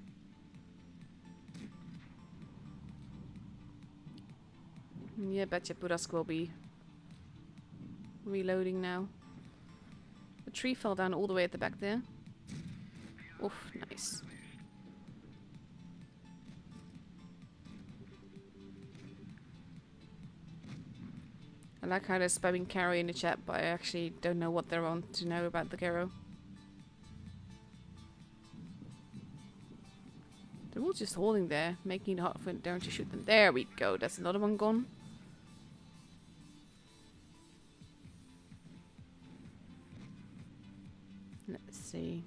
Yeah, betcha Burask will be reloading now. The tree fell down all the way at the back there. Oof, nice. I like how they're spamming Caro in the chat, but I actually don't know what they're on to know about the Caro. They're all just holding there, making it hard for Darren to shoot them. There we go, that's another one gone. Let's see.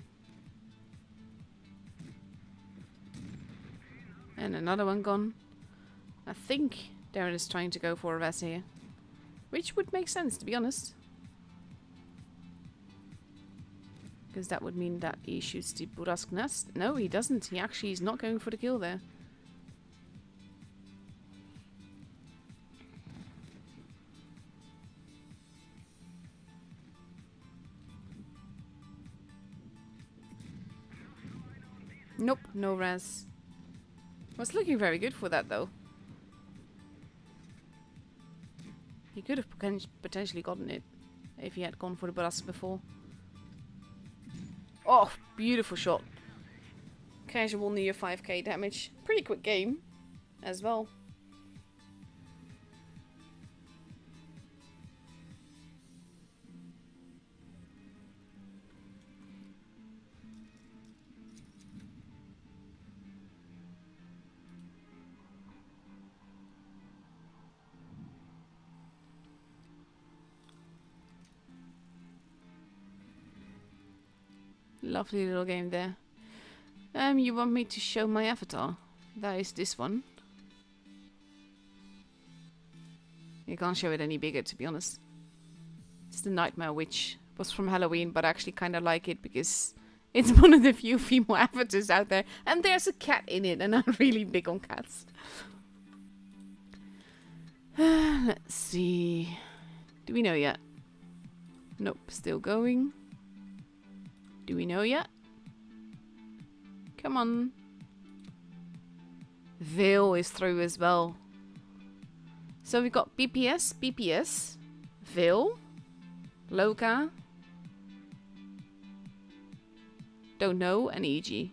And another one gone. I think Darren is trying to go for a res here. Which would make sense, to be honest. Because that would mean that he shoots the Burask nest. No, he doesn't. He actually is not going for the kill there. Nope, no res. Was looking very good for that though. He could have potentially gotten it if he had gone for the Burask before. Oh, beautiful shot. Casual near 5k damage. Pretty quick game as well. Lovely little game there. You want me to show my avatar? That is this one. You can't show it any bigger, to be honest. It's the Nightmare Witch. It was from Halloween, but I actually kind of like it because it's one of the few female avatars out there. And there's a cat in it, and I'm really big on cats. Let's see. Do we know yet? Nope, still going. Do we know yet? Come on. Veil is through as well. So we got BPS, Veil, Loka, Don't Know, and EG.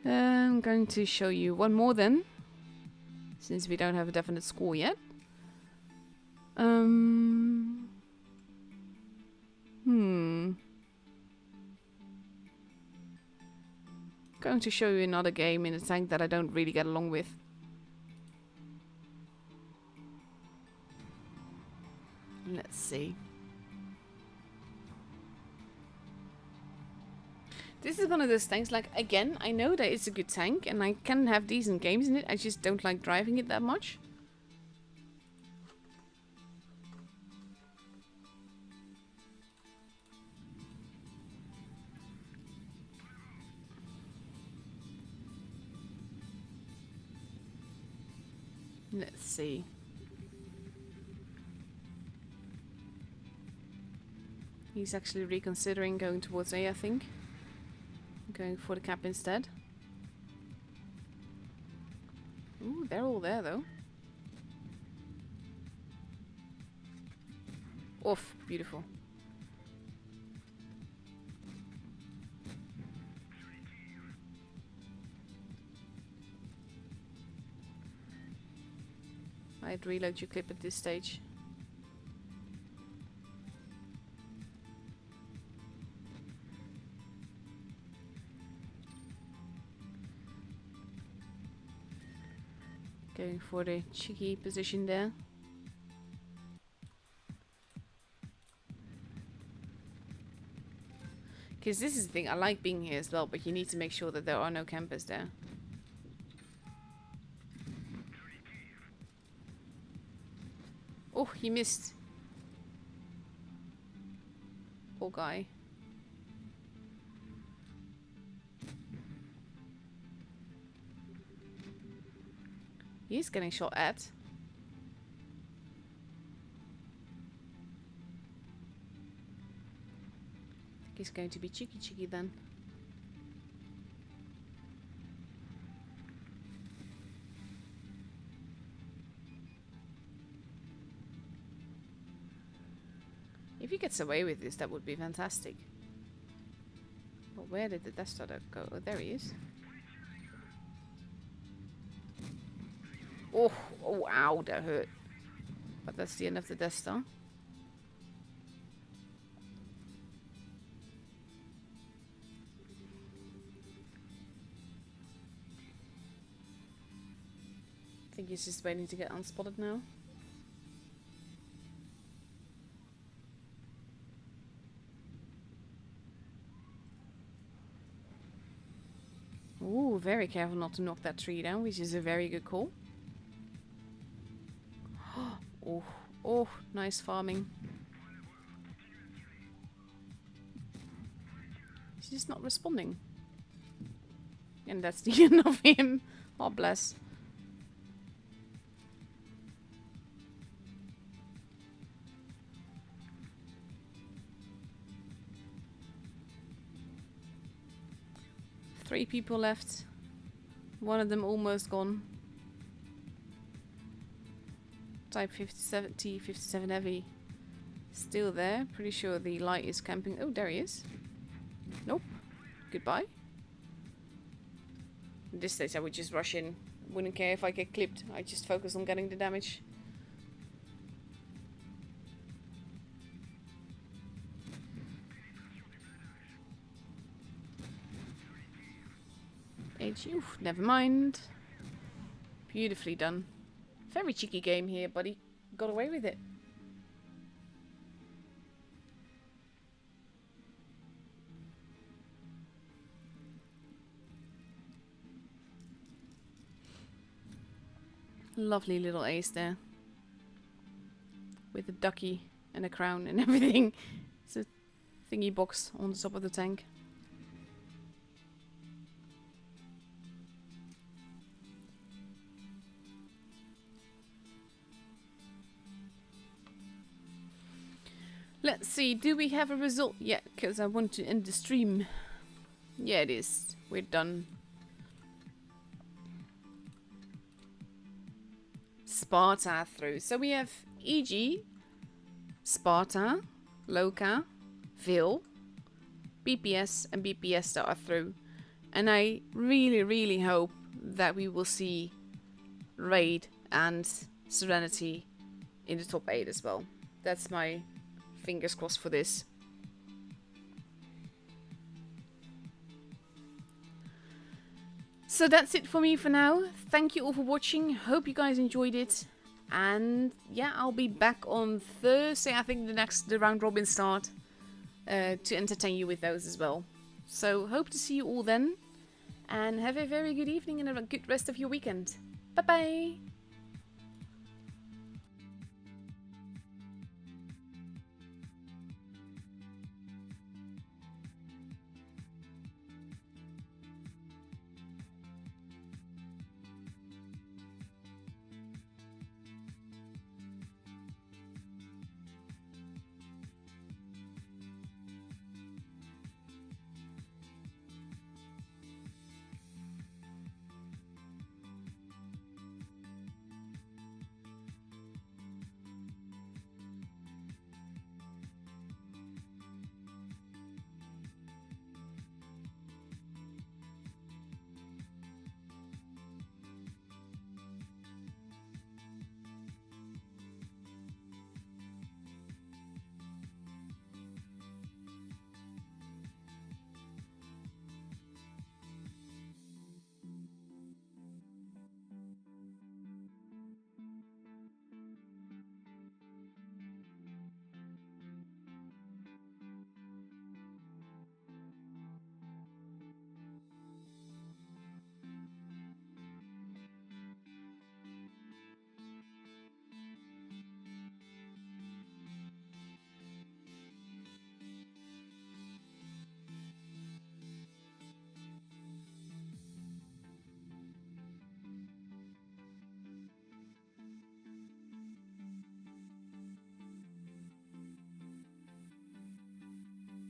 I'm going to show you one more then, since we don't have a definite score yet. Going to show you another game in a tank that I don't really get along with. Let's see. This is one of those tanks, like, again, I know that it's a good tank and I can have decent games in it, I just don't like driving it that much. Let's see. He's actually reconsidering going towards A, I think. Going for the cap instead. Ooh, they're all there though. Oof, beautiful. I'd reload your clip at this stage. Going for the cheeky position there. Because this is the thing, I like being here as well, but you need to make sure that there are no campers there. Oh, he missed. Poor guy. He's getting shot at. I think he's going to be cheeky then. If he gets away with this, that would be fantastic. But where did the Death Star go? Oh, there he is. Oh, oh, ow, that hurt. But that's the end of the Death Star. I think he's just waiting to get unspotted now. Ooh, very careful not to knock that tree down, which is a very good call. Oh, oh, nice farming. He's just not responding. And that's the end of him. Oh, bless. Three people left. One of them almost gone. Type 5070, 57 heavy. Still there. Pretty sure the light is camping. Oh, there he is. Nope. Goodbye. At this stage I would just rush in. Wouldn't care if I get clipped. I just focus on getting the damage. Oof, never mind. Beautifully done. Very cheeky game here, but he got away with it. Lovely little ace there. With a ducky and a crown and everything. It's a thingy box on the top of the tank. Let's see, do we have a result yet? Because I want to end the stream. Yeah, it is. We're done. Sparta through. So we have EG, Sparta, Loka, Vil, BPS, and BPS that are through. And I really, really hope that we will see Raid and Serenity in the top 8 as well. That's my fingers crossed for this. So that's it for me for now. Thank you all for watching. Hope you guys enjoyed it. And yeah, I'll be back on Thursday, I think the round robin start, to entertain you with those as well. So hope to see you all then. And have a very good evening and a good rest of your weekend. Bye bye!